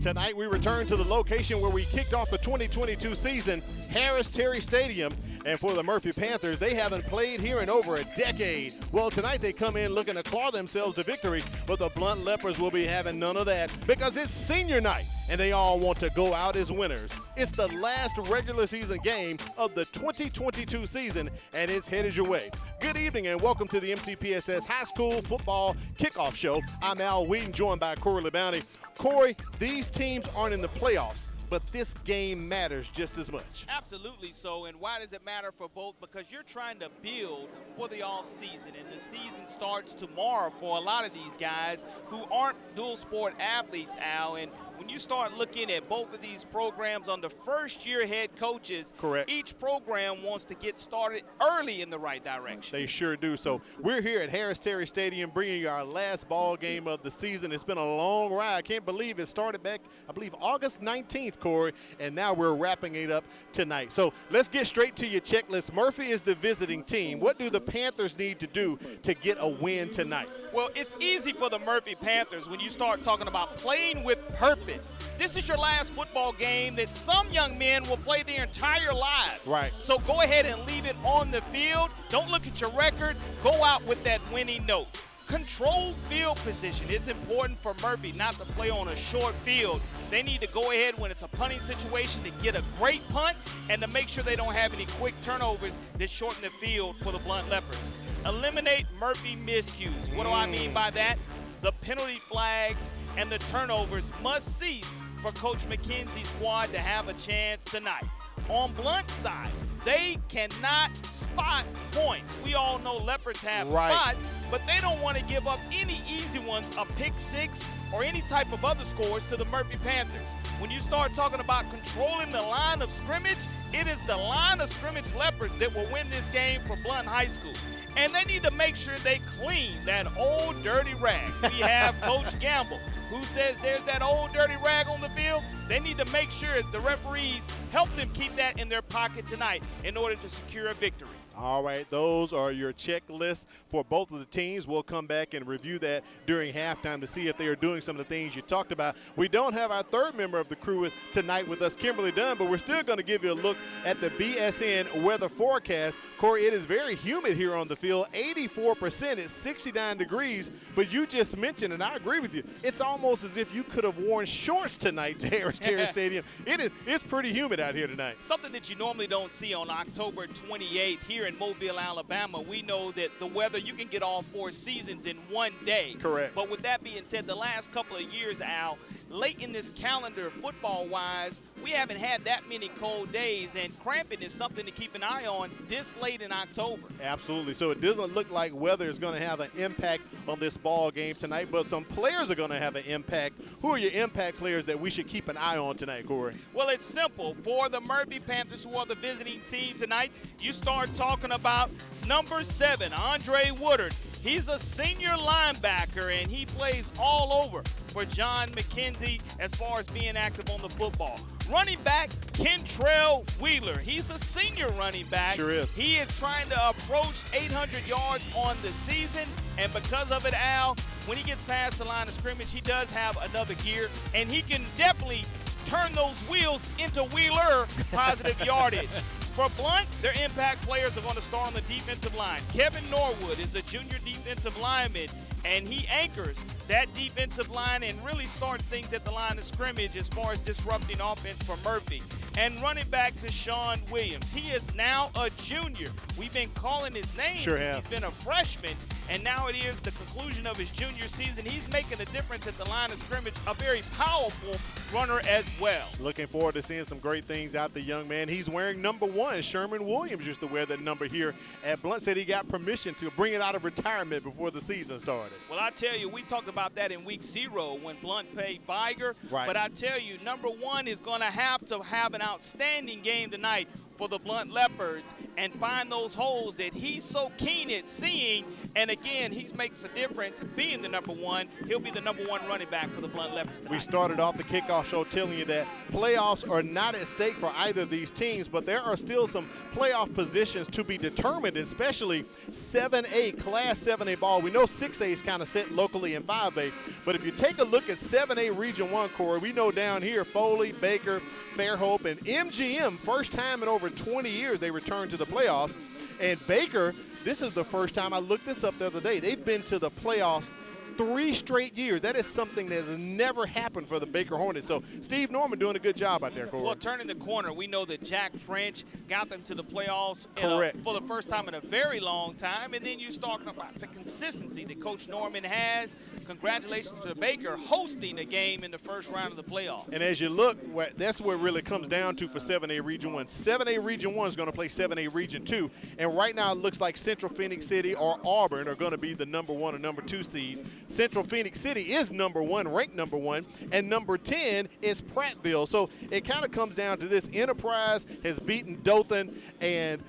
Tonight we return to the location where we kicked off the 2022 season, Harris-Terry Stadium. And for the Murphy Panthers, they haven't played here in over a decade. Well, tonight they come in looking to claw themselves to victory, but the Blount Leopards will be having none of that because it's senior night, and they all want to go out as winners. It's the last regular season game of the 2022 season, and it's headed your way. Good evening, and welcome to the Mcpss High School Football Kickoff Show. I'm Al Wheaton, joined by Corey Bounty. Corey, these teams aren't in the playoffs, but this game matters just as much. Absolutely so, and why does it matter for both? Because you're trying to build for the off season, and the season starts tomorrow for a lot of these guys who aren't dual sport athletes, Al. And when you start looking at both of these programs under first-year head coaches, correct, each program wants to get started early in the right direction. They sure do. So we're here at Harris-Terry Stadium bringing you our last ball game of the season. It's been a long ride. I can't believe it started back, I believe, August 19th, Corey, and now we're wrapping it up tonight. So let's get straight to your checklist. Murphy is the visiting team. What do the Panthers need to do to get a win tonight? Well, it's easy for the Murphy Panthers when you start talking about playing with purpose. This is your last football game that some young men will play their entire lives. Right. So go ahead and leave it on the field. Don't look at your record. Go out with that winning note. Control field position. It's important for Murphy not to play on a short field. They need to go ahead when it's a punting situation to get a great punt and to make sure they don't have any quick turnovers that shorten the field for the Blount Leopards. Eliminate Murphy miscues. What do I mean by that? The penalty flags and the turnovers must cease for Coach McKenzie's squad to have a chance tonight. On Blount's side, they cannot spot points. We all know Leopards have spots, but they don't want to give up any easy ones, a pick six or any type of other scores to the Murphy Panthers. When you start talking about controlling the line of scrimmage, it is the line of scrimmage Leopards that will win this game for Blount High School. And they need to make sure they clean that old dirty rag. We have Coach Gamble, who says there's that old dirty rag on the field. They need to make sure the referees help them keep that in their pocket tonight in order to secure a victory. All right, those are your checklists for both of the teams. We'll come back and review that during halftime to see if they are doing some of the things you talked about. We don't have our third member of the crew tonight with us, Kimberly Dunn, but we're still going to give you a look at the BSN weather forecast. Corey, it is very humid here on the field, 84%, it's 69 degrees, but you just mentioned, and I agree with you, it's almost as if you could have worn shorts tonight to Harris-Terry Stadium. It's pretty humid out here tonight. Something that you normally don't see on October 28th here in Mobile, Alabama. We know that the weather, you can get all four seasons in one day. Correct. But with that being said, the last couple of years, Al, late in this calendar, football-wise, we haven't had that many cold days, and cramping is something to keep an eye on this late in October. Absolutely. So it doesn't look like weather is going to have an impact on this ball game tonight, but some players are going to have an impact. Who are your impact players that we should keep an eye on tonight, Corey? Well, it's simple. For the Murphy Panthers, who are the visiting team tonight, you start talking about number 7, Andre Woodard. He's a senior linebacker, and he plays all over for John McKenzie as far as being active on the football. Running back, Kentrell Wheeler. He's a senior running back. Sure is. He is trying to approach 800 yards on the season, and because of it, Al, when he gets past the line of scrimmage, he does have another gear, and he can definitely turn those wheels into Wheeler positive yardage. For Blount, their impact players are going to start on the defensive line. Kevin Norwood is a junior defensive lineman, and he anchors that defensive line and really starts things at the line of scrimmage as far as disrupting offense for Murphy. And running back to Sean Williams. He is now a junior. We've been calling his name since he's been a freshman, and now it is the conclusion of his junior season. He's making a difference at the line of scrimmage, a very powerful runner as well. Looking forward to seeing some great things out the young man. He's wearing number 1. Sherman Williams used to wear that number here at Blount. Said he got permission to bring it out of retirement before the season started. Well, I tell you, we talked about that in week 0 when Blount paid Biger. Right. But I tell you, number 1 is going to have an outstanding game tonight for the Blount Leopards and find those holes that he's so keen at seeing. And again, he makes a difference being the number one. He'll be the number one running back for the Blount Leopards tonight. We started off the kickoff show telling you that playoffs are not at stake for either of these teams, but there are still some playoff positions to be determined, especially 7A, Class 7A ball. We know 6A is kind of set locally in 5A, but if you take a look at 7A Region 1, Corey, we know down here Foley, Baker, Fairhope, and MGM, first time in over 20 years they returned to the playoffs. And Baker, this is the first time, I looked this up the other day, they've been to the playoffs 3 straight years. That is something that has never happened for the Baker Hornets. So Steve Norman doing a good job out there, Corey. Well, turning the corner, we know that Jack French got them to the playoffs for the first time in a very long time. And then you're talking about the consistency that Coach Norman has. Congratulations to Baker hosting a game in the first round of the playoffs. And as you look, that's where it really comes down to for 7A Region 1. 7A Region 1 is going to play 7A Region 2. And right now it looks like Central Phoenix City or Auburn are going to be the number 1 or number 2 seeds. Central Phoenix City is number 1, ranked number 1, and number 10 is Prattville. So it kind of comes down to this. Enterprise has beaten Dothan, and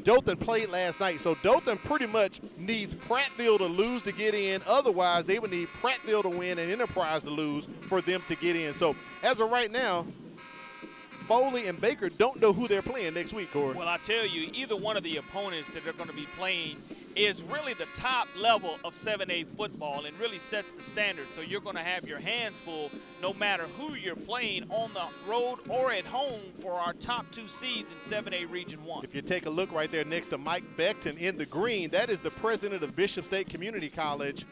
Dothan played last night. So Dothan pretty much needs Prattville to lose to get in. Otherwise, they would need Prattville to win and Enterprise to lose for them to get in. So as of right now, Foley and Baker don't know who they're playing next week, Corey. Well, I tell you, either one of the opponents that they're going to be playing is really the top level of 7A football and really sets the standard. So you're going to have your hands full no matter who you're playing on the road or at home for our top 2 seeds in 7A Region 1. If you take a look right there next to Mike Beckton in the green, that is the president of Bishop State Community College,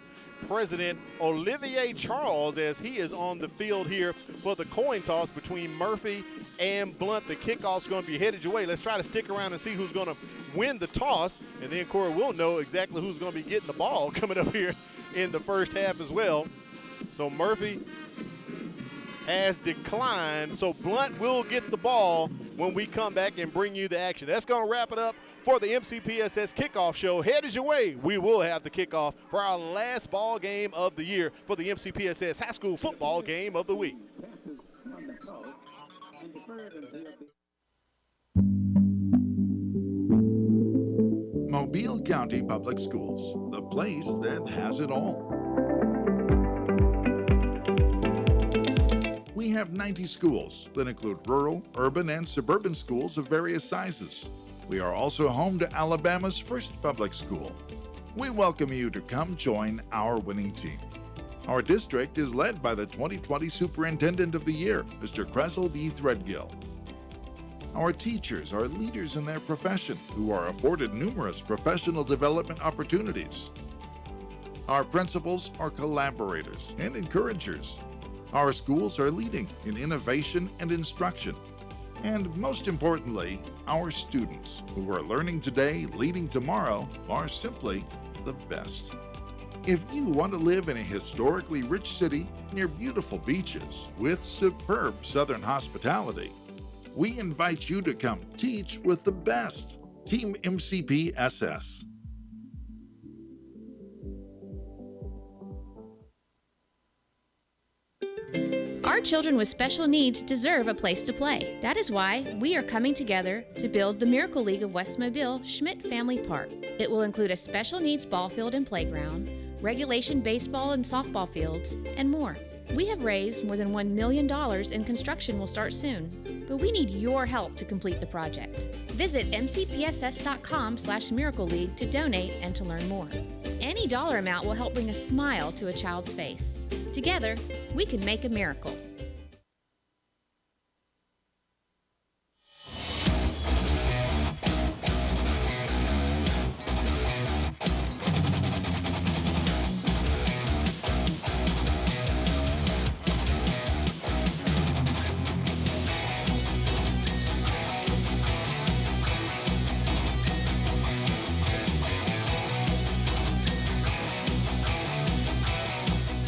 President Olivier Charles, as he is on the field here for the coin toss between Murphy and Blount. The kickoff's going to be headed your way. Let's try to stick around and see who's going to win the toss, and then Corey will know exactly who's going to be getting the ball coming up here in the first half as well. So Murphy has declined, so Blount will get the ball when we come back and bring you the action. That's going to wrap it up for the MCPSS kickoff show. Headed your way, we will have the kickoff for our last ball game of the year for the MCPSS High School Football Game of the Week. Mobile County Public Schools, the place that has it all. We have 90 schools that include rural, urban, and suburban schools of various sizes. We are also home to Alabama's first public school. We welcome you to come join our winning team. Our district is led by the 2020 Superintendent of the Year, Mr. Kressel D. Threadgill. Our teachers are leaders in their profession who are afforded numerous professional development opportunities. Our principals are collaborators and encouragers. Our schools are leading in innovation and instruction. And most importantly, our students, who are learning today, leading tomorrow, are simply the best. If you want to live in a historically rich city near beautiful beaches with superb Southern hospitality, we invite you to come teach with the best. Team MCPSS. Our children with special needs deserve a place to play. That is why we are coming together to build the Miracle League of West Mobile Schmidt Family Park. It will include a special needs ball field and playground, regulation baseball and softball fields, and more. We have raised more than $1 million and construction will start soon. But we need your help to complete the project. Visit mcpss.com/Miracle League to donate and to learn more. Any dollar amount will help bring a smile to a child's face. Together, we can make a miracle.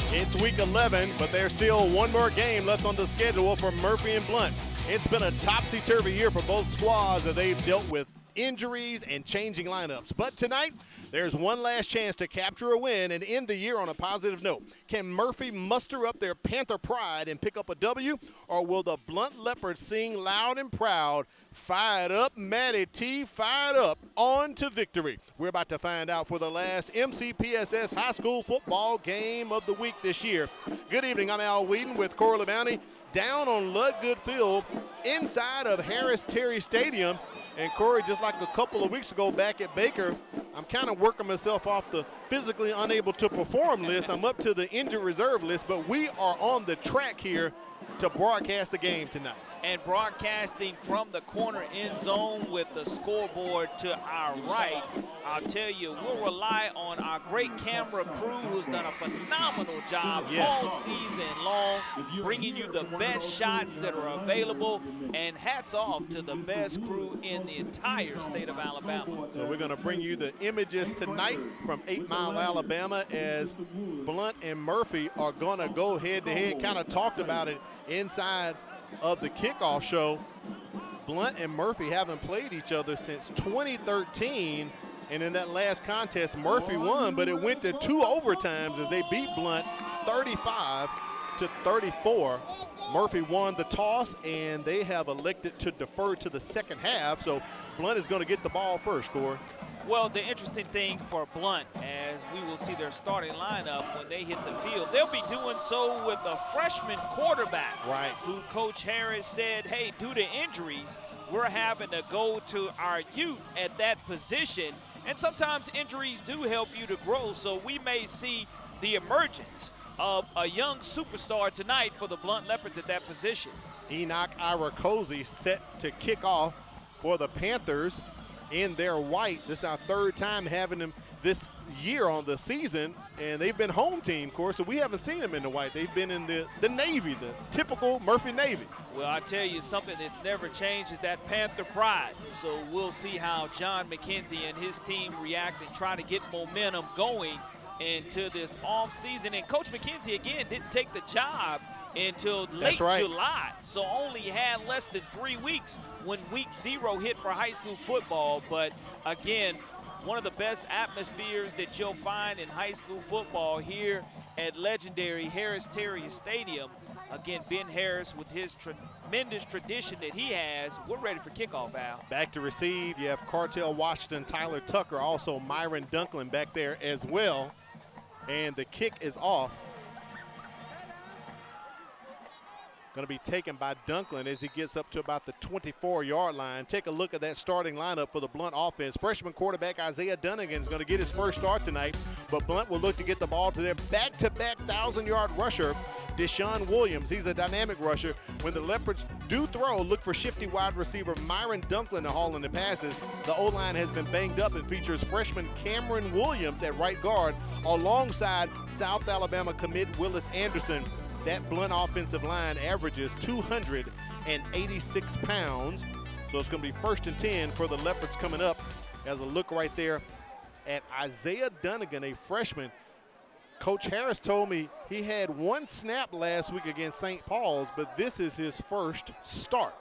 It's week 11, but there's still one more game left on the schedule for Murphy and Blount. It's been a topsy-turvy year for both squads as they've dealt with injuries and changing lineups. But tonight, there's one last chance to capture a win and end the year on a positive note. Can Murphy muster up their Panther pride and pick up a W, or will the Blount Leopards sing loud and proud, "Fired up, Matty T, fired up, on to victory"? We're about to find out for the last MCPSS high school football game of the week this year. Good evening, I'm Al Whedon with Corey LeBounty down on Ludgood Field inside of Harris Terry Stadium. And Corey, just like a couple of weeks ago back at Baker, I'm kind of working myself off the physically unable to perform list. I'm up to the injured reserve list, but we are on the track here to broadcast the game tonight. And broadcasting from the corner end zone with the scoreboard to our right. I'll tell you, we'll rely on our great camera crew who's done a phenomenal job all season long, bringing you the best shots that are available, and hats off to the best crew in the entire state of Alabama. So we're going to bring you the images tonight from 8 Mile, Alabama, as Blount and Murphy are going to go head-to-head. Kind of talked about it inside of the kickoff show. Blount and Murphy haven't played each other since 2013, and in that last contest, Murphy won, but it went to 2 overtimes as they beat Blount 35-34. Murphy won the toss, and they have elected to defer to the second half, so Blount is going to get the ball first, Corey. Well, the interesting thing for Blount, as we will see their starting lineup when they hit the field, they'll be doing so with a freshman quarterback, who Coach Harris said, hey, due to injuries, we're having to go to our youth at that position. And sometimes injuries do help you to grow, so we may see the emergence of a young superstar tonight for the Blount Leopards at that position. Enoch Irakosi set to kick off for the Panthers in their white. This is our third time having them this year on the season, and they've been home team, of course, so we haven't seen them in the white. They've been in the Navy, the typical Murphy Navy. Well, I tell you, something that's never changed is that Panther pride. So we'll see how John McKenzie and his team react and try to get momentum going into this offseason. And Coach McKenzie, again, didn't take the job until late July, so only had less than 3 weeks when week 0 hit for high school football. But again, one of the best atmospheres that you'll find in high school football here at legendary Harris Terry Stadium. Again, Ben Harris with his tremendous tradition that he has. We're ready for kickoff, Al. Back to receive, you have Cartel Washington, Tyler Tucker, also Myron Dunklin back there as well. And the kick is off. Going to be taken by Dunklin as he gets up to about the 24-yard line. Take a look at that starting lineup for the Blount offense. Freshman quarterback Isaiah Dunnigan is going to get his first start tonight, but Blount will look to get the ball to their back-to-back 1,000-yard rusher, Deshaun Williams. He's a dynamic rusher. When the Leopards do throw, look for shifty wide receiver Myron Dunklin to haul in the passes. The O-line has been banged up and features freshman Cameron Williams at right guard alongside South Alabama commit Willis Anderson. That Blount offensive line averages 286 pounds. So it's going to be 1st and 10 for the Leopards coming up. As a look right there at Isaiah Dunnigan, a freshman. Coach Harris told me he had 1 snap last week against St. Paul's, but this is his first start.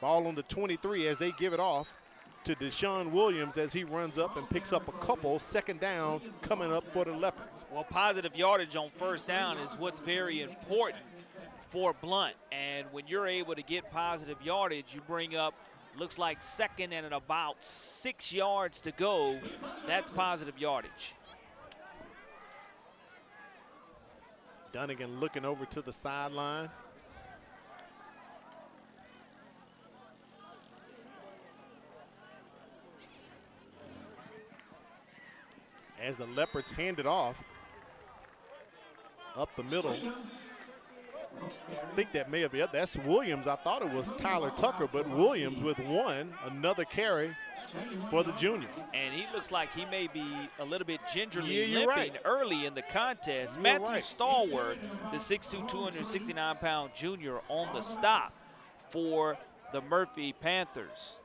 Ball on the 23 as they give it off to Deshaun Williams as he runs up and picks up a couple. Second down coming up for the Leopards. Well, positive yardage on first down is what's very important for Blount. And when you're able to get positive yardage, you bring up, looks like second and about 6 yards to go. That's positive yardage. Dunnigan looking over to the sideline. As the Leopards hand it off up the middle. I think that may have been, that's Williams. I thought it was Tyler Tucker, but Williams with 1, another carry for the junior. And he looks like he may be a little bit gingerly limping early in the contest. Matthew Stallworth, the 6'2", 269-pound junior on the stop for the Murphy Panthers.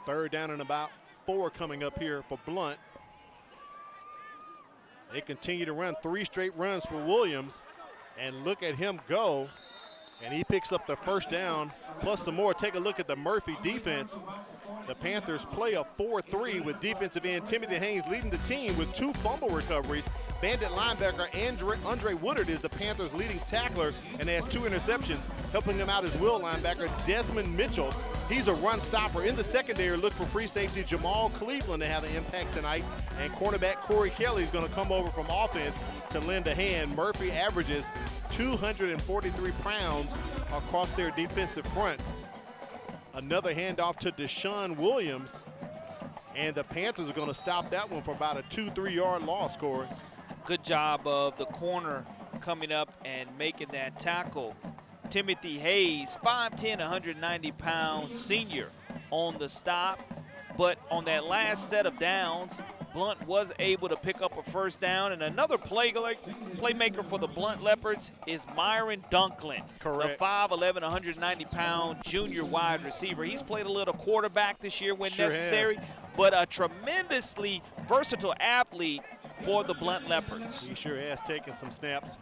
Third down and about 4 coming up here for Blount. They continue to run 3 straight runs for Williams, and look at him go And he picks up the first down, plus some more. Take a look at the Murphy defense. The Panthers play a 4-3 with defensive end Timothy Haynes leading the team with 2 fumble recoveries. Bandit linebacker Andre Woodard is the Panthers' leading tackler and has 2 interceptions. Helping him out is will linebacker Desmond Mitchell. He's a run stopper. In the secondary, look for free safety Jamal Cleveland to have an impact tonight. And cornerback Corey Kelly is going to come over from offense to lend a hand. Murphy averages 243 pounds across their defensive front. Another handoff to Deshaun Williams. And the Panthers are going to stop that one for about a 2-3 yard loss, Corey. Good job of the corner coming up and making that tackle. Timothy Hayes, 5'10", 190-pound senior on the stop. But on that last set of downs, Blount was able to pick up a first down. And another playmaker for the Blount Leopards is Myron Dunklin. Correct. The 5'11", 190-pound junior wide receiver. He's played a little quarterback this year when necessary, but a tremendously versatile athlete for the Blount Leopards. He sure has taken some snaps.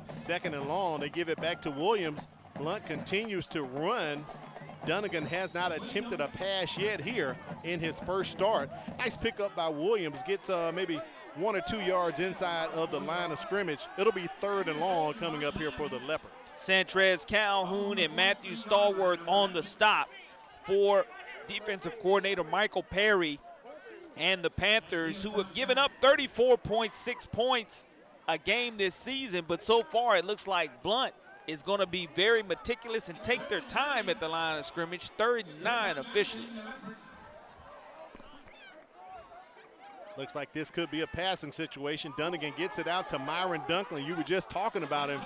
2nd and long, they give it back to Williams. Blount continues to run. Dunnigan has not attempted a pass yet here in his first start. Nice pickup by Williams, gets maybe 1 or 2 yards inside of the line of scrimmage. It'll be 3rd and long coming up here for the Leopards. Santrez Calhoun and Matthew Stallworth on the stop for defensive coordinator Michael Perry and the Panthers, who have given up 34.6 points a game this season, but so far it looks like Blount is going to be very meticulous and take their time at the line of scrimmage. 3rd and 9 officially. Looks like this could be a passing situation. Dunnigan gets it out to Myron Dunklin. You were just talking about him.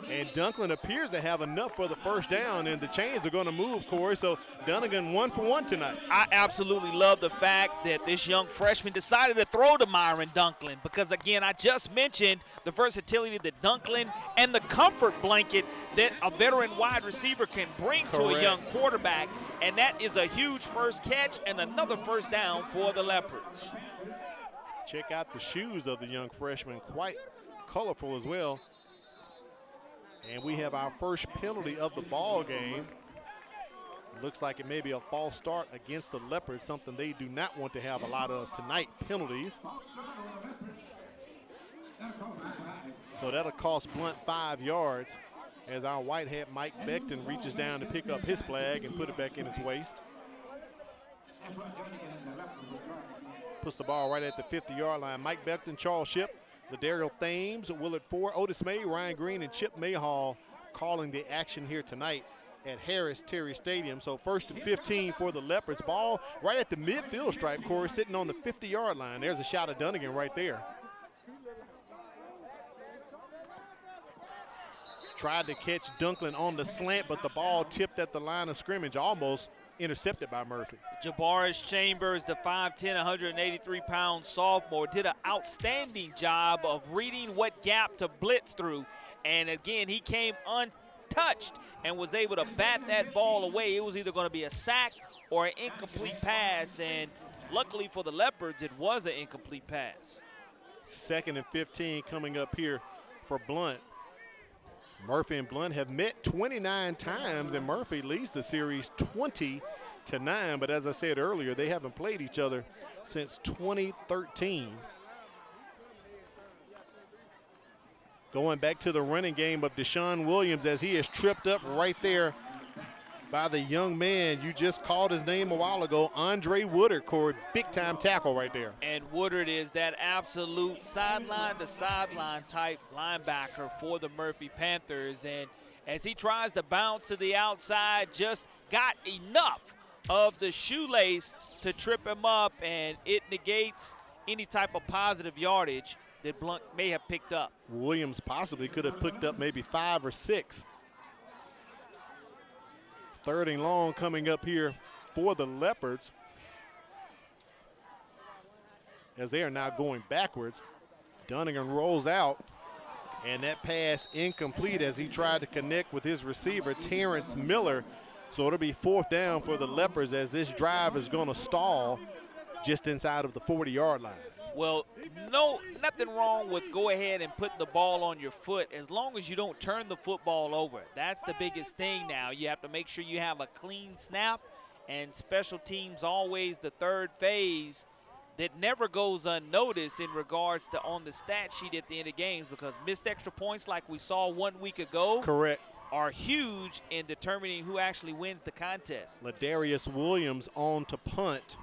And Dunklin appears to have enough for the first down, and the chains are going to move, Corey. So Dunnigan 1 for 1 tonight. I absolutely love the fact that this young freshman decided to throw to Myron Dunklin because, again, I just mentioned the versatility that Dunklin and the comfort blanket that a veteran wide receiver can bring to a young quarterback, and that is a huge first catch and another first down for the Leopards. Check out the shoes of the young freshman, quite colorful as well. And we have our first penalty of the ball game. It looks like it may be a false start against the Leopards, something they do not want to have a lot of tonight, penalties. So that'll cost Blount 5 yards as our white hat Mike Becton reaches down to pick up his flag and put it back in his waist. Puts the ball right at the 50-yard line. Mike Becton, Charles Shipp, Ladariel Thames, Willard Ford, Otis May, Ryan Green, and Chip Mayhall calling the action here tonight at Harris Terry Stadium. So 1st and 15 for the Leopards. Ball right at the midfield stripe, Corey, sitting on the 50-yard line. There's a shot of Dunnigan right there. Tried to catch Dunklin on the slant, but the ball tipped at the line of scrimmage, almost intercepted by Murphy. Javaris Chambers, the 5'10", 183-pound sophomore, did an outstanding job of reading what gap to blitz through. And again, he came untouched and was able to bat that ball away. It was either going to be a sack or an incomplete pass, and luckily for the Leopards, it was an incomplete pass. 2nd and 15 coming up here for Blount. Murphy and Blount have met 29 times, and Murphy leads the series 20-9. But as I said earlier, they haven't played each other since 2013. Going back to the running game of Deshaun Williams as he is tripped up right there by the young man. You just called his name a while ago, Andre Woodard, Corey. Big-time tackle right there. And Woodard is that absolute sideline-to-sideline type linebacker for the Murphy Panthers. And as he tries to bounce to the outside, just got enough of the shoelace to trip him up, and it negates any type of positive yardage that Blount may have picked up. Williams possibly could have picked up maybe 5 or 6. 3rd and long coming up here for the Leopards as they are now going backwards. Dunnigan rolls out, and that pass incomplete as he tried to connect with his receiver, Terrence Miller. So it'll be 4th down for the Leopards as this drive is going to stall just inside of the 40-yard line. Well, nothing wrong with go ahead and put the ball on your foot as long as you don't turn the football over. That's the biggest thing now. You have to make sure you have a clean snap, and special teams always the third phase that never goes unnoticed in regards to on the stat sheet at the end of games, because missed extra points like we saw 1 week ago Correct. are huge in determining who actually wins the contest. Ladarius Williams on to punt.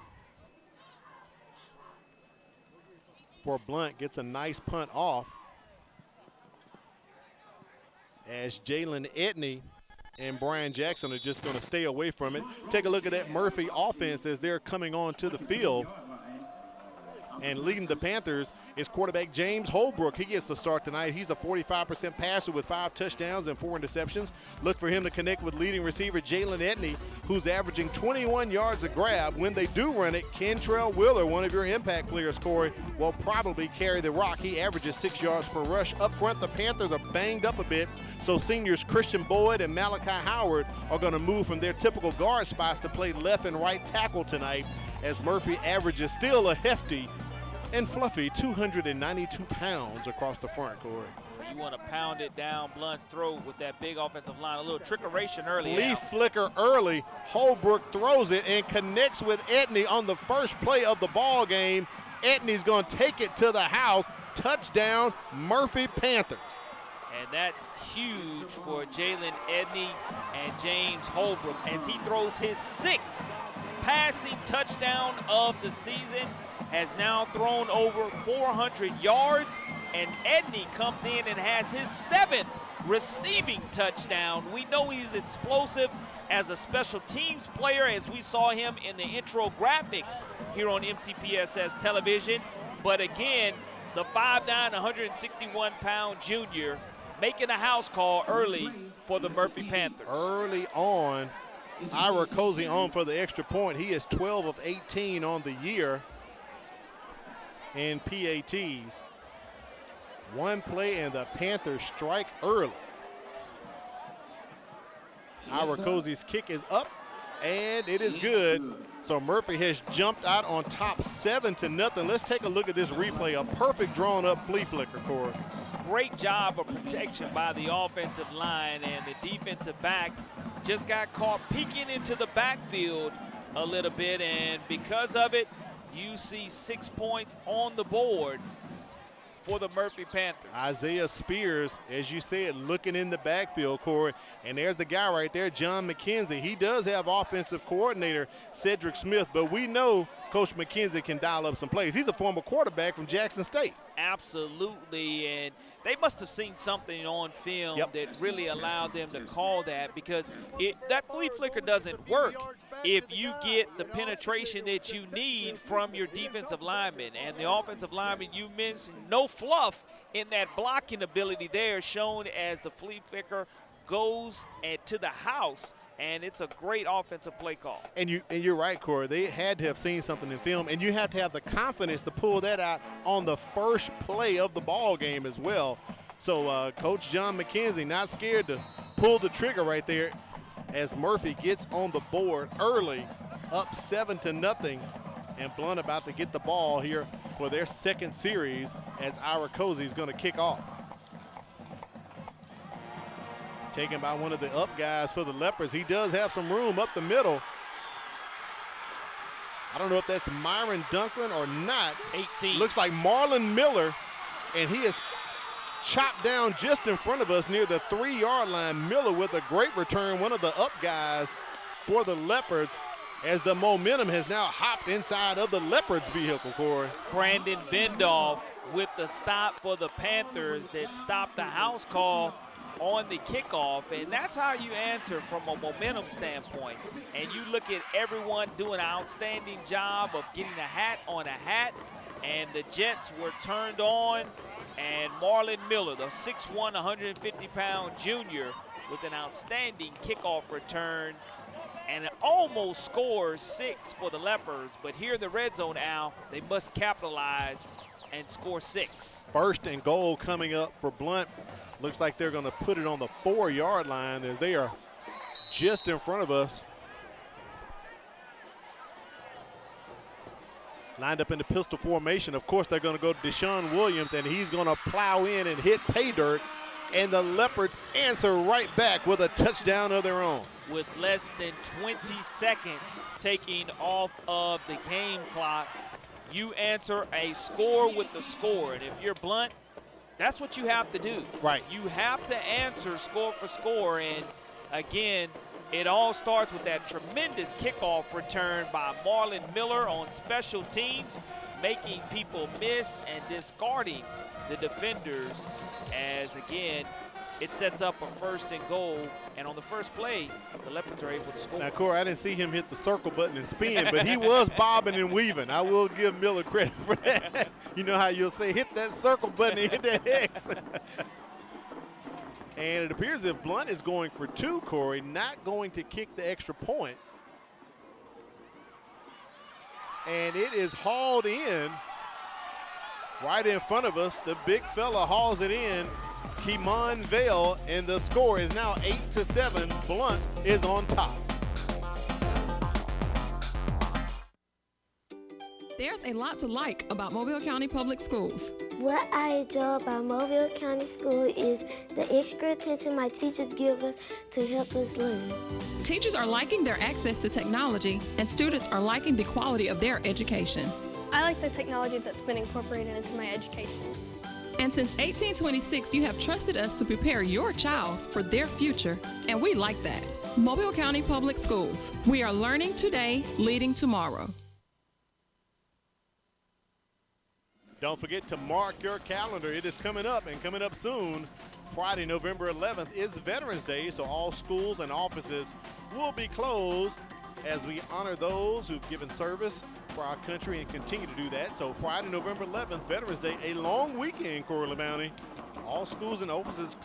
For Blount, gets a nice punt off as Jalen Edney and Brian Jackson are just going to stay away from it. Take a look at that Murphy offense as they're coming onto the field. And leading the Panthers is quarterback James Holbrook. He gets the start tonight. He's a 45% passer with 5 touchdowns and 4 interceptions. Look for him to connect with leading receiver Jalen Edney, who's averaging 21 yards a grab. When they do run it, Kentrell Wheeler, one of your impact players, Corey, will probably carry the rock. He averages 6 yards per rush. Up front, the Panthers are banged up a bit, so seniors Christian Boyd and Malachi Howard are going to move from their typical guard spots to play left and right tackle tonight, as Murphy averages still a hefty and fluffy 292 pounds across the front court. You want to pound it down Blount's throat with that big offensive line. A little trickeration early. Flea flicker early. Holbrook throws it and connects with Edney on the first play of the ball game. Edney's going to take it to the house. Touchdown, Murphy Panthers. And that's huge for Jalen Edney and James Holbrook as he throws his 6th passing touchdown of the season. Has now thrown over 400 yards, and Edney comes in and has his 7th receiving touchdown. We know he's explosive as a special teams player, as we saw him in the intro graphics here on MCPSS television. But again, the 5'9", 161-pound junior making a house call early for the Murphy Panthers. Early on, Ira Cozy on for the extra point. He is 12 of 18 on the year in PATs. One play and the Panthers strike early. Ira Cozy's kick is up and it is good. So Murphy has jumped out on top 7-0. Let's take a look at this replay. A perfect drawn up flea flicker, Corey. Great job of protection by the offensive line, and the defensive back just got caught peeking into the backfield a little bit, and because of it, you see 6 points on the board for the Murphy Panthers. Isaiah Spears, as you said, looking in the backfield, Corey. And there's the guy right there, John McKenzie. He does have offensive coordinator Cedric Smith, but we know Coach McKenzie can dial up some plays. He's a former quarterback from Jackson State. Absolutely, and they must have seen something on film that really allowed them to call that, because that flea flicker doesn't work if you get the penetration that you need from your defensive lineman. And the offensive lineman, you mentioned no fluff in that blocking ability there, shown as the flea flicker goes to the house. And it's a great offensive play call. And you're right, Corey. They had to have seen something in film, and you have to have the confidence to pull that out on the first play of the ball game as well. So Coach John McKenzie not scared to pull the trigger right there as Murphy gets on the board early, up 7-0, and Blount about to get the ball here for their second series as Ira Cozy is going to kick off. Taken by one of the up guys for the Leopards. He does have some room up the middle. I don't know if that's Myron Dunklin or not. 18. Looks like Marlon Miller, and he is chopped down just in front of us near the 3-yard line. Miller with a great return, one of the up guys for the Leopards, as the momentum has now hopped inside of the Leopards vehicle, Corey. Brandon Bendoff with the stop for the Panthers that stopped the house call on the kickoff, and that's how you answer from a momentum standpoint. And you look at everyone doing an outstanding job of getting a hat on a hat, and the Jets were turned on, and Marlon Miller, the 6'1", 150-pound junior, with an outstanding kickoff return, and it almost scores 6 for the Leopards. But here in the red zone, Al, they must capitalize and score 6. First and goal coming up for Blount. Looks like they're going to put it on the 4-yard line as they are just in front of us. Lined up in the pistol formation. Of course, they're going to go to Deshaun Williams, and he's going to plow in and hit pay dirt. And the Leopards answer right back with a touchdown of their own. With less than 20 seconds taking off of the game clock, you answer a score with the score. And if you're Blount, that's what you have to do. Right. You have to answer score for score. And again, it all starts with that tremendous kickoff return by Marlon Miller on special teams, making people miss and discarding the defenders, as again, it sets up a 1st and goal. And on the first play, the Leopards are able to score. Now, Corey, I didn't see him hit the circle button and spin, but he was bobbing and weaving. I will give Miller credit for that. You know how you'll say, hit that circle button and hit that X. And it appears if Blount is going for 2, Corey, not going to kick the extra point. And it is hauled in right in front of us. The big fella hauls it in. Kimon Vale, and the score is now 8-7. Blount is on top. There's a lot to like about Mobile County Public Schools. What I enjoy about Mobile County School is the extra attention my teachers give us to help us learn. Teachers are liking their access to technology, and students are liking the quality of their education. I like the technology that's been incorporated into my education. And since 1826, you have trusted us to prepare your child for their future, and we like that. Mobile County Public Schools. We are learning today, leading tomorrow. Don't forget to mark your calendar. It is coming up and coming up soon. Friday, November 11th is Veterans Day, so all schools and offices will be closed as we honor those who've given service for our country and continue to do that. So Friday, November 11th, Veterans Day, a long weekend, Corey Bounty. All schools and offices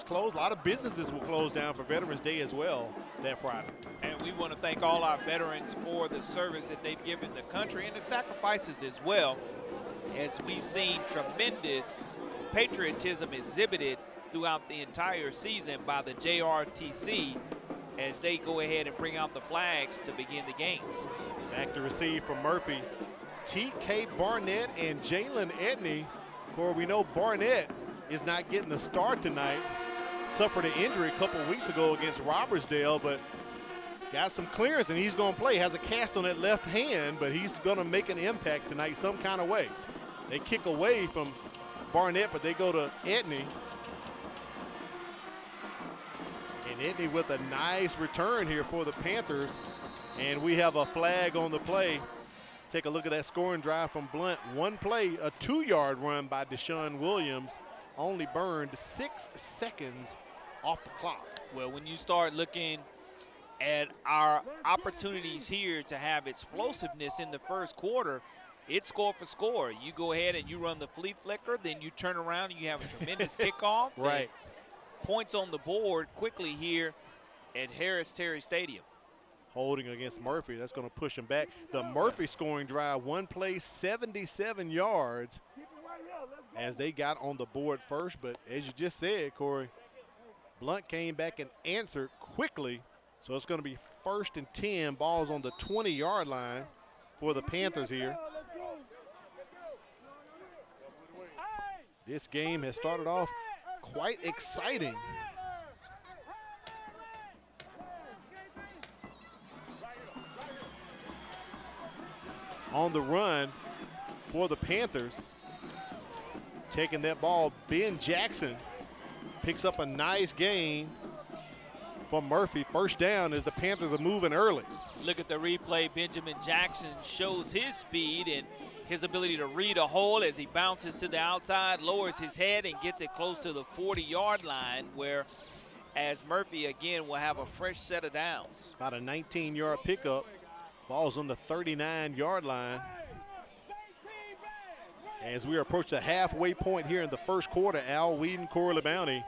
closed. A lot of businesses will close down for Veterans Day as well that Friday. And we want to thank all our veterans for the service that they've given the country and the sacrifices as well, as we've seen tremendous patriotism exhibited throughout the entire season by the JRTC as they go ahead and bring out the flags to begin the games. Back to receive from Murphy. T.K. Barnett and Jalen Edney. Corey, we know Barnett is not getting the start tonight. Suffered an injury a couple weeks ago against Robertsdale, but got some clearance and he's going to play. Has a cast on that left hand, but he's going to make an impact tonight some kind of way. They kick away from Barnett, but they go to Edney. And Edney with a nice return here for the Panthers. And we have a flag on the play. Take a look at that scoring drive from Blount. One play, a 2-yard run by Deshaun Williams, only burned 6 seconds off the clock. Well, when you start looking at our opportunities here to have explosiveness in the first quarter, it's score for score. You go ahead and you run the flea flicker, then you turn around and you have a tremendous kickoff. Right. Points on the board quickly here at Harris Terry Stadium. Holding against Murphy, that's going to push him back. The Murphy scoring drive, one play, 77 yards as they got on the board first. But as you just said, Corey, Blount came back and answered quickly. So it's going to be 1st and 10, balls on the 20-yard line for the Panthers here. This game has started off quite exciting. On the run for the Panthers, taking that ball, Ben Jackson picks up a nice gain for Murphy. First down as the Panthers are moving early. Look at the replay. Benjamin Jackson shows his speed and his ability to read a hole as he bounces to the outside, lowers his head and gets it close to the 40-yard line, where as Murphy again will have a fresh set of downs. About a 19-yard pickup. Ball's on the 39-yard line. As we approach the halfway point here in the first quarter, Al Whedon, Corey Bounty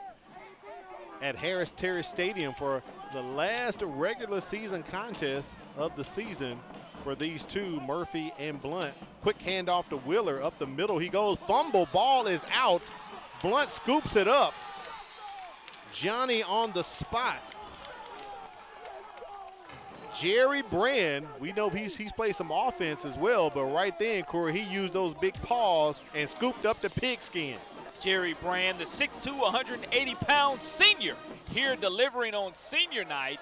at Harris Terry Stadium for the last regular season contest of the season for these two, Murphy and Blount. Quick handoff to Wheeler, up the middle he goes. Fumble, ball is out. Blount scoops it up. Johnny on the spot. Jerry Brand, we know he's played some offense as well, but right then, Corey, he used those big paws and scooped up the pigskin. Jerry Brand, the 6'2", 180-pound senior, here delivering on senior night.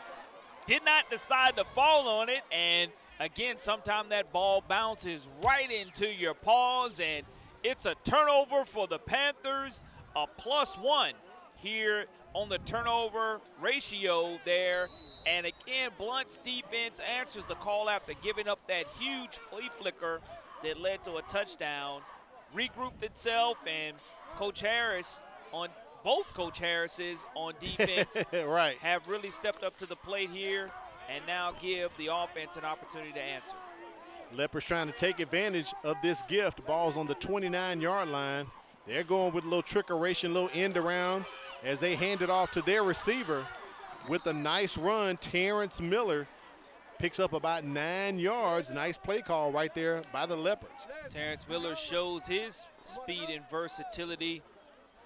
Did not decide to fall on it, and again, sometimes that ball bounces right into your paws, and it's a turnover for the Panthers, a +1 here on the turnover ratio there. And again, Blount's defense answers the call after giving up that huge flea flicker that led to a touchdown. Regrouped itself, and Coach Harris both Coach Harris's on defense right. have really stepped up to the plate here and now give the offense an opportunity to answer. Leopards trying to take advantage of this gift. Ball's on the 29-yard line. They're going with a little trickeration, a little end around as they hand it off to their receiver with a nice run. Terrence Miller picks up about 9 yards. Nice play call right there by the Leopards. Terrence Miller shows his speed and versatility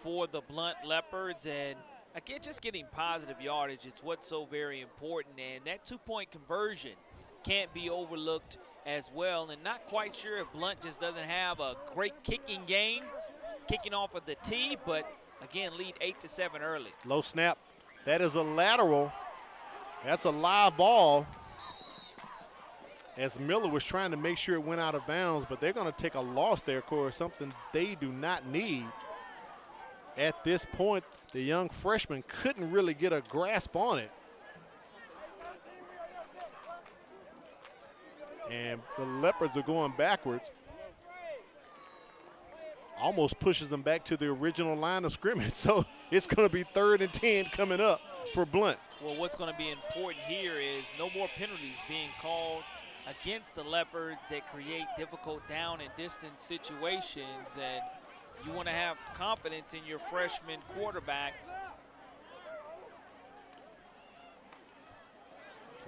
for the Blount Leopards, and again, just getting positive yardage, it's what's so very important, and that 2-point conversion can't be overlooked as well. And not quite sure if Blount just doesn't have a great kicking game, kicking off of the tee, but again, lead 8-7 early. Low snap. That is a lateral. That's a live ball. As Miller was trying to make sure it went out of bounds, but they're going to take a loss there, Corey, something they do not need. At this point, the young freshman couldn't really get a grasp on it. And the Leopards are going backwards. Almost pushes them back to the original line of scrimmage. So it's going to be 3rd and 10 coming up for Blount. Well, what's going to be important here is no more penalties being called against the Leopards that create difficult down and distance situations. And you want to have confidence in your freshman quarterback.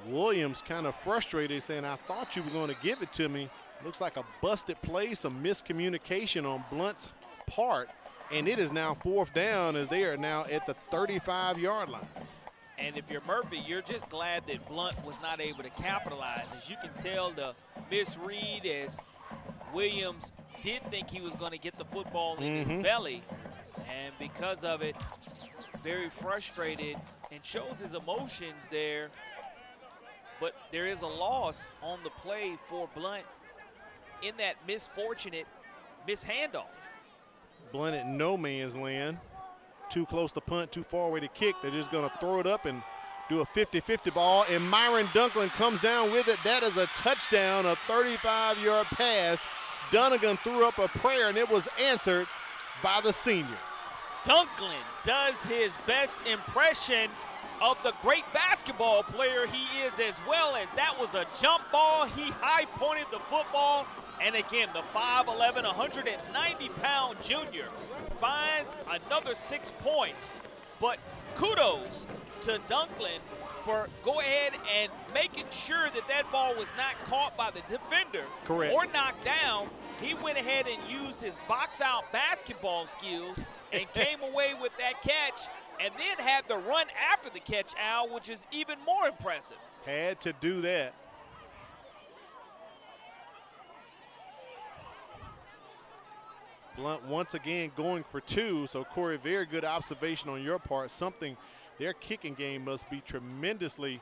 Williams kind of frustrated, saying, I thought you were going to give it to me. Looks like a busted play, some miscommunication on Blount's part, and it is now 4th down as they are now at the 35-yard line. And if you're Murphy, you're just glad that Blount was not able to capitalize. As you can tell, the misread as Williams did think he was going to get the football in his belly, and because of it, very frustrated and shows his emotions there. But there is a loss on the play for Blount in that misfortunate mishandoff. Blount at no man's land. Too close to punt, too far away to kick. They're just going to throw it up and do a 50-50 ball, and Myron Dunklin comes down with it. That is a touchdown, a 35-yard pass. Dunnigan threw up a prayer, and it was answered by the senior. Dunklin does his best impression of the great basketball player he is, as well as that was a jump ball. He high-pointed the football, and again, the 5'11", 190-pound junior finds another 6 points. But kudos to Dunklin for go ahead and making sure that that ball was not caught by the defender. Correct. Or knocked down. He went ahead and used his box-out basketball skills and came away with that catch, and then had the run after the catch, Al, which is even more impressive. Had to do that. Blount once again going for 2. So, Corey, very good observation on your part. Something their kicking game must be tremendously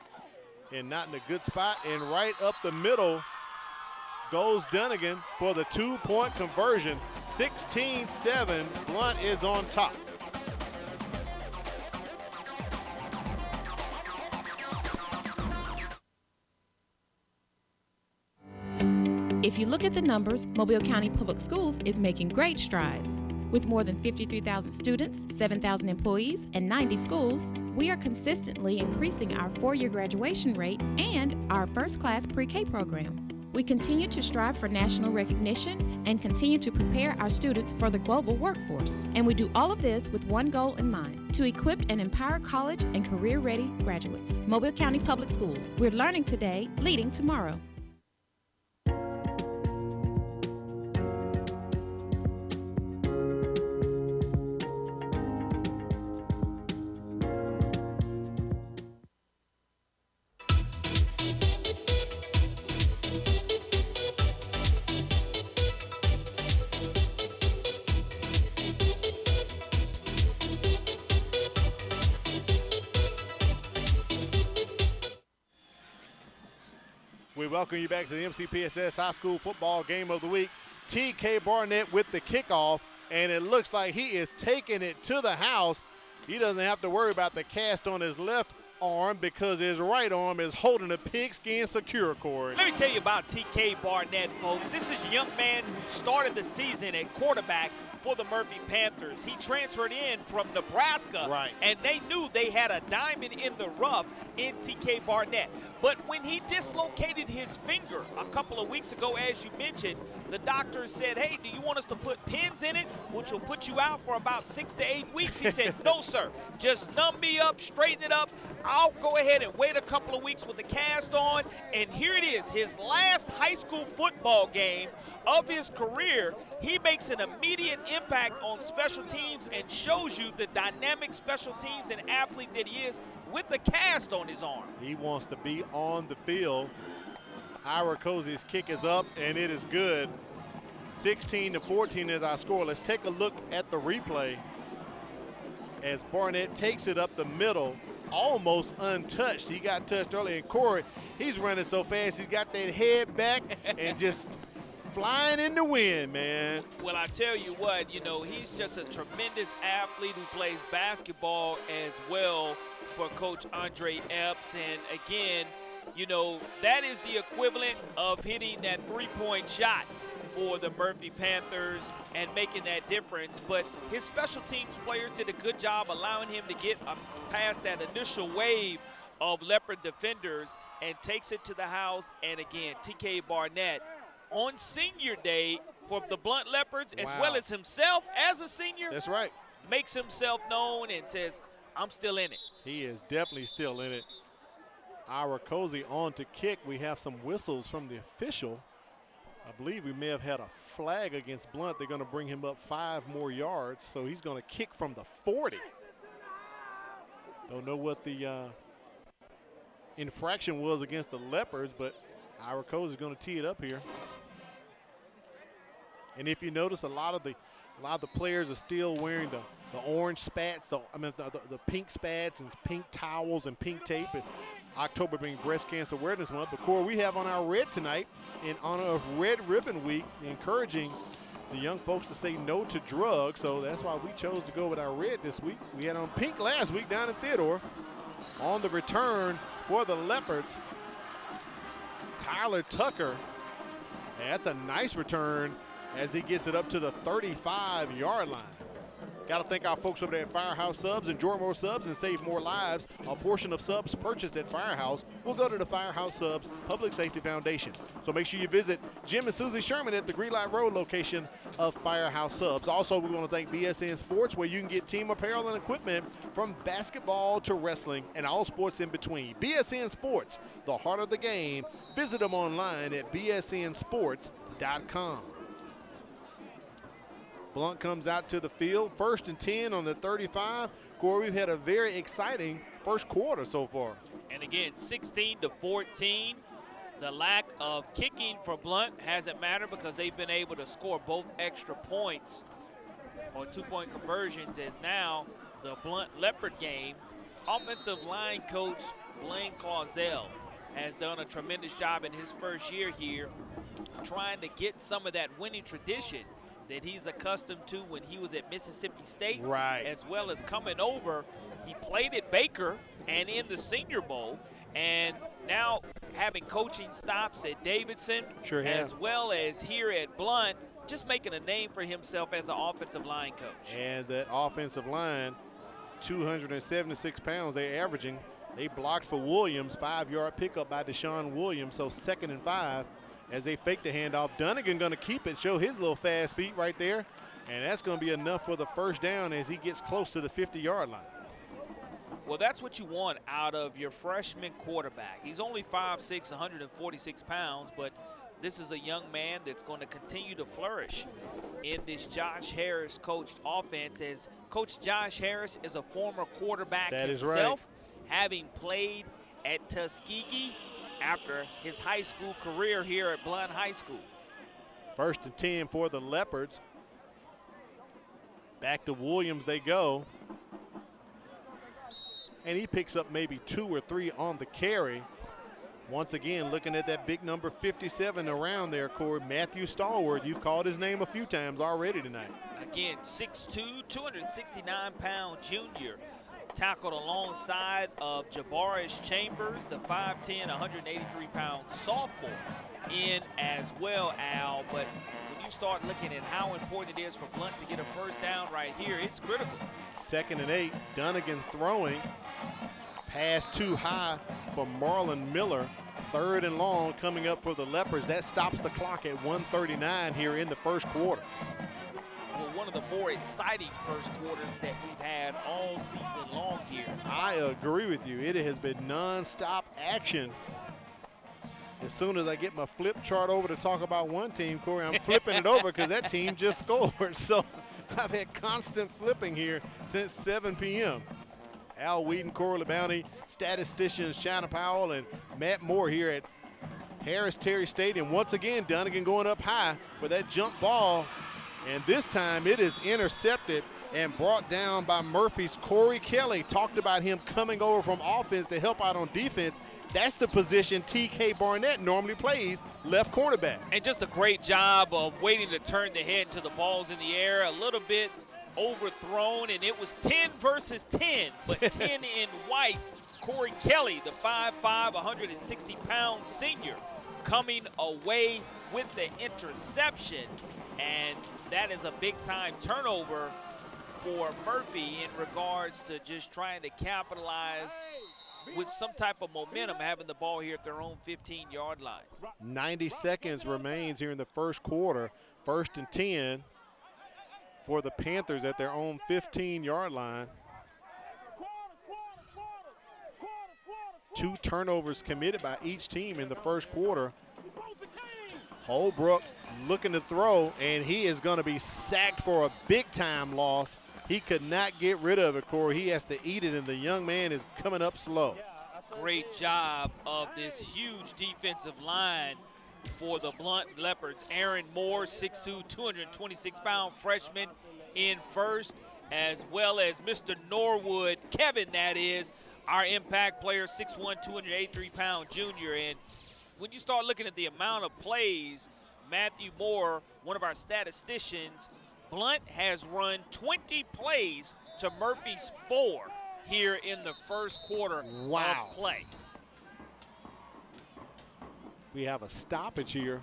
and not in a good spot. And right up the middle goes Dunnigan for the 2-point conversion. 16-7. Blount is on top. If you look at the numbers, Mobile County Public Schools is making great strides. With more than 53,000 students, 7,000 employees, and 90 schools, we are consistently increasing our 4-year graduation rate and our first-class pre-K program. We continue to strive for national recognition and continue to prepare our students for the global workforce. And we do all of this with one goal in mind: to equip and empower college and career-ready graduates. Mobile County Public Schools. We're learning today, leading tomorrow. We welcome you back to the MCPSS High School Football Game of the Week. TK Barnett with the kickoff, and it looks like he is taking it to the house. He doesn't have to worry about the cast on his left arm because his right arm is holding a pigskin secure cord. Let me tell you about TK Barnett, folks. This is a young man who started the season at quarterback for the Murphy Panthers. He transferred in from Nebraska, right, and they knew they had a diamond in the rough in TK Barnett. But when he dislocated his finger a couple of weeks ago, as you mentioned, the doctor said, hey, do you want us to put pins in it, which will put you out for about 6 to 8 weeks? He said, no, sir. Just numb me up, straighten it up. I'll go ahead and wait a couple of weeks with the cast on. And here it is, his last high school football game of his career. He makes an immediate impact on special teams and shows you the dynamic special teams and athlete that he is with the cast on his arm. He wants to be on the field. Ira Cozy's kick is up, and it is good. 16-14 is our score. Let's take a look at the replay as Barnett takes it up the middle, almost untouched. He got touched earlier. And Corey, he's running so fast, he's got that head back and just flying in the wind, man. Well, I tell you what, you know, he's just a tremendous athlete who plays basketball as well for Coach Andre Epps. And again, you know, that is the equivalent of hitting that three-point shot for the Murphy Panthers and making that difference. But his special teams players did a good job allowing him to get past that initial wave of Leopard defenders and takes it to the house. And again, TK Barnett on senior day for the Blount Leopards, as well as himself as a senior. That's right. Makes himself known and says, I'm still in it. He is definitely still in it. Ira Cozy on to kick. We have some whistles from the official. I believe we may have had a flag against Blount. They're going to bring him up 5 more yards, so he's going to kick from the 40. Don't know what the infraction was against the Leopards, but Ira Cozy is going to tee it up here. And if you notice, a lot of the players are still wearing the orange spats, the pink spats and pink towels and pink tape. And October being Breast Cancer Awareness Month. But Corey, we have on our red tonight in honor of Red Ribbon Week, encouraging the young folks to say no to drugs. So that's why we chose to go with our red this week. We had on pink last week down in Theodore. On the return for the Leopards, Tyler Tucker. And that's a nice return as he gets it up to the 35-yard line. Got to thank our folks over there at Firehouse Subs. Enjoy more subs and save more lives. A portion of subs purchased at Firehouse will go to the Firehouse Subs Public Safety Foundation. So make sure you visit Jim and Susie Sherman at the Greenlight Road location of Firehouse Subs. Also, we want to thank BSN Sports, where you can get team apparel and equipment from basketball to wrestling and all sports in between. BSN Sports, the heart of the game. Visit them online at bsnsports.com. Blount comes out to the field, 1st and 10 on the 35. Corey, we've had a very exciting first quarter so far. And again, 16-14. The lack of kicking for Blount hasn't mattered because they've been able to score both extra points on 2-point conversions, as now the Blount Leopard game. Offensive line coach Blaine Clausell has done a tremendous job in his first year here, trying to get some of that winning tradition that he's accustomed to when he was at Mississippi State, right, as well as coming over. He played at Baker and in the Senior Bowl, and now having coaching stops at Davidson, as well as here at Blount, just making a name for himself as an offensive line coach. And that offensive line, 276 pounds they're averaging. They blocked for Williams, 5-yard pickup by Deshaun Williams, so 2nd and 5. As they fake the handoff, Dunnigan going to keep it, show his little fast feet right there. And that's going to be enough for the first down as he gets close to the 50-yard line. Well, that's what you want out of your freshman quarterback. He's only 5'6", 146 pounds, but this is a young man that's going to continue to flourish in this Josh Harris coached offense, as Coach Josh Harris is a former quarterback himself, having played at Tuskegee after his high school career here at Blount High School. 1st and 10 for the Leopards. Back to Williams they go. And he picks up maybe 2 or 3 on the carry. Once again, looking at that big number 57 around there, Corey, Matthew Stallworth. You've called his name a few times already tonight. Again, 6'2", 269-pound junior. Tackled alongside of Jabarish Chambers, the 5'10", 183-pound sophomore, in as well, Al. But when you start looking at how important it is for Blount to get a first down right here, it's critical. 2nd and 8, Dunnigan throwing. Pass too high for Marlon Miller. 3rd and long coming up for the Leopards. That stops the clock at 1:39 here in the first quarter. Well, one of the more exciting first quarters that we've had all season long here. I agree with you. It has been non-stop action. As soon as I get my flip chart over to talk about one team, Corey, I'm flipping it over because that team just scored. So I've had constant flipping here since 7 p.m. Al Wheaton, Corey LeBounty, statisticians Shanna Powell and Matt Moore here at Harris-Terry Stadium. Once again, Dunnigan going up high for that jump ball. And this time it is intercepted and brought down by Murphy's Corey Kelly. Talked about him coming over from offense to help out on defense. That's the position TK Barnett normally plays, left cornerback. And just a great job of waiting to turn the head to the balls in the air. A little bit overthrown, and it was 10 versus 10, but 10 in white. Corey Kelly, the 5'5", 160-pound senior, coming away with the interception, and that is a big-time turnover for Murphy in regards to just trying to capitalize with some type of momentum, having the ball here at their own 15-yard line. 90 seconds remains here in the first quarter. 1st and 10 for the Panthers at their own 15-yard line. 2 turnovers committed by each team in the first quarter. Holbrook looking to throw, and he is going to be sacked for a big-time loss. He could not get rid of it, Corey. He has to eat it, and the young man is coming up slow. Great job of this huge defensive line for the Blount Leopards. Aaron Moore, 6'2", 226-pound freshman in first, as well as Mr. Norwood, Kevin, that is, our impact player, 6'1", 283-pound junior. And when you start looking at the amount of plays, Matthew Moore, one of our statisticians, Blount has run 20 plays to Murphy's 4 here in the first quarter of play. We have a stoppage here.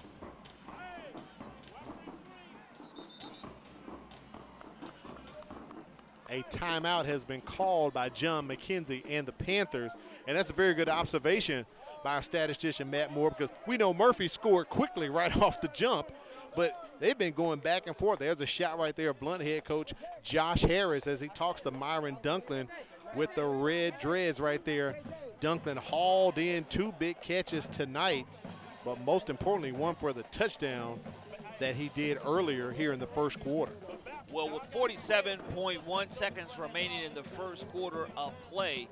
A timeout has been called by John McKenzie and the Panthers, and that's a very good observation by our statistician Matt Moore, because we know Murphy scored quickly right off the jump, but they've been going back and forth. There's a shot right there of Blount head coach Josh Harris as he talks to Myron Dunklin with the red dreads right there. Dunklin hauled in 2 big catches tonight, but most importantly, one for the touchdown that he did earlier here in the first quarter. Well, with 47.1 seconds remaining in the first quarter of play,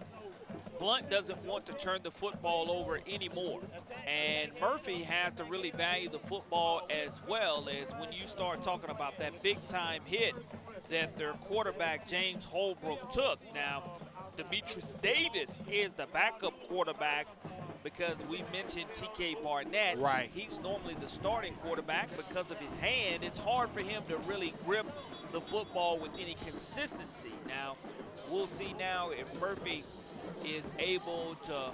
Blount doesn't want to turn the football over anymore. And Murphy has to really value the football, as well as when you start talking about that big-time hit that their quarterback, James Holbrook, took. Now, Demetrius Davis is the backup quarterback, because we mentioned TK Barnett. Right. He's normally the starting quarterback because of his hand. It's hard for him to really grip the football with any consistency. Now, we'll see now if Murphy is able to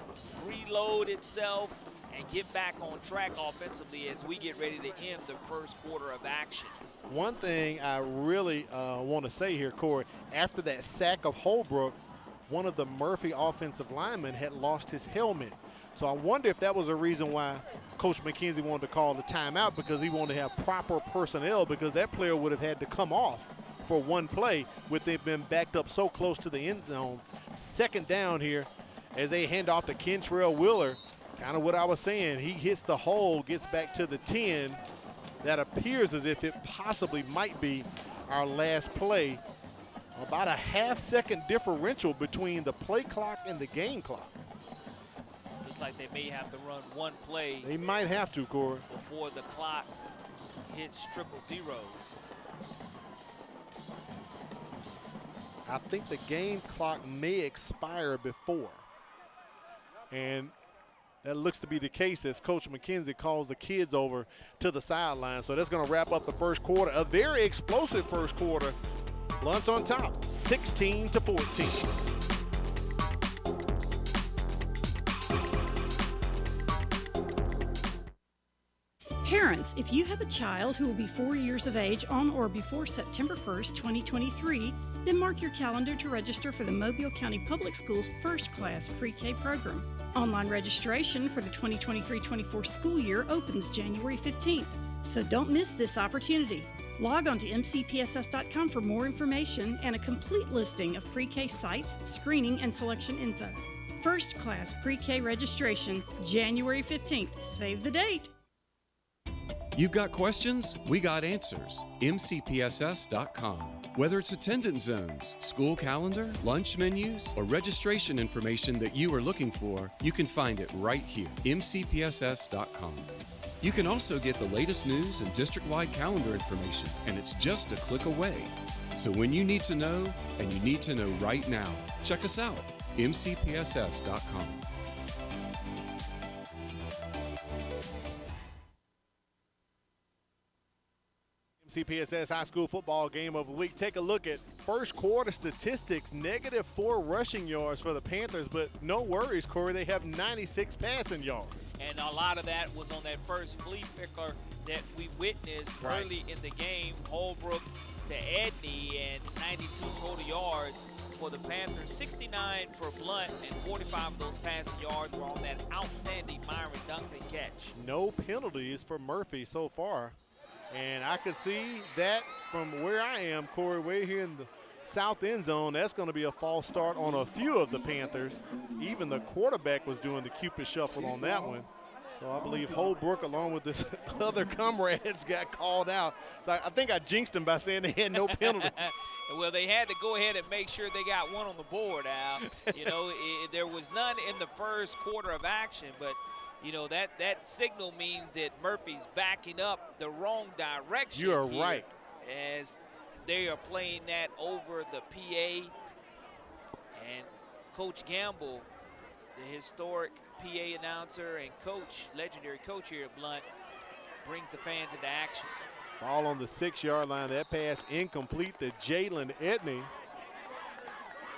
reload itself and get back on track offensively as we get ready to end the first quarter of action. One thing I really want to say here, Corey, after that sack of Holbrook, one of the Murphy offensive linemen had lost his helmet. So I wonder if that was a reason why Coach McKenzie wanted to call the timeout, because he wanted to have proper personnel, because that player would have had to come off for one play with them being backed up so close to the end zone. 2nd down here as they hand off to Kentrell Wheeler. Kind of what I was saying. He hits the hole, gets back to the 10. That appears as if it possibly might be our last play. About a half-second differential between the play clock and the game clock. Looks like they may have to run one play. They might have to, Corey, before the clock hits triple zeros. I think the game clock may expire before. And That looks to be the case as Coach McKenzie calls the kids over to the sideline. So that's going to wrap up the first quarter. A very explosive first quarter. Blount's on top, 16-14. Parents, if you have a child who will be 4 years of age on or before September 1st, 2023, then mark your calendar to register for the Mobile County Public Schools First Class Pre-K program. Online registration for the 2023-24 school year opens January 15th, so don't miss this opportunity. Log on to mcpss.com for more information and a complete listing of pre-K sites, screening, and selection info. First Class Pre-K registration, January 15th. Save the date. You've got questions? We got answers. mcpss.com. Whether it's attendance zones, school calendar, lunch menus, or registration information that you are looking for, you can find it right here. mcpss.com. You can also get the latest news and district-wide calendar information, and it's just a click away. So when you need to know, and you need to know right now, check us out. mcpss.com. McPss high school football game of the week. Take a look at first quarter statistics. -4 rushing yards for the Panthers, but no worries, Corey. They have 96 passing yards. And a lot of that was on that first flea flicker that we witnessed early in the game. Holbrook to Edney, and 92 total yards for the Panthers. 69 for Blount, and 45 of those passing yards were on that outstanding Myron Duncan catch. No penalties for Murphy so far. And I could see that from where I am, Corey, way here in the south end zone. That's going to be a false start on a few of the Panthers. Even the quarterback was doing the Cupid shuffle on that one. So I believe Holbrook, along with his other comrades, got called out. So I think I jinxed them by saying they had no penalties. Well, they had to go ahead and make sure they got one on the board, Al. You know, there was none in the first quarter of action, but you know, that signal means that Murphy's backing up the wrong direction. You're right. As they are playing that over the PA. And Coach Gamble, the historic PA announcer and coach, legendary coach here at Blount, brings the fans into action. Ball on the 6-yard line. That pass incomplete to Jalen Edney.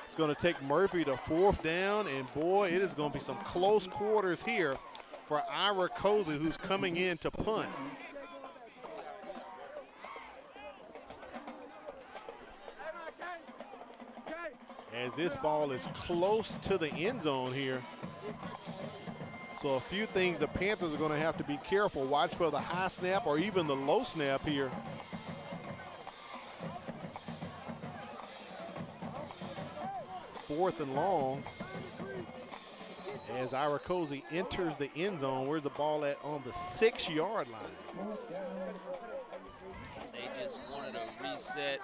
It's going to take Murphy to 4th down, and boy, it is going to be some close quarters here for Ira Cozy, who's coming in to punt. As this ball is close to the end zone here. So a few things the Panthers are going to have to be careful. Watch for the high snap or even the low snap here. Fourth and long. As Ira Cozy enters the end zone, where's the ball at? On the 6-yard line. They just wanted a reset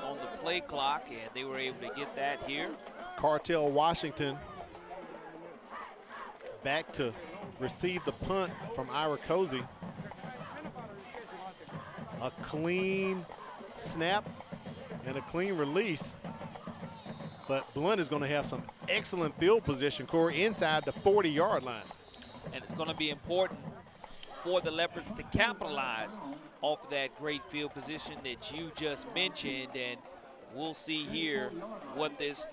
on the play clock, and they were able to get that here. Cartel Washington back to receive the punt from Ira Cozy. A clean snap and a clean release. But Blount is going to have some excellent field position, Corey, inside the 40-yard line. And it's going to be important for the Leopards to capitalize off of that great field position that you just mentioned. And we'll see here what this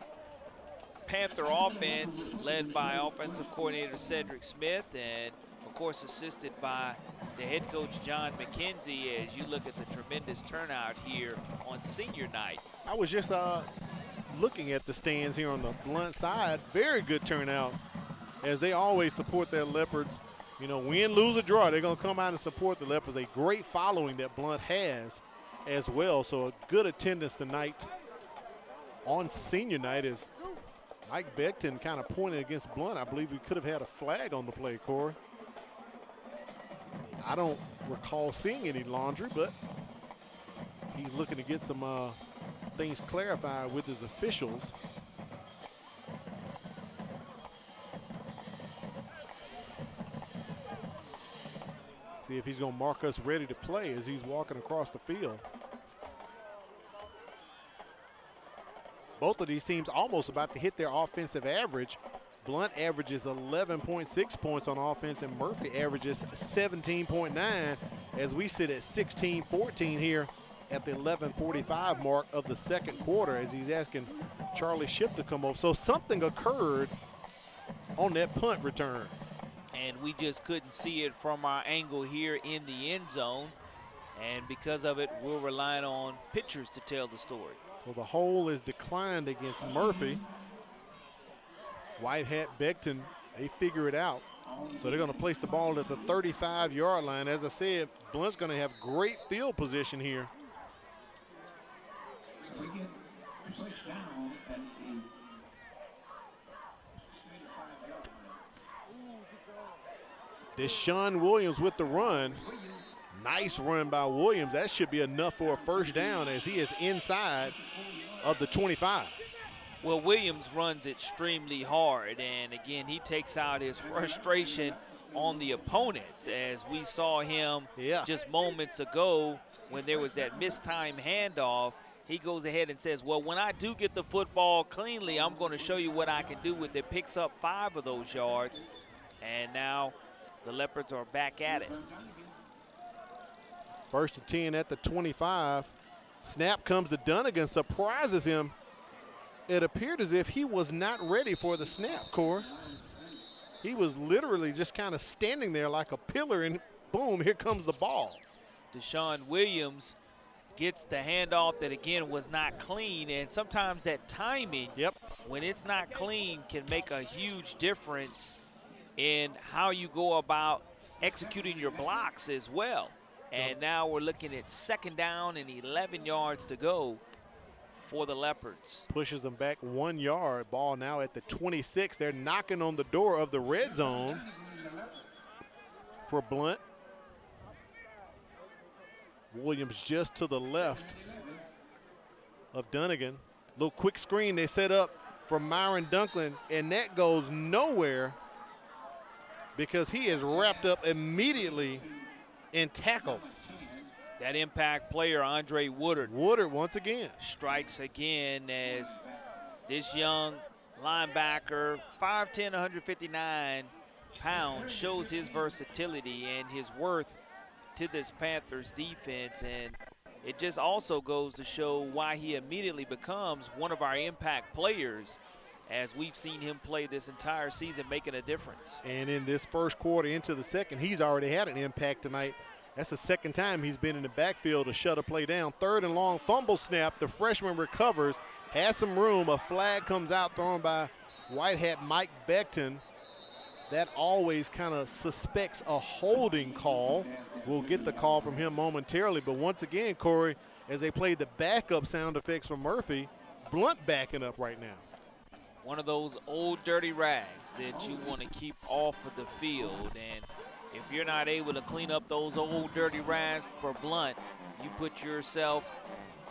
Panther offense, led by offensive coordinator Cedric Smith, and of course assisted by the head coach John McKenzie, as you look at the tremendous turnout here on senior night. I was just looking at the stands here on the Blount side. Very good turnout, as they always support their Leopards. You know, win, lose, or draw, they're going to come out and support the Leopards. A great following that Blount has as well. So a good attendance tonight on senior night, as Mike Beckton kind of pointed against Blount. I believe we could have had a flag on the play, Corey. I don't recall seeing any laundry, but he's looking to get some things clarified with his officials. See if he's going to mark us ready to play as he's walking across the field. Both of these teams almost about to hit their offensive average Blount averages 11.6 points on offense, and Murphy averages 17.9 as we sit at 16-14 here at the 11:45 mark of the second quarter as he's asking Charlie Ship to come over. So something occurred on that punt return. And we just couldn't see it from our angle here in the end zone. And because of it, we're relying on pitchers to tell the story. Well, the hole is declined against Murphy. White Hat Beckton, they figure it out. So they're going to place the ball at the 35-yard line. As I said, Blount's going to have great field position here. Deshaun Williams with the run. Nice run by Williams. That should be enough for a first down as he is inside of the 25. Well, Williams runs extremely hard, and again, he takes out his frustration on the opponents, as we saw him just moments ago when there was that mistimed handoff. He goes ahead and says, well, when I do get the football cleanly, I'm going to show you what I can do with it. Picks up 5 of those yards, and now the Leopards are back at it. First and 10 at the 25. Snap comes to Dunnigan, surprises him. It appeared as if he was not ready for the snap, Corey. He was literally just kind of standing there like a pillar, and boom, here comes the ball. Deshaun Williams gets the handoff that, again, was not clean, and sometimes that timing, when it's not clean, can make a huge difference in how you go about executing your blocks as well. And now we're looking at second down and 11 yards to go for the Leopards. Pushes them back 1 yard. Ball now at the 26. They're knocking on the door of the red zone for Blount. Williams just to the left of Dunnigan. Little quick screen they set up for Myron Dunklin, and that goes nowhere because he is wrapped up immediately and tackled. That impact player, Andre Woodard. Woodard once again. Strikes again as this young linebacker, 5'10", 159 pounds, shows his versatility and his worth to this Panthers defense. And it just also goes to show why he immediately becomes one of our impact players, as we've seen him play this entire season, making a difference. And in this first quarter into the second, he's already had an impact tonight. That's the second time he's been in the backfield to shut a play down. Third and long, fumble snap. The freshman recovers, has some room. A flag comes out thrown by White Hat Mike Beckton. That always kind of suspects a holding call. We'll get the call from him momentarily. But once again, Corey, as they played the backup sound effects from Murphy, Blount backing up right now. One of those old dirty rags that you want to keep off of the field. And if you're not able to clean up those old dirty rags for Blount, you put yourself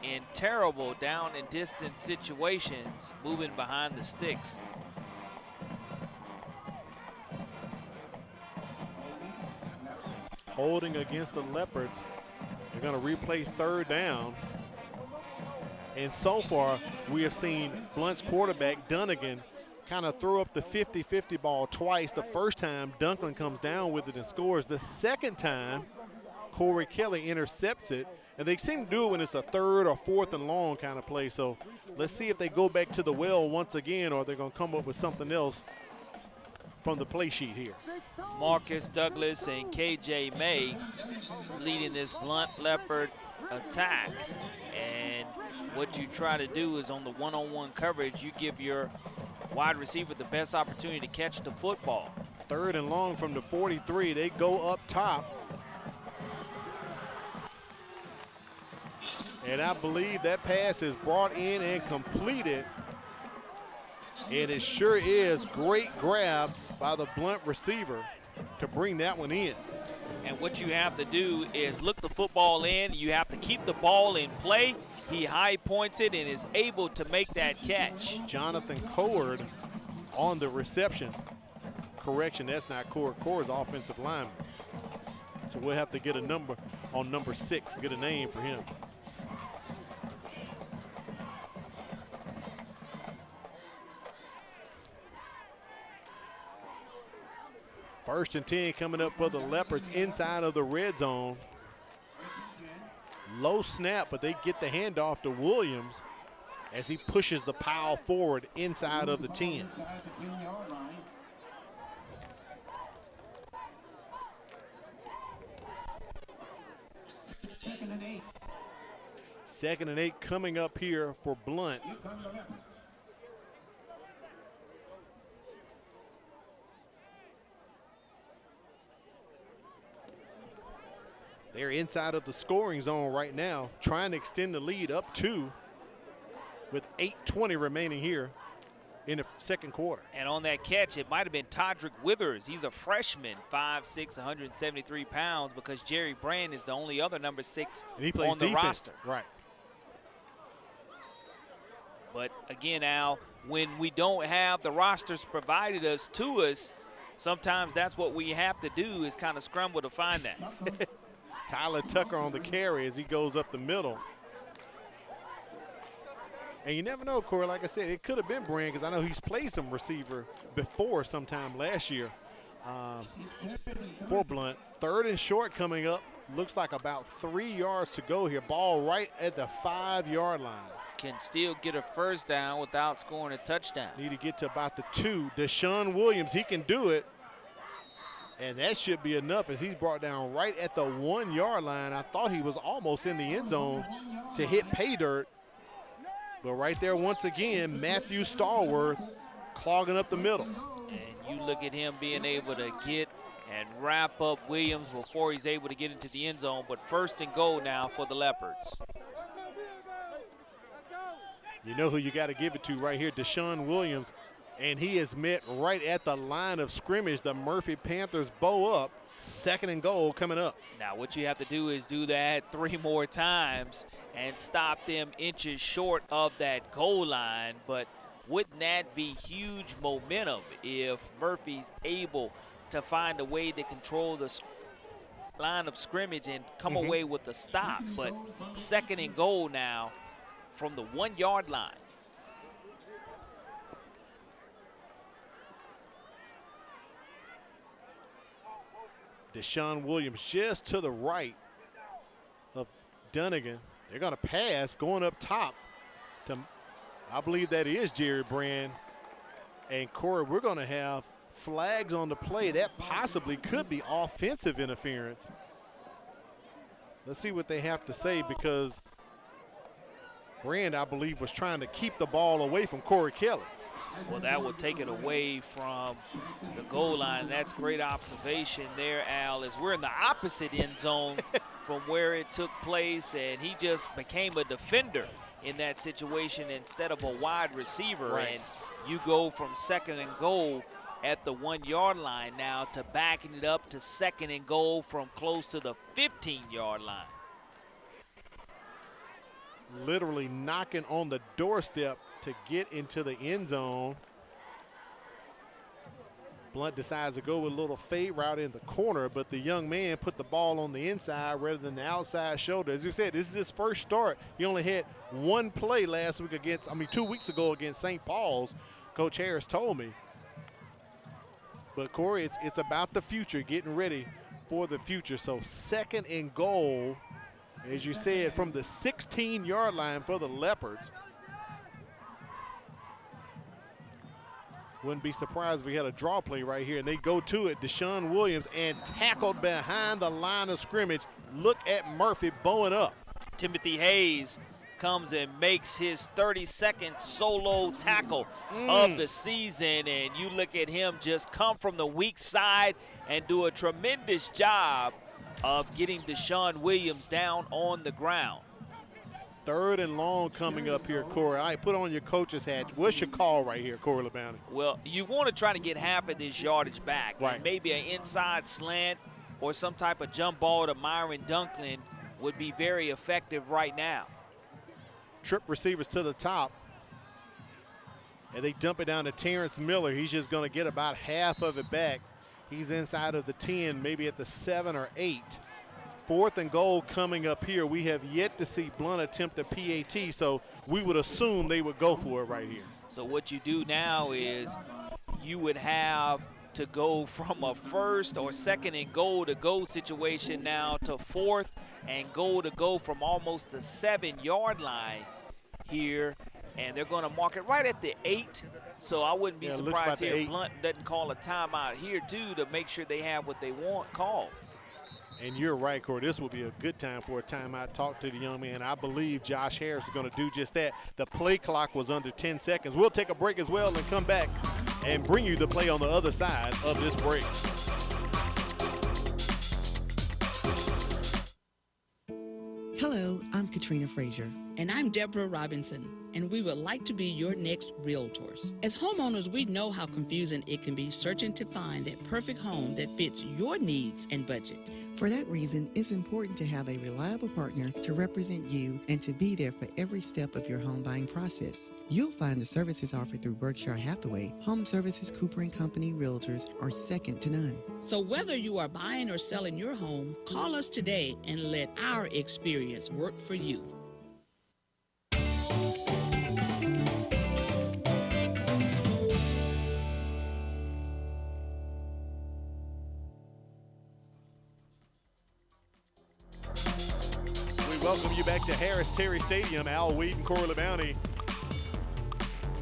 in terrible down and distance situations moving behind the sticks. Holding against the Leopards. They're going to replay third down. And so far, we have seen Blount's quarterback, Dunnigan, kind of throw up the 50-50 ball twice. The first time, Dunklin comes down with it and scores. The second time, Corey Kelly intercepts it. And they seem to do it when it's a third or fourth and long kind of play. So let's see if they go back to the well once again, or they're going to come up with something else from the play sheet here. Marcus Douglas and KJ May leading this Blount Leopard attack. And what you try to do is on the one-on-one coverage, you give your wide receiver the best opportunity to catch the football. Third and long from the 43. They go up top. And I believe that pass is brought in and completed. And it sure is great grab by the Blount receiver to bring that one in. And what you have to do is look the football in. You have to keep the ball in play. He high points it and is able to make that catch. Jonathan Coward on the reception. Correction, that's not Coward. Coward's offensive lineman. So we'll have to get a number on number 6, get a name for him. 1st and 10 coming up for the Leopards inside of the red zone. Low snap, but they get the handoff to Williams as he pushes the pile forward inside of the 10. Second and 8 coming up here for Blount. They're inside of the scoring zone right now, trying to extend the lead up 2 with 8:20 remaining here in the second quarter. And on that catch, it might have been Todrick Withers. He's a freshman, 5'6", 173 pounds, because Jerry Brand is the only other number 6 and he plays on the defense. roster. Right. But again, Al, when we don't have the rosters provided to us, sometimes that's what we have to do is kind of scramble to find that. Tyler Tucker on the carry as he goes up the middle. And you never know, Corey, like I said, it could have been Brand because I know he's played some receiver before sometime last year for Blount. 3rd and short coming up. Looks like about 3 yards to go here. Ball right at the 5-yard line. Can still get a first down without scoring a touchdown. Need to get to about the 2. Deshaun Williams, he can do it. And that should be enough as he's brought down right at the 1-yard line. I thought he was almost in the end zone to hit pay dirt. But right there, once again, Matthew Stallworth clogging up the middle. And you look at him being able to get and wrap up Williams before he's able to get into the end zone. But 1st and goal now for the Leopards. You know who you got to give it to right here, Deshaun Williams. And he is met right at the line of scrimmage. The Murphy Panthers bow up. 2nd and goal coming up. Now what you have to do is do that 3 more times and stop them inches short of that goal line. But wouldn't that be huge momentum if Murphy's able to find a way to control the line of scrimmage and come away with the stop? But 2nd and goal now from the 1-yard line. Deshaun Williams just to the right of Dunnigan. They're going to pass going up top to, I believe that is Jerry Brand. And Corey, we're going to have flags on the play. That possibly could be offensive interference. Let's see what they have to say because Brand, I believe, was trying to keep the ball away from Corey Kelly. Well, that will take it away from the goal line. That's great observation there, Al, as we're in the opposite end zone from where it took place, and he just became a defender in that situation instead of a wide receiver. Right. And you go from 2nd and goal at the 1-yard line now to backing it up to 2nd and goal from close to the 15-yard line. Literally knocking on the doorstep to get into the end zone. Blount decides to go with a little fade route in the corner, but the young man put the ball on the inside rather than the outside shoulder. As you said, this is his first start. He only had 1 play last week against, 2 weeks ago against St. Paul's, Coach Harris told me. But Corey, it's about the future, getting ready for the future. So 2nd and goal, as you said, from the 16-yard line for the Leopards. Wouldn't be surprised if we had a draw play right here, and they go to it. Deshaun Williams and tackled behind the line of scrimmage. Look at Murphy bowing up. Timothy Hayes comes and makes his 32nd solo tackle of the season, and you look at him just come from the weak side and do a tremendous job of getting Deshaun Williams down on the ground. 3rd and long coming up here, Corey. All right, put on your coach's hat. What's your call right here, Corey LeBounty? Well, you want to try to get half of this yardage back. Right. And maybe an inside slant or some type of jump ball to Myron Dunklin would be very effective right now. Trip receivers to the top. And they dump it down to Terrence Miller. He's just going to get about half of it back. He's inside of the 10, maybe at the 7 or 8. 4th and goal coming up here. We have yet to see Blount attempt a PAT, so we would assume they would go for it right here. So what you do now is you would have to go from a first or second and goal to go situation now to fourth and goal to go from almost the 7-yard line here. And they're going to mark it right at the 8. So I wouldn't be surprised here if Blount doesn't call a timeout here, too, to make sure they have what they want called. And you're right, Corey. This will be a good time for a timeout. Talk to the young man. I believe Josh Harris is going to do just that. The play clock was under 10 seconds. We'll take a break as well and come back and bring you the play on the other side of this break. Hello, I'm Katrina Frazier. And I'm Deborah Robinson, and we would like to be your next realtors. As homeowners, we know how confusing it can be searching to find that perfect home that fits your needs and budget. For that reason, it's important to have a reliable partner to represent you and to be there for every step of your home buying process. You'll find the services offered through Berkshire Hathaway, Home Services Cooper & Company Realtors are second to none. So whether you are buying or selling your home, call us today and let our experience work for you. Welcome you back to Harris Terry Stadium. Al Weed and Corey LeBounty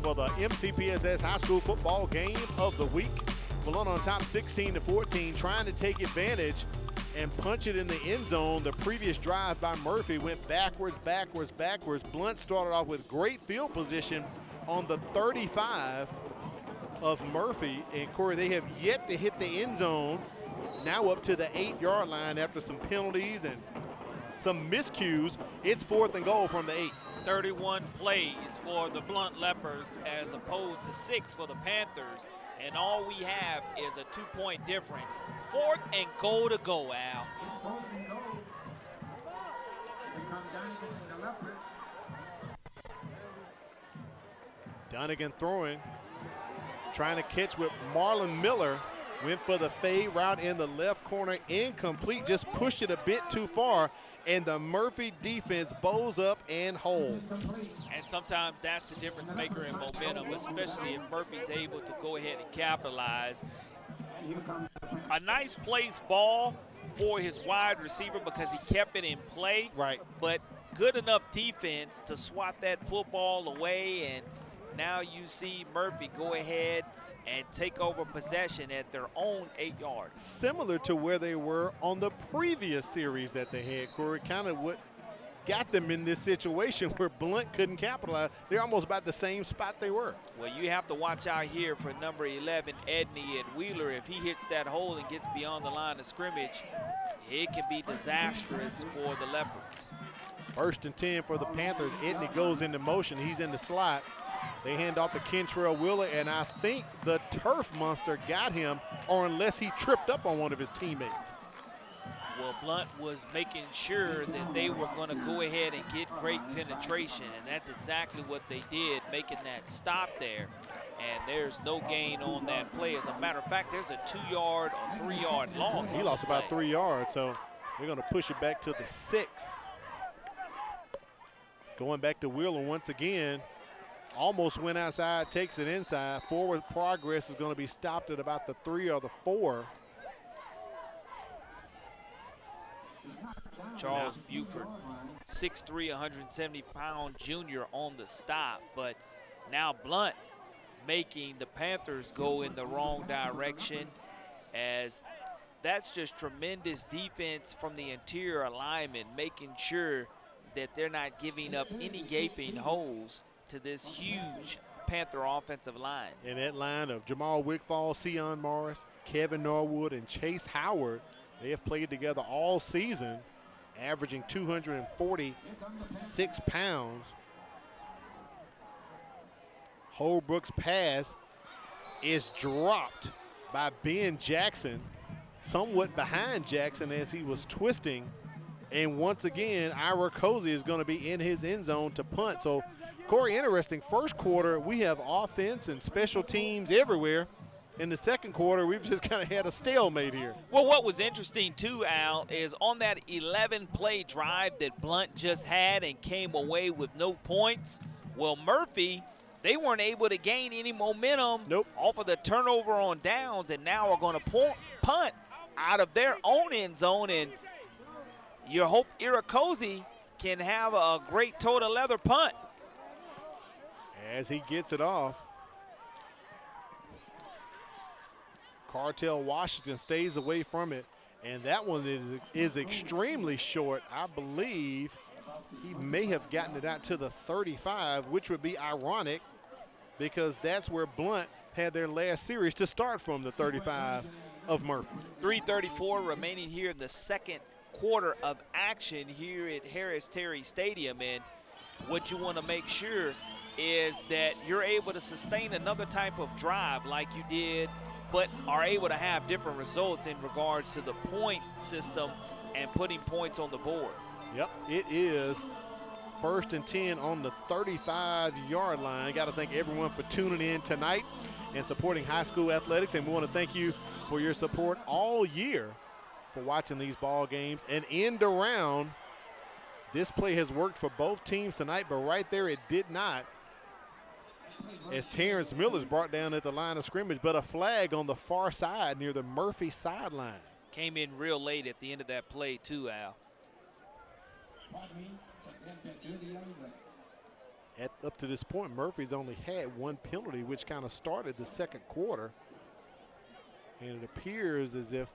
for the MCPSS High School Football Game of the Week. Blount on top 16-14, trying to take advantage and punch it in the end zone. The previous drive by Murphy went backwards. Blount started off with great field position on the 35 of Murphy. And Corey, they have yet to hit the end zone. Now up to the 8-yard line after some penalties and some miscues. It's 4th and goal from the 8. 31 plays for the Blount Leopards as opposed to 6 for the Panthers. And all we have is a 2-point difference. 4th and goal to go, Al. Dunnigan throwing, trying to catch with Marlon Miller. Went for the fade route in the left corner, incomplete, just pushed it a bit too far, and the Murphy defense bows up and holds. And sometimes that's the difference maker in momentum, especially if Murphy's able to go ahead and capitalize. A nice placed ball for his wide receiver because he kept it in play. Right. But good enough defense to swat that football away, and now you see Murphy go ahead and take over possession at their own 8 yards. Similar to where they were on the previous series that they had, Corey, kind of what got them in this situation where Blount couldn't capitalize. They're almost about the same spot they were. Well, you have to watch out here for number 11, Edney, and Wheeler. If he hits that hole and gets beyond the line of scrimmage, it can be disastrous for the Leopards. 1st and 10 for the Panthers. Edney goes into motion. He's in the slot. They hand off to Kentrell Wheeler, and I think the turf monster got him, or unless he tripped up on one of his teammates. Well, Blount was making sure that they were going to go ahead and get great penetration, and that's exactly what they did, making that stop there. And there's no gain on that play. As a matter of fact, there's a 2-yard or 3-yard loss. He lost about 3 yards, so they're going to push it back to the 6. Going back to Wheeler once again. Almost went outside, takes it inside. Forward progress is going to be stopped at about the 3 or the 4. Charles Buford, 6'3", 170-pound junior on the stop. But now Blount making the Panthers go in the wrong direction, as that's just tremendous defense from the interior alignment, making sure that they're not giving up any gaping holes to this huge Panther offensive line. And that line of Jamal Wigfall, Sion Morris, Kevin Norwood, and Chase Howard, they have played together all season, averaging 246 pounds. Holbrook's pass is dropped by Ben Jackson, somewhat behind Jackson as he was twisting. And once again, Ira Cozy is going to be in his end zone to punt. So, Corey, interesting. First quarter, we have offense and special teams everywhere. In the second quarter, we've just kind of had a stalemate here. Well, what was interesting, too, Al, is on that 11-play drive that Blount just had and came away with no points, well, Murphy they weren't able to gain any momentum Nope. off of the turnover on downs, and now are going to punt out of their own end zone. And you hope Iracosi can have a great toe-to leather punt. As he gets it off, Cartel Washington stays away from it, and that one is extremely short. I believe he may have gotten it out to the 35, which would be ironic because that's where Blount had their last series to start from, the 35 of Murphy. 3:34 remaining here in the second quarter of action here at Harris Terry Stadium, and what you want to make sure is that you're able to sustain another type of drive like you did, but are able to have different results in regards to the point system and putting points on the board. Yep, it is 1st and 10 on the 35-yard line. Got to thank everyone for tuning in tonight and supporting high school athletics, and we want to thank you for your support all year for watching these ball games. And end around, this play has worked for both teams tonight, but right there it did not, as Terrence Miller's brought down at the line of scrimmage, but a flag on the far side near the Murphy sideline. Came in real late at the end of that play too, Al. Up to this point, Murphy's only had one penalty, which kind of started the second quarter. And it appears as if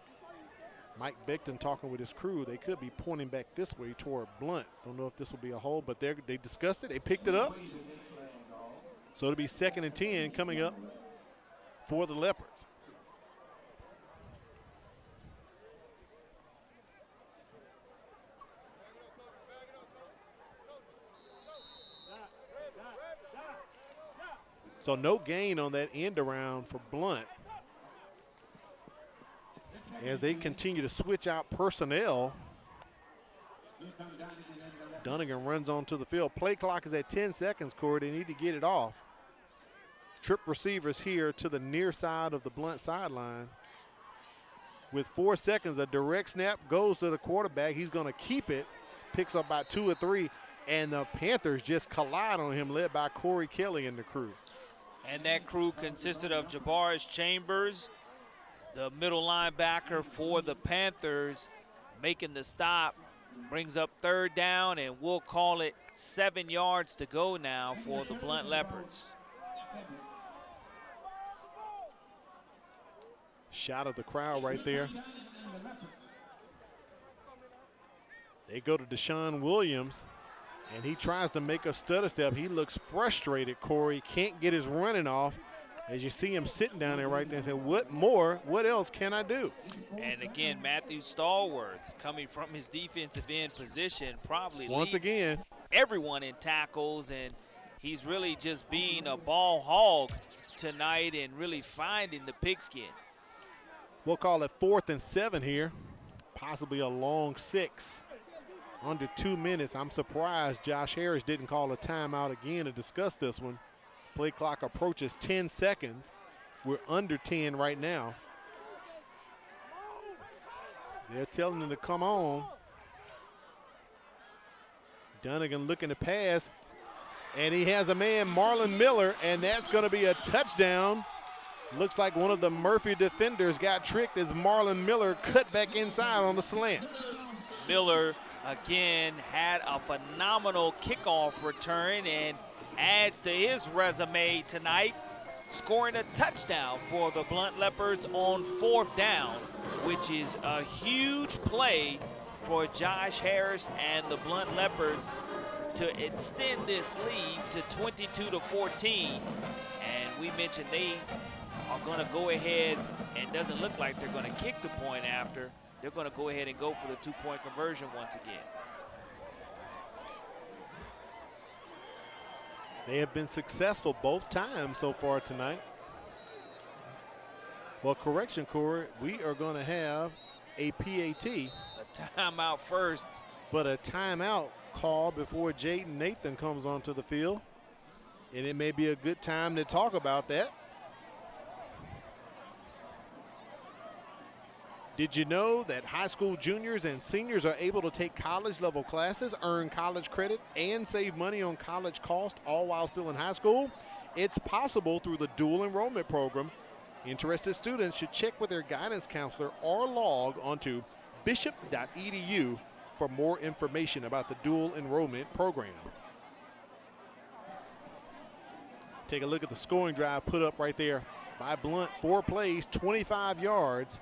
Mike Beckton talking with his crew, they could be pointing back this way toward Blount. Don't know if this will be a hold, but they discussed it. They picked it up. So it'll be 2nd and 10 coming up for the Leopards. So no gain on that end around for Blount as they continue to switch out personnel. Dunnigan runs onto the field. Play clock is at 10 seconds, Corey. They need to get it off. Trip receivers here to the near side of the Blount sideline. With 4 seconds, a direct snap goes to the quarterback. He's going to keep it, picks up about 2 or 3, and the Panthers just collide on him, led by Corey Kelly and the crew. And that crew consisted of Jabarius Chambers, the middle linebacker for the Panthers, making the stop. Brings up 3rd down, and we'll call it 7 yards to go now for the Blount Leopards. Shot of the crowd right there. They go to Deshaun Williams, and he tries to make a stutter step. He looks frustrated, Corey. Can't get his running off. As you see him sitting down there right there and say, what more, what else can I do? And again, Matthew Stallworth coming from his defensive end position probably once leads again everyone in tackles, and he's really just being a ball hog tonight and really finding the pigskin. We'll call it 4th and 7 here, possibly a long 6. Under 2 minutes. I'm surprised Josh Harris didn't call a timeout again to discuss this one. Play clock approaches 10 seconds. We're under 10 right now. They're telling him to come on. Dunnigan looking to pass, and he has a man, Marlon Miller, and that's going to be a touchdown. Looks like one of the Murphy defenders got tricked as Marlon Miller cut back inside on the slant. Miller, again, had a phenomenal kickoff return and adds to his resume tonight, scoring a touchdown for the Blount Leopards on 4th down, which is a huge play for Josh Harris and the Blount Leopards to extend this lead to 22-14. And we mentioned they are going to go ahead, and doesn't look like they're going to kick the point after. They're going to go ahead and go for the 2-point conversion once again. They have been successful both times so far tonight. Well, correction, Corey, we are going to have a PAT. A timeout first. But a timeout call before Jaden Nathan comes onto the field. And it may be a good time to talk about that. Did you know that high school juniors and seniors are able to take college-level classes, earn college credit, and save money on college costs, all while still in high school? It's possible through the dual enrollment program. Interested students should check with their guidance counselor or log onto bishop.edu for more information about the dual enrollment program. Take a look at the scoring drive put up right there by Blount. 4 plays, 25 yards,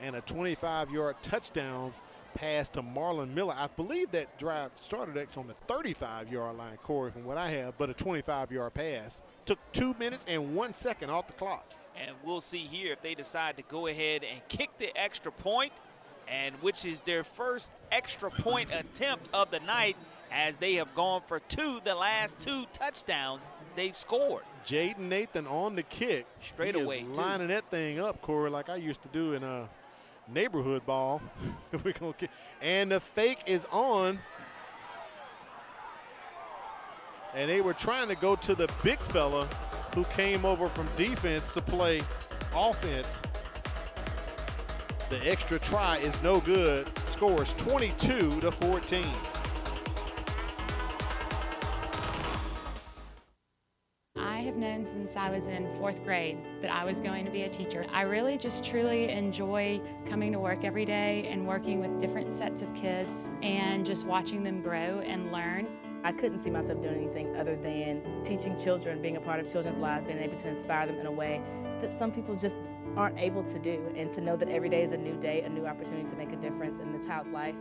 and a 25-yard touchdown pass to Marlon Miller. I believe that drive started actually on the 35-yard line, Corey, from what I have, but a 25-yard pass. Took 2 minutes and 1 second off the clock. And we'll see here if they decide to go ahead and kick the extra point, and which is their first extra point attempt of the night, as they have gone for 2 the last 2 touchdowns they've scored. Jaden Nathan on the kick. Straight He away, is lining that thing up, Corey, like I used to do in a neighborhood ball. We're gonna kick. And the fake is on. And they were trying to go to the big fella who came over from defense to play offense. The extra try is no good. Scores 22-14. I have known since I was in 4th grade that I was going to be a teacher. I really just truly enjoy coming to work every day and working with different sets of kids and just watching them grow and learn. I couldn't see myself doing anything other than teaching children, being a part of children's lives, being able to inspire them in a way that some people just aren't able to do. And to know that every day is a new day, a new opportunity to make a difference in the child's life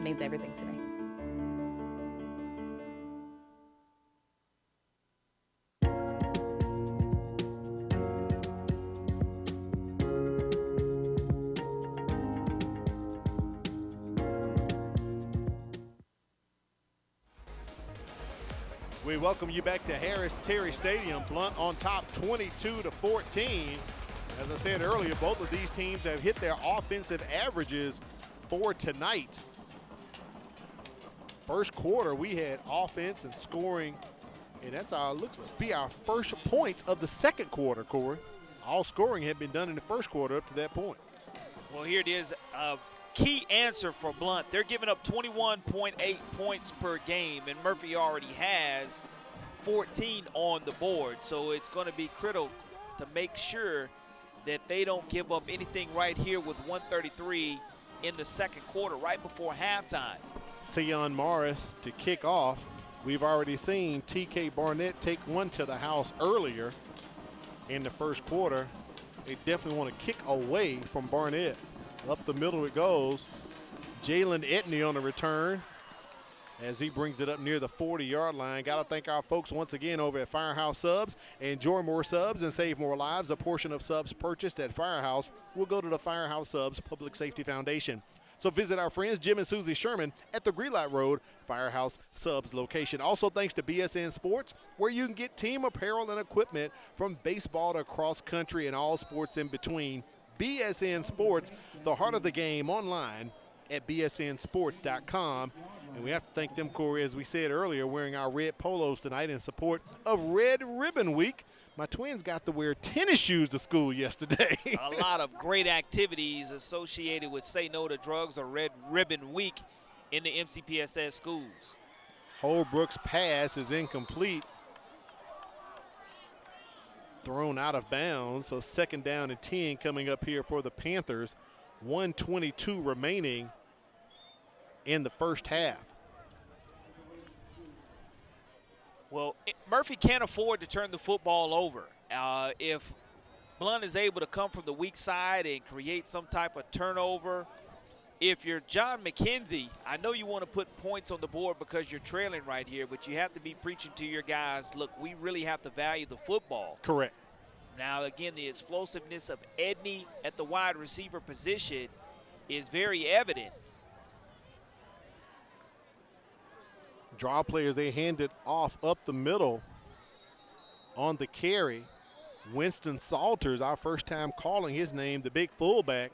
means everything to me. We welcome you back to Harris Terry Stadium. Blount on top 22-14. As I said earlier, both of these teams have hit their offensive averages for tonight. First quarter, we had offense and scoring, and that's looks like be our first points of the second quarter, Corey. All scoring had been done in the first quarter up to that point. Well, here it is. Key answer for Blount. They're giving up 21.8 points per game, and Murphy already has 14 on the board. So it's going to be critical to make sure that they don't give up anything right here with 1:33 in the second quarter, right before halftime. Sion Morris to kick off. We've already seen TK Barnett take one to the house earlier in the first quarter. They definitely want to kick away from Barnett. Up the middle it goes. Jalen Etney on the return as he brings it up near the 40-yard line. Got to thank our folks once again over at Firehouse Subs. Enjoy more subs and save more lives. A portion of subs purchased at Firehouse will go to the Firehouse Subs Public Safety Foundation. So visit our friends Jim and Susie Sherman at the Greenlight Road Firehouse Subs location. Also thanks to BSN Sports, where you can get team apparel and equipment from baseball to cross country and all sports in between. BSN Sports, the heart of the game, online at bsnsports.com. And we have to thank them, Corey, as we said earlier, wearing our red polos tonight in support of Red Ribbon Week. My twins got to wear tennis shoes to school yesterday. A lot of great activities associated with Say No to Drugs or Red Ribbon Week in the MCPSS schools. Holbrook's pass is incomplete. Thrown out of bounds, so second down and 10 coming up here for the Panthers. 1:22 remaining in the first half. Well, Murphy can't afford to turn the football over. If Blount is able to come from the weak side and create some type of turnover, if you're John McKenzie, I know you want to put points on the board because you're trailing right here, but you have to be preaching to your guys, look, we really have to value the football. Correct. Now, again, the explosiveness of Edney at the wide receiver position is very evident. Draw players, they hand it off up the middle on the carry. Winston Salters, our first time calling his name, the big fullback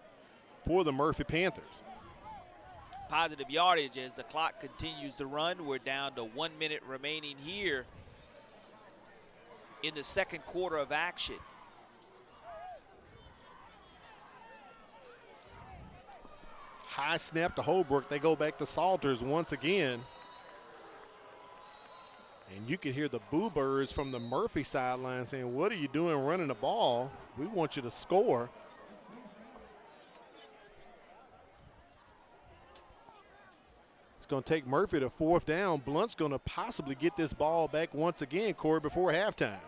for the Murphy Panthers. Positive yardage as the clock continues to run. We're down to 1 minute remaining here in the second quarter of action. High snap to Holbrook. They go back to Salters once again. And you can hear the boo birds from the Murphy sideline saying, what are you doing running the ball? We want you to score. It's going to take Murphy to 4th down. Blount's going to possibly get this ball back once again, Corey, before halftime.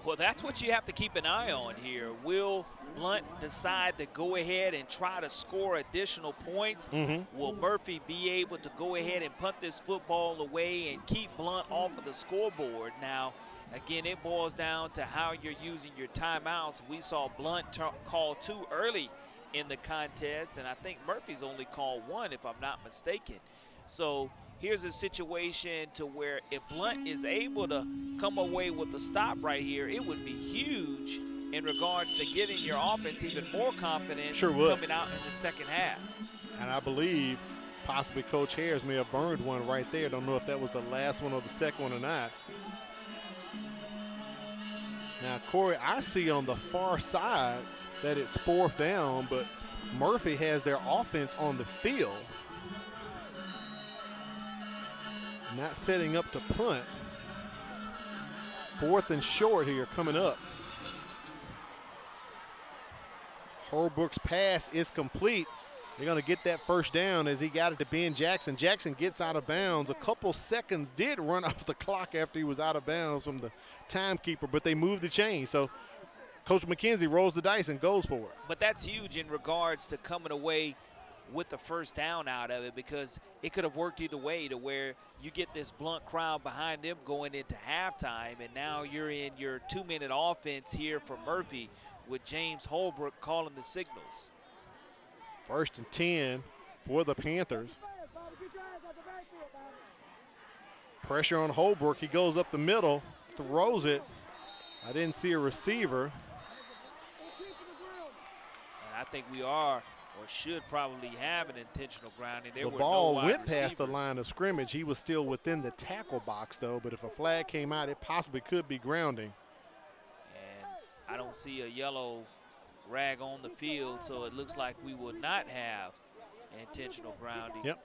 Well, that's what you have to keep an eye on here. Will Blount decide to go ahead and try to score additional points? Will Murphy be able to go ahead and punt this football away and keep Blount off of the scoreboard? Now, again, it boils down to how you're using your timeouts. We saw Blount call 2 early in the contest, and I think Murphy's only called 1, if I'm not mistaken. So here's a situation to where if Blount is able to come away with a stop right here, it would be huge in regards to giving your offense even more confidence coming out in the second half. And I believe possibly Coach Harris may have burned one right there. Don't know if that was the last one or the second one or not. Now, Corey, I see on the far side that it's 4th down, but Murphy has their offense on the field. Not setting up to punt. 4th and short here coming up. Holbrook's pass is complete. They're going to get that first down as he got it to Ben Jackson. Jackson gets out of bounds. A couple seconds did run off the clock after he was out of bounds from the timekeeper, but they moved the chain. So Coach McKenzie rolls the dice and goes for it. But that's huge in regards to coming away with the first down out of it, because it could have worked either way to where you get this Blount crowd behind them going into halftime, and now you're in your 2-minute offense here for Murphy with James Holbrook calling the signals. 1st and 10 for the Panthers. Pressure on Holbrook. He goes up the middle, throws it. I didn't see a receiver. And I think we are, or should probably have, an intentional grounding. The ball went past the line of scrimmage. He was still within the tackle box, though, but if a flag came out, it possibly could be grounding. And I don't see a yellow rag on the field, so it looks like we will not have intentional grounding. Yep.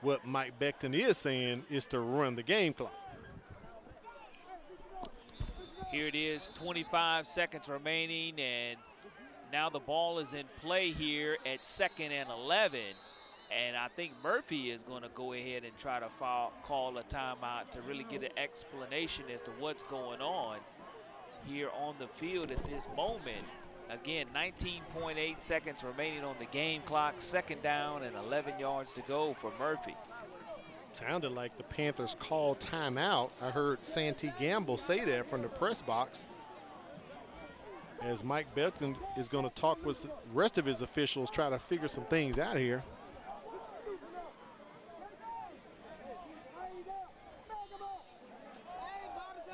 What Mike Beckton is saying is to run the game clock. Here it is, 25 seconds remaining, and now the ball is in play here at 2nd and 11. And I think Murphy is going to go ahead and try to call a timeout to really get an explanation as to what's going on here on the field at this moment. Again, 19.8 seconds remaining on the game clock, 2nd down and 11 yards to go for Murphy. Sounded like the Panthers called timeout. I heard Santee Gamble say that from the press box, as Mike Beckton is going to talk with the rest of his officials, try to figure some things out here.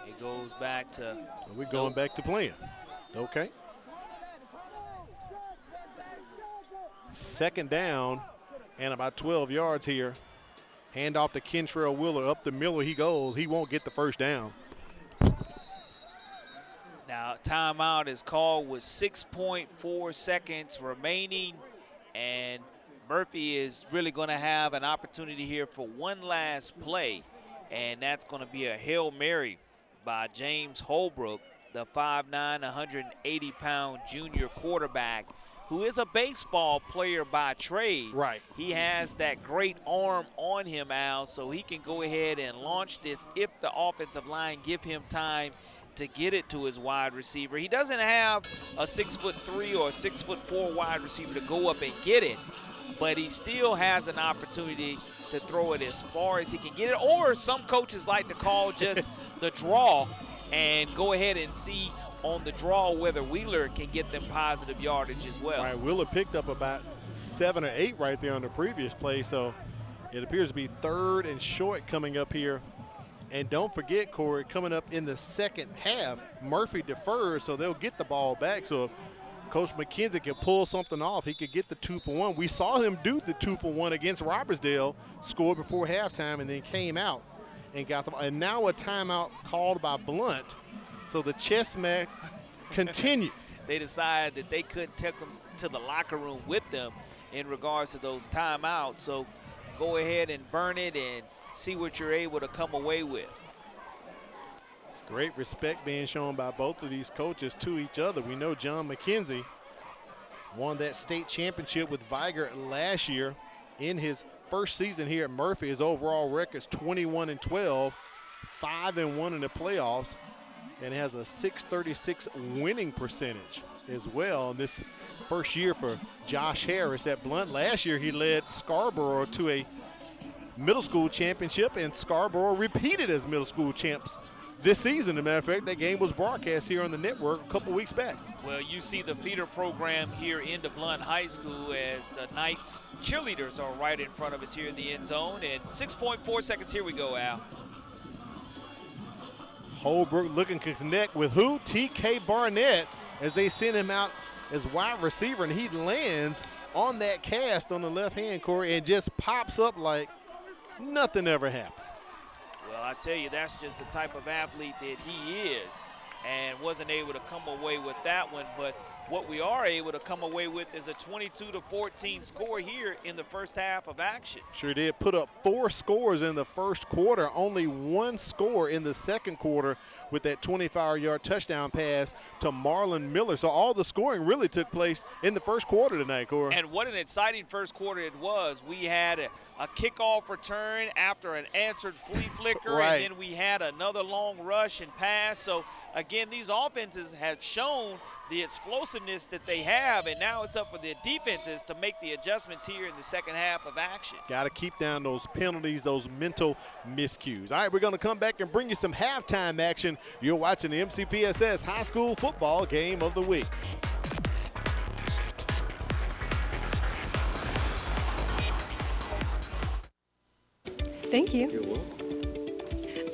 It goes back to... So we're going back to playing. Okay. 2nd down and about 12 yards here. Hand off to Kentrell Wheeler. Up the middle he goes. He won't get the first down. Now, timeout is called with 6.4 seconds remaining, and Murphy is really going to have an opportunity here for one last play, and that's going to be a Hail Mary by James Holbrook, the 5'9", 180-pound junior quarterback, who is a baseball player by trade. Right. He has that great arm on him, Al, so he can go ahead and launch this if the offensive line give him time to get it to his wide receiver. He doesn't have a 6'3" or a 6'4" wide receiver to go up and get it, but he still has an opportunity to throw it as far as he can get it, or some coaches like to call just the draw and go ahead and see on the draw whether Wheeler can get them positive yardage as well. All right, Wheeler picked up about 7 or 8 right there on the previous play, so it appears to be 3rd and short coming up here. And don't forget, Corey, coming up in the second half, Murphy defers, so they'll get the ball back. So if Coach McKenzie could pull something off, he could get the 2-for-1. We saw him do the 2-for-1 against Robertsdale, scored before halftime, and then came out and got the ball. And now a timeout called by Blount. So the chess match continues. They decided that they couldn't take them to the locker room with them in regards to those timeouts. So go ahead and burn it and see what you're able to come away with. Great respect being shown by both of these coaches to each other. We know John McKenzie won that state championship with Viger last year. In his first season here at Murphy, his overall record's 21-12, 5-1 in the playoffs, and has a .636 winning percentage as well in this first year for Josh Harris at Blount. Last year he led Scarborough to a middle school championship, and Scarborough repeated as middle school champs this season. As a matter of fact, that game was broadcast here on the network a couple weeks back. Well, you see the feeder program here into Blount High School as the Knights cheerleaders are right in front of us here in the end zone. And 6.4 seconds, here we go, Al. Holbrook looking to connect with who? TK Barnett, as they send him out as wide receiver, and he lands on that cast on the left hand, Corey, and just pops up like nothing ever happened. Well, I tell you, that's just the type of athlete that he is, and wasn't able to come away with that one. But what we are able to come away with is a 22-14 score here in the first half of action. Sure did. Put up 4 scores in the first quarter, only 1 score in the second quarter with that 25-yard touchdown pass to Marlon Miller. So all the scoring really took place in the first quarter tonight, Corey. And what an exciting first quarter it was. We had a kickoff return after an answered flea flicker, right. And then we had another long rush and pass. So, again, these offenses have shown the explosiveness that they have, and now it's up for the defenses to make the adjustments here in the second half of action. Got to keep down those penalties, those mental miscues. All right, we're going to come back and bring you some halftime action. You're watching the MCPSS High School Football Game of the Week. Thank you. You're welcome.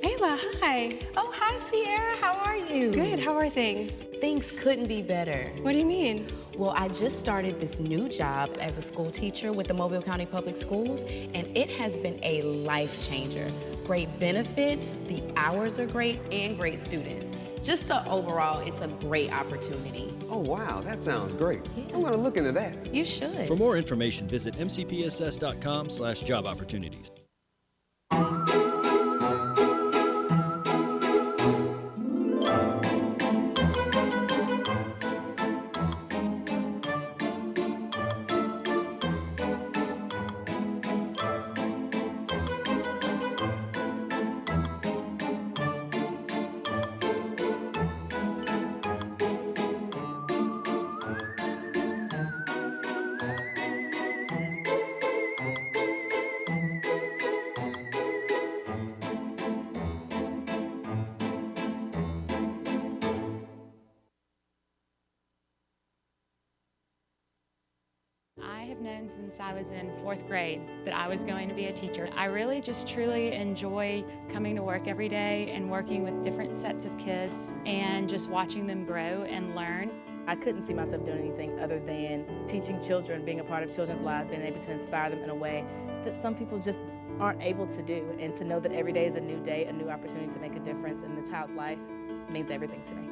Ayla, hi. Oh, hi, Sierra. How are you? Good. How are things? Things couldn't be better. What do you mean? Well, I just started this new job as a school teacher with the Mobile County Public Schools, and it has been a life changer. Great benefits, the hours are great, and great students. Just overall, it's a great opportunity. Oh, wow, that sounds great. Yeah. I'm going to look into that. You should. For more information, visit mcpss.com/job opportunities. Since I was in 4th grade that I was going to be a teacher. I really just truly enjoy coming to work every day and working with different sets of kids and just watching them grow and learn. I couldn't see myself doing anything other than teaching children, being a part of children's lives, being able to inspire them in a way that some people just aren't able to do. And to know that every day is a new day, a new opportunity to make a difference in the child's life means everything to me.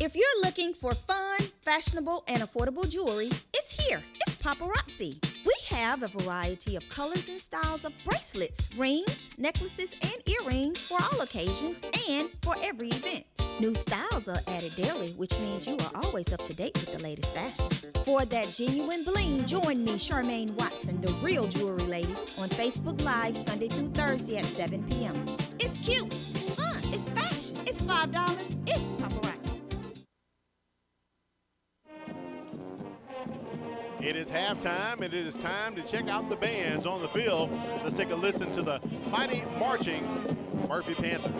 If you're looking for fun, fashionable, and affordable jewelry, it's here. It's Paparazzi. We have a variety of colors and styles of bracelets, rings, necklaces, and earrings for all occasions and for every event. New styles are added daily, which means you are always up to date with the latest fashion. For that genuine bling, join me, Charmaine Watson, the real jewelry lady, on Facebook Live Sunday through Thursday at 7 p.m. It's cute, it's fun, it's fashion, it's $5, it's Paparazzi. It is halftime, and it is time to check out the bands on the field. Let's take a listen to the mighty marching Murphy Panthers.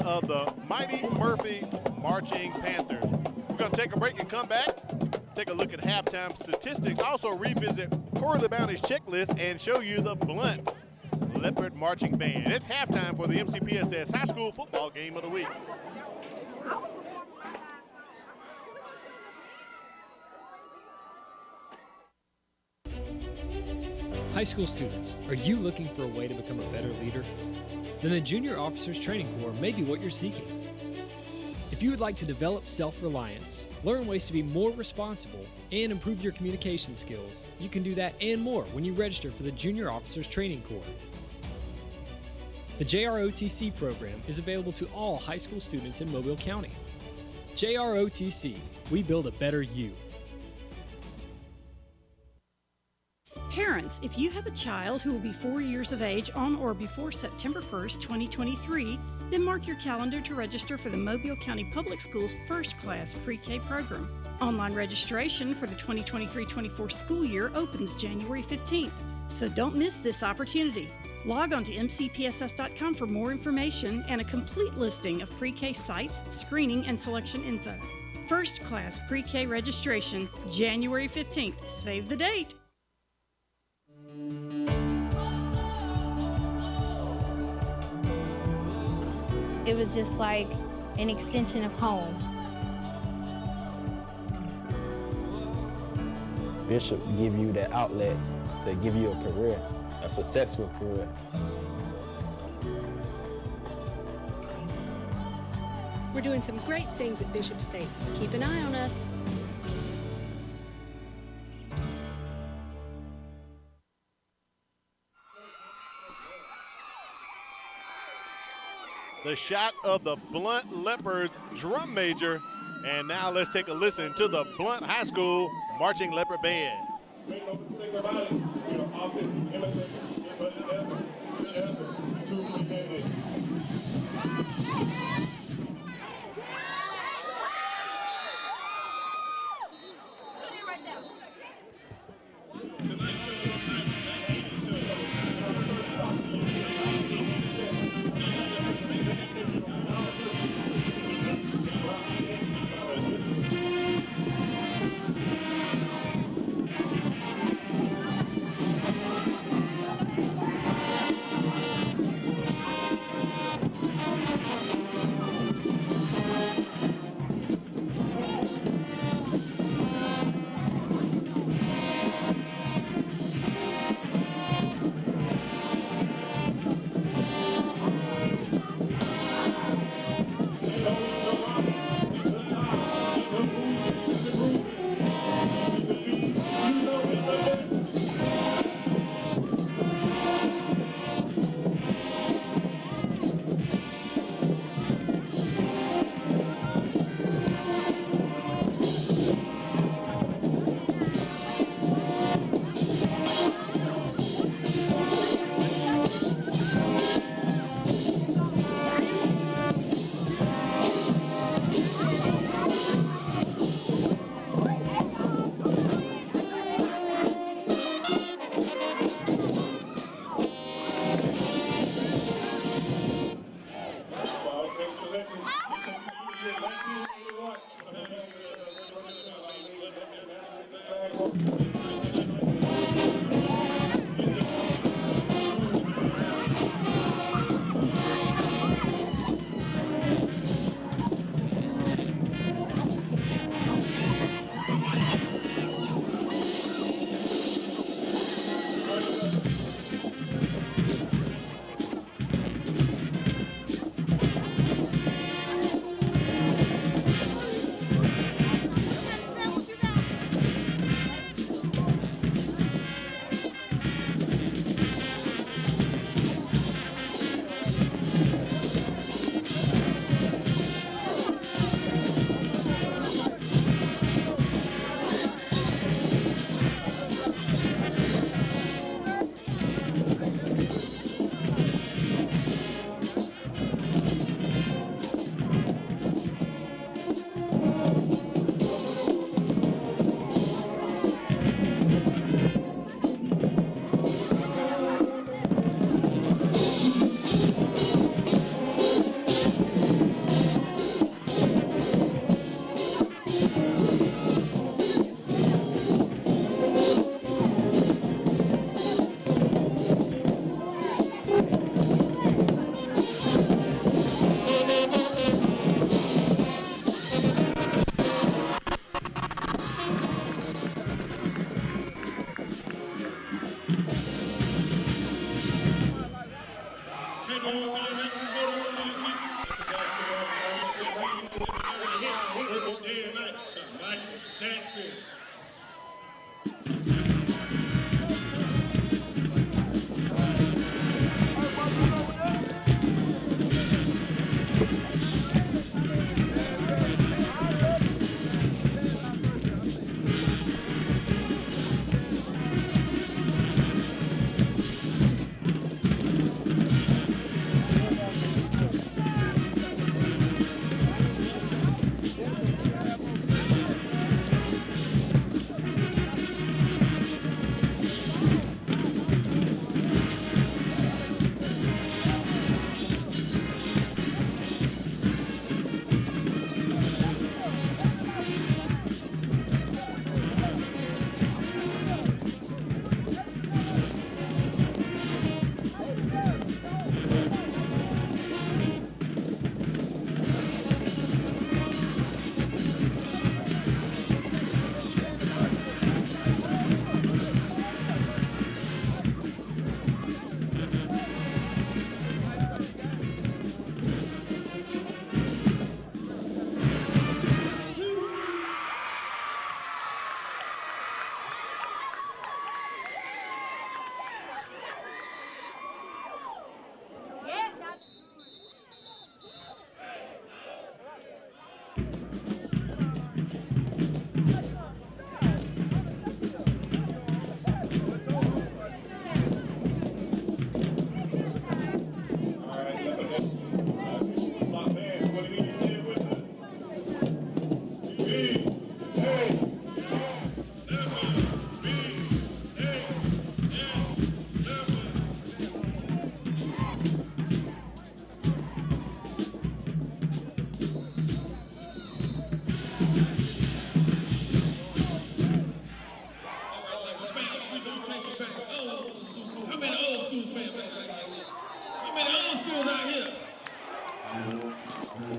Of the mighty Murphy Marching Panthers. We're going to take a break and come back, take a look at halftime statistics, also revisit Corey LeBounty's checklist and show you the Blount Leopard Marching Band. It's halftime for the MCPSS High School Football Game of the Week. High school students, are you looking for a way to become a better leader? Then the Junior Officers Training Corps may be what you're seeking. If you would like to develop self-reliance, learn ways to be more responsible, and improve your communication skills, you can do that and more when you register for the Junior Officers Training Corps. The JROTC program is available to all high school students in Mobile County. JROTC, we build a better you. Parents, if you have a child who will be 4 years of age on or before September 1st, 2023, then mark your calendar to register for the Mobile County Public Schools First Class Pre-K program. Online registration for the 2023-24 school year opens January 15th, so don't miss this opportunity. Log on to mcpss.com for more information and a complete listing of pre-K sites, screening, and selection info. First Class Pre-K registration, January 15th. Save the date. It was just like an extension of home. Bishop give you that outlet to give you a career, a successful career. We're doing some great things at Bishop State. Keep an eye on us. The shot of the Blount Leopards drum major. And now let's take a listen to the Blount High School Marching Leopard Band.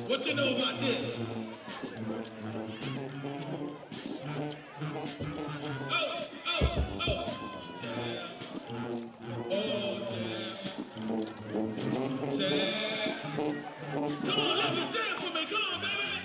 What you know about this? Oh, oh, oh. Jam. Oh, jam. Jam. Come on, let me say it for me. Come on, baby.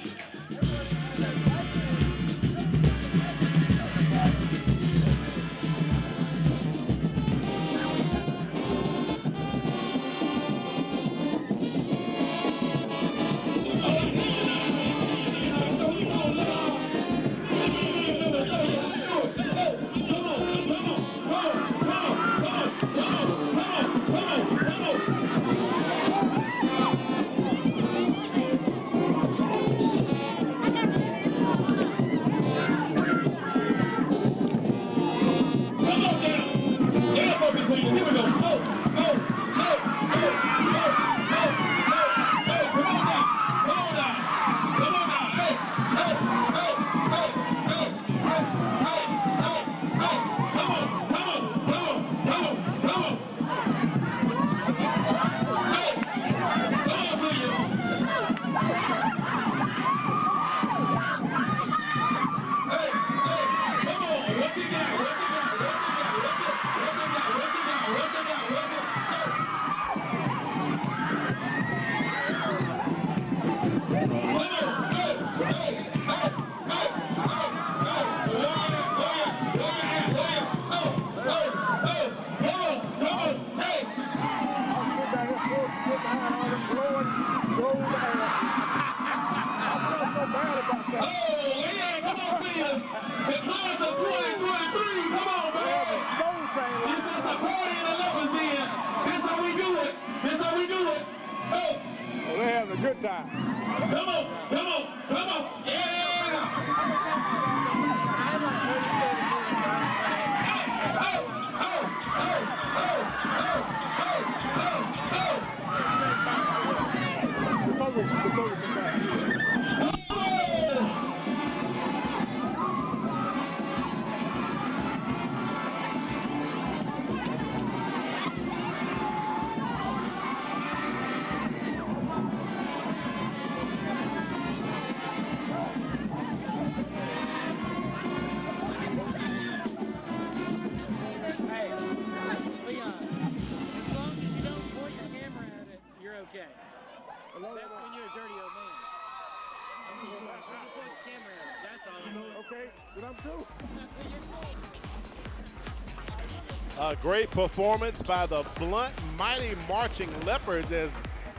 A great performance by the Blount Mighty Marching Leopards as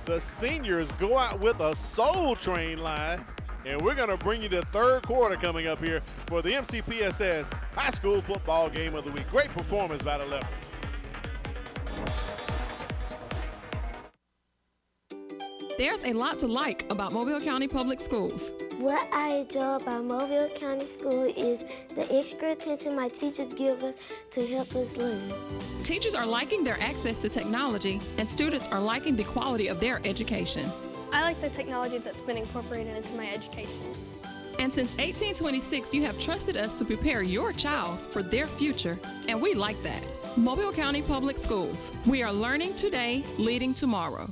the seniors go out with a Soul Train line. And we're going to bring you the third quarter coming up here for the MCPSS High School Football Game of the Week. Great performance by the Leopards. There's a lot to like about Mobile County Public Schools. What I enjoy about Mobile County School is the extra attention my teachers give us to help us learn. Teachers are liking their access to technology, and students are liking the quality of their education. I like the technology that's been incorporated into my education. And since 1826, you have trusted us to prepare your child for their future, and we like that. Mobile County Public Schools. We are learning today, leading tomorrow.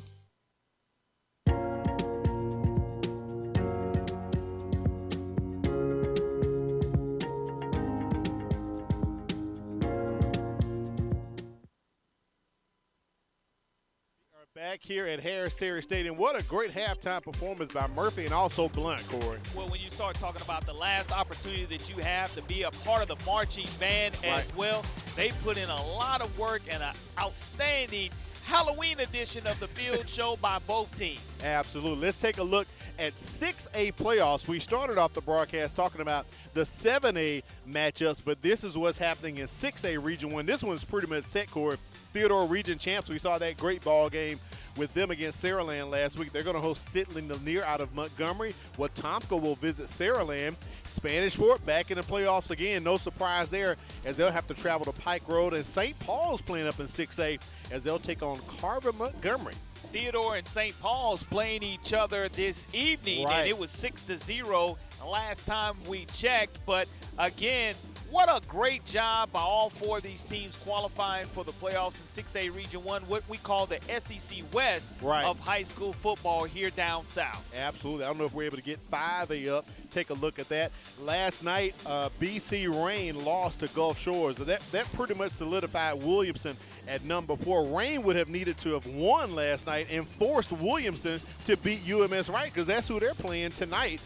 Back here at Harris Terry Stadium. What a great halftime performance by Murphy and also Blount, Corey. Well, when you start talking about the last opportunity that you have to be a part of the marching band as well, they put in a lot of work and an outstanding Halloween edition of the field show by both teams. Absolutely. Let's take a look at 6A playoffs. We started off the broadcast talking about the 7A matchups, but this is what's happening in 6A Region 1. This one's pretty much set, Corey. Theodore Region champs. We saw that great ball game with them against Saraland last week. They're going to host Sitley Lanier out of Montgomery. Wetumpka will visit Saraland. Spanish Fort back in the playoffs again. No surprise there as they'll have to travel to Pike Road. And St. Paul's playing up in 6A as they'll take on Carver Montgomery. Theodore and St. Paul's playing each other this evening, and it was 6-0 last time we checked. But again, what a great job by all four of these teams qualifying for the playoffs in 6A Region 1, what we call the SEC West of high school football here down south. Absolutely. I don't know if we're able to get 5A up. Take a look at that. Last night, BC Rain lost to Gulf Shores. That pretty much solidified Williamson at number 4. Rain would have needed to have won last night and forced Williamson to beat UMS Wright because that's who they're playing tonight.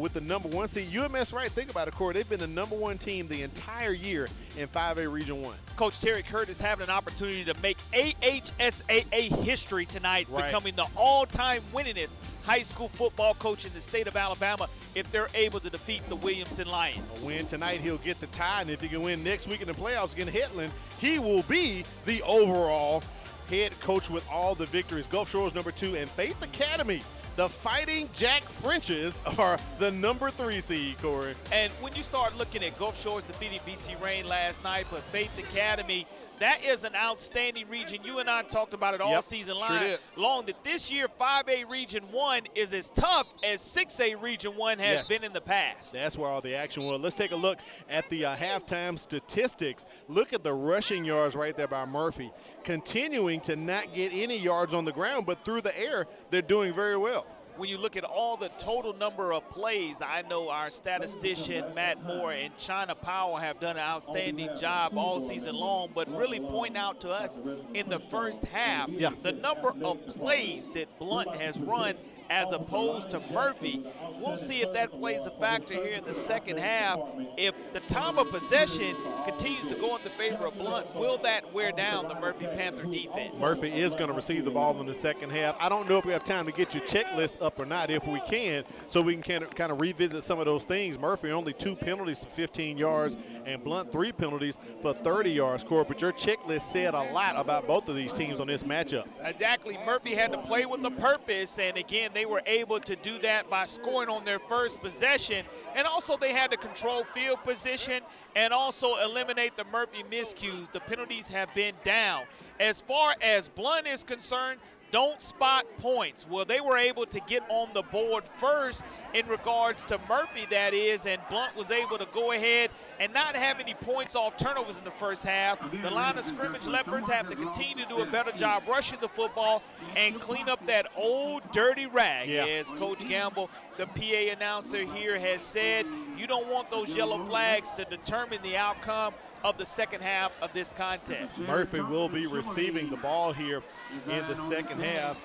With the number 1 seed. UMS Wright, think about it, Corey, they've been the number 1 team the entire year in 5A Region 1. Coach Terry Curtis having an opportunity to make AHSAA history tonight, becoming the all-time winningest high school football coach in the state of Alabama if they're able to defeat the Williamson Lions. A win tonight, he'll get the tie, and if he can win next week in the playoffs against Headland, he will be the overall head coach with all the victories. Gulf Shores number 2 and Faith Academy. The Fighting Jack Frenches are the number 3 seed, Corey. And when you start looking at Gulf Shores defeating BC Rain last night, but Faith Academy, that is an outstanding region. You and I talked about it all season long, that this year 5A Region 1 is as tough as 6A Region 1 has been in the past. That's where all the action was. Let's take a look at the halftime statistics. Look at the rushing yards right there by Murphy. Continuing to not get any yards on the ground, but through the air, they're doing very well. When you look at all the total number of plays, I know our statistician, Matt Moore, and China Powell have done an outstanding job all season long, but really point out to us in the first half the number of plays that Blount has run as opposed to Murphy. We'll see if that plays a factor here in the second half. If the time of possession continues to go in the favor of Blount, will that wear down the Murphy Panther defense? Murphy is going to receive the ball in the second half. I don't know if we have time to get your checklist up or not. If we can, so we can kind of revisit some of those things. Murphy only 2 penalties for 15 yards and Blount 3 penalties for 30 yards, Corey. But your checklist said a lot about both of these teams on this matchup. Exactly. Murphy had to play with a purpose, and again, they were able to do that by scoring on their first possession, and also they had to control field position and also eliminate the Murphy miscues. The penalties have been down. As far as Blount is concerned, don't spot points. Well, they were able to get on the board first in regards to Murphy, that is, and Blount was able to go ahead and not have any points off turnovers in the first half. The line of scrimmage Leopards have to continue to do a better job rushing the football and clean up that old dirty rag. As Coach Gamble, the PA announcer here, has said, you don't want those yellow flags to determine the outcome of the second half of this contest. Murphy will be receiving the ball here in the second half.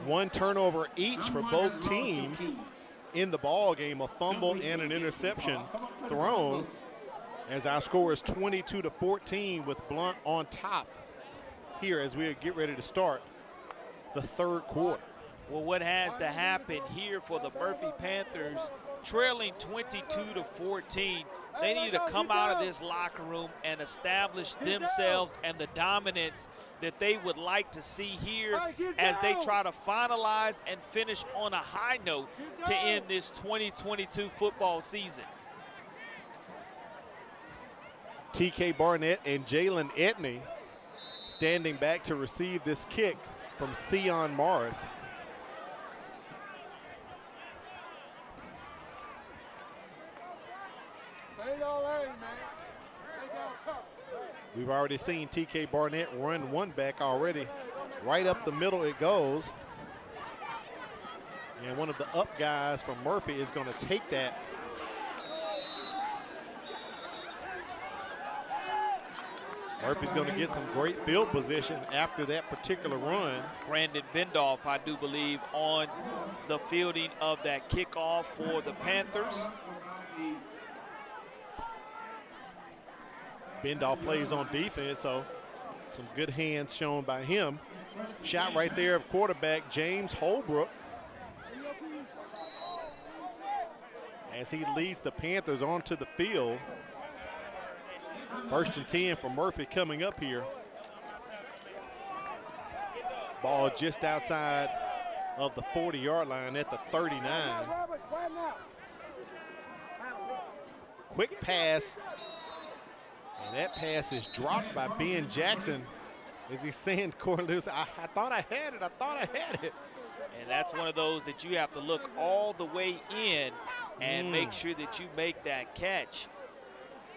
1 turnover each for both teams in the ball game, a fumble and an interception thrown. as our score is 22-14 with Blount on top here as we get ready to start the third quarter. Well, what has to happen here for the Murphy Panthers, trailing 22-14, they need to come out of this locker room and establish themselves and the dominance that they would like to see here as they try to finalize and finish on a high note to end this 2022 football season. TK Barnett and Jalen Etney standing back to receive this kick from Sion Morris. We've already seen TK Barnett run one back already. Right up the middle it goes. And one of the up guys from Murphy is going to take that. Murphy's going to get some great field position after that particular run. Brandon Bendoff, I do believe, on the fielding of that kickoff for the Panthers. Bendoff plays on defense, so some good hands shown by him. Shot right there of quarterback James Holbrook as he leads the Panthers onto the field. 1st and 10 for Murphy coming up here. Ball just outside of the 40-yard line at the 39. Quick pass. And that pass is dropped by Ben Jackson as he's saying, Corey Lewis, I thought I had it. I thought I had it. And that's one of those that you have to look all the way in and make sure that you make that catch.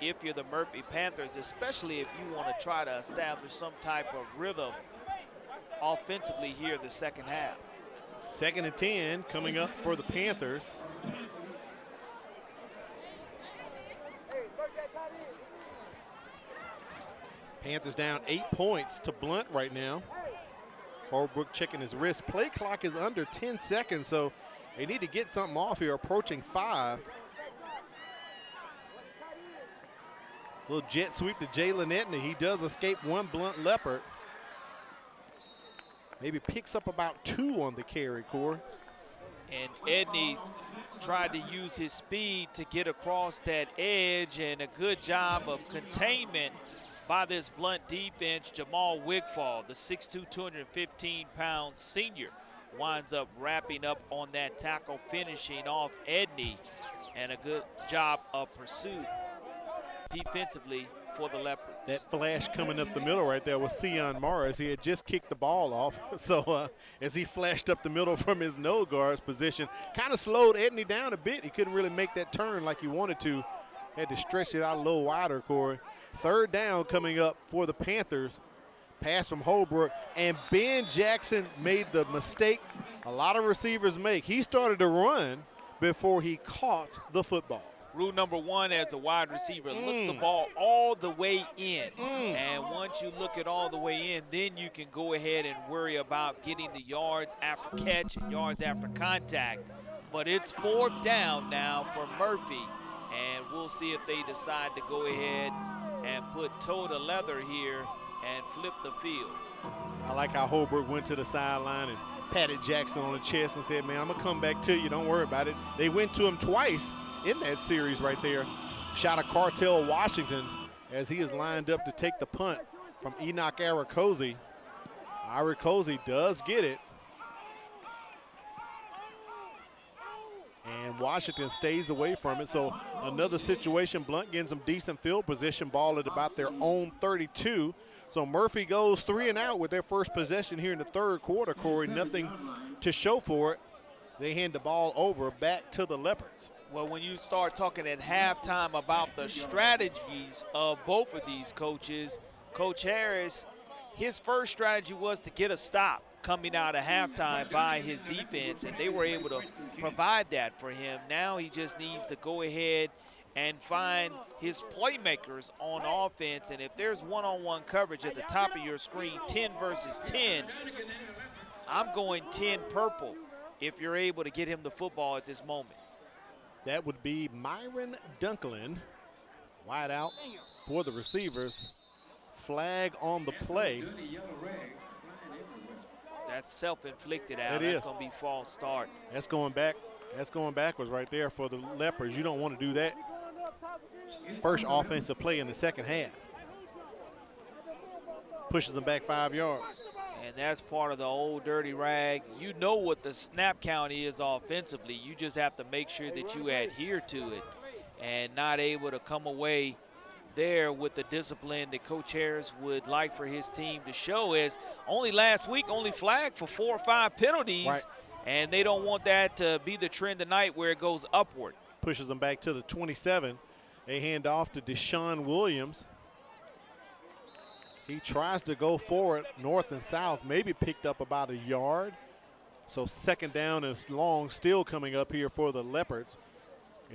If you're the Murphy Panthers, especially if you want to try to establish some type of rhythm offensively here in the second half. 2nd and 10 coming up for the Panthers. Panthers down 8 points to Blount right now. Holbrook checking his wrist. Play clock is under 10 seconds, so they need to get something off here, approaching 5. Little jet sweep to Jalen Etney. He does escape one Blount Leopard. Maybe picks up about 2 on the carry, Corey. And Edney tried to use his speed to get across that edge, and a good job of containment by this Blount defense. Jamal Wigfall, the 6'2", 215-pound senior, winds up wrapping up on that tackle, finishing off Edney, and a good job of pursuit defensively for the Leopards. That flash coming up the middle right there was Sion Morris. He had just kicked the ball off. So as he flashed up the middle from his nose guard's position, kind of slowed Edney down a bit. He couldn't really make that turn like he wanted to. Had to stretch it out a little wider, Corey. 3rd down coming up for the Panthers. Pass from Holbrook, and Ben Jackson made the mistake a lot of receivers make. He started to run before he caught the football. Rule number 1 as a wide receiver, look the ball all the way in. And once you look it all the way in, then you can go ahead and worry about getting the yards after catch and yards after contact. But it's 4th down now for Murphy, and we'll see if they decide to go ahead and put toe to leather here and flip the field. I like how Holbrook went to the sideline and patted Jackson on the chest and said, man, I'm going to come back to you. Don't worry about it. They went to him twice in that series right there. Shot of Cartel Washington as he is lined up to take the punt from Enoch Arakosi. Arakosi does get it. And Washington stays away from it. So another situation, Blount getting some decent field position, ball at about their own 32. So Murphy goes 3 and out with their first possession here in the 3rd quarter, Corey. Nothing to show for it. They hand the ball over back to the Leopards. Well, when you start talking at halftime about the strategies of both of these coaches, Coach Harris, his first strategy was to get a stop coming out of halftime by his defense, and they were able to provide that for him. Now he just needs to go ahead and find his playmakers on offense, and if there's one-on-one coverage at the top of your screen, 10 versus 10, I'm going 10 purple if you're able to get him the football at this moment. That would be Myron Dunklin, Wide out for the receivers. Flag on the play. That's self-inflicted out. It That's is. going to be false start. That's going back. That's going backwards right there for the Leopards. You don't want to do that. First offensive play in the second half. Pushes them back 5 yards. And that's part of the old dirty rag. You know what the snap count is offensively. You just have to make sure that you adhere to it and not able to come away there with the discipline that Coach Harris would like for his team to show. Is only last week only flagged for 4 or 5 penalties, right. And they don't want that to be the trend tonight where it goes upward. Pushes them back to the 27. They hand off to Deshaun Williams. He tries to go forward north and south, maybe picked up about a yard. So second down is long, still coming up here for the Leopards.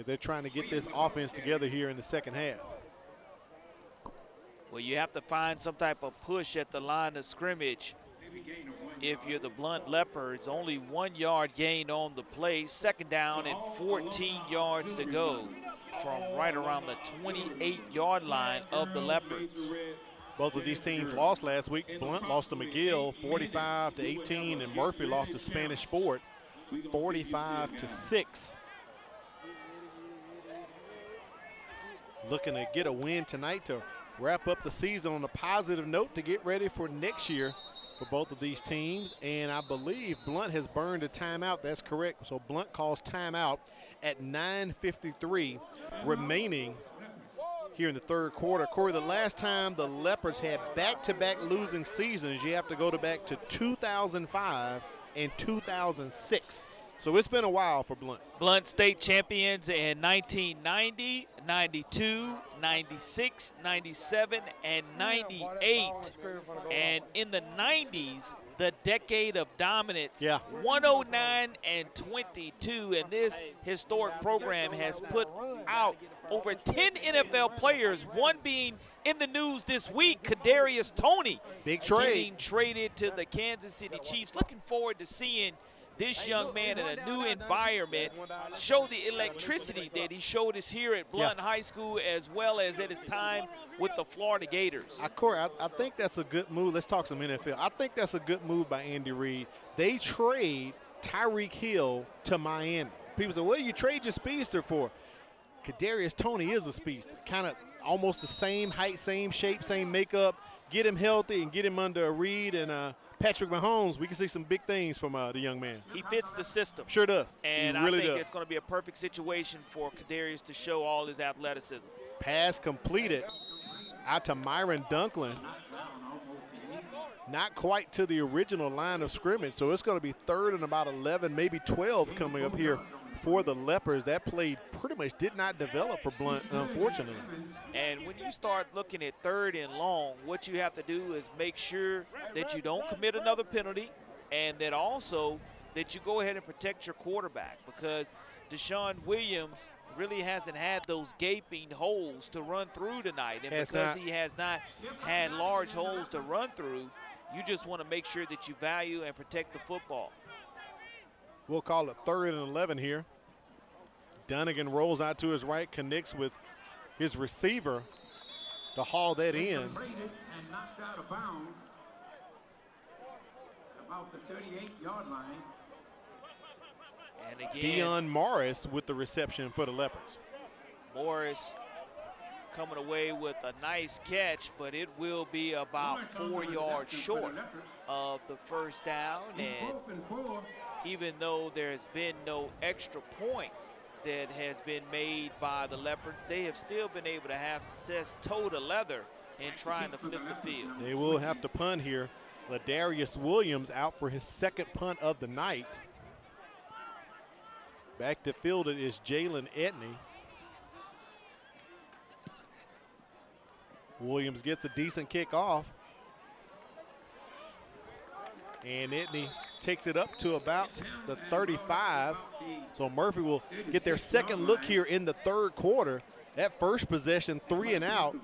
They're trying to get this offense together here in the second half. Well, you have to find some type of push at the line of scrimmage. If you're the Blount Leopards, only 1 yard gain on the play. Second down and 14 yards to go from right around the 28-yard line of the Leopards. Both of these teams lost last week. Blount lost to McGill 45-18, and Murphy lost to Spanish Fort 45-6. Looking to get a win tonight to wrap up the season on a positive note to get ready for next year for both of these teams. And I believe Blount has burned a timeout. That's correct. So Blount calls timeout at 9:53 remaining here in the third quarter. Corey, the last time the Leopards had back-to-back losing seasons, you have to go back to 2005 and 2006. So it's been a while for Blount. Blount state champions in 1990, 92, 96, 97, and 98. And in the 90s, the decade of dominance, 109 and 22. And this historic program has put out over 10 NFL players, one being in the news this week, Kadarius Toney. Big trade. Getting traded to the Kansas City Chiefs. Looking forward to seeing this young man in a new environment show the electricity that he showed us here at Blount High School as well as at his time with the Florida Gators. Corey, I think that's a good move. Let's talk some NFL. I think that's a good move by Andy Reid. They trade Tyreek Hill to Miami. People say, what do you trade your speedster for? Kadarius Toney is a speedster. Kind of almost the same height, same shape, same makeup. Get him healthy and get him under Reid and Patrick Mahomes. We can see some big things from the young man. He fits the system. Sure does. And he really I think does. It's going to be a perfect situation for Kadarius to show all his athleticism. Pass completed out to Myron Dunklin. Not quite to the original line of scrimmage, so it's going to be third and about 11, maybe 12 coming up here for the Leopards. That play pretty much did not develop for Blount, unfortunately. And when you start looking at third and long, what you have to do is make sure that you don't commit another penalty and that also that you go ahead and protect your quarterback, because Deshaun Williams really hasn't had those gaping holes to run through tonight. And because he has not had large holes to run through, you just want to make sure that you value and protect the football. We'll call it third and 11 here. Dunnigan rolls out to his right, connects with his receiver to haul that in. And knocked out of bounds about the 38-yard line. And again, Dion Morris with the reception for the Leopards. Morris coming away with a nice catch, but it will be about 4 yards short of the first down. And even though there's been no extra point that has been made by the Leopards, they have still been able to have success toe to leather in trying to flip the field. They will have to punt here. Ladarius Williams out for his second punt of the night. Back to field it is Jalen Etney. Williams gets a decent kick off. And Etney takes it up to about the 35. So Murphy will get their second look here in the third quarter. That first possession, 3 and out,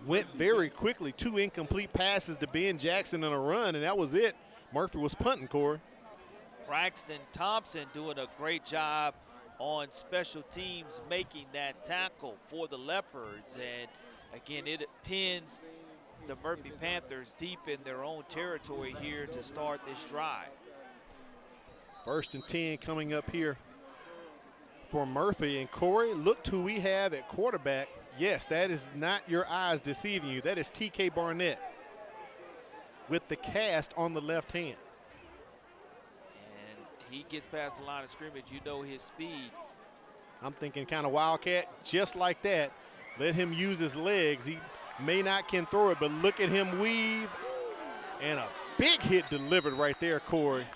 went very quickly. 2 incomplete passes to Ben Jackson and a run, and that was it. Murphy was punting, Corey. Braxton Thompson doing a great job on special teams making that tackle for the Leopards. And again, it pins the Murphy Panthers deep in their own territory here to start this drive. 1st and 10 coming up here for Murphy. And Corey, look who we have at quarterback. Yes, that is not your eyes deceiving you. That is TK Barnett with the cast on the left hand. And he gets past the line of scrimmage. You know his speed. I'm thinking kind of Wildcat, just like that. Let him use his legs. He may not can throw it, but look at him weave. And a big hit delivered right there, Corey.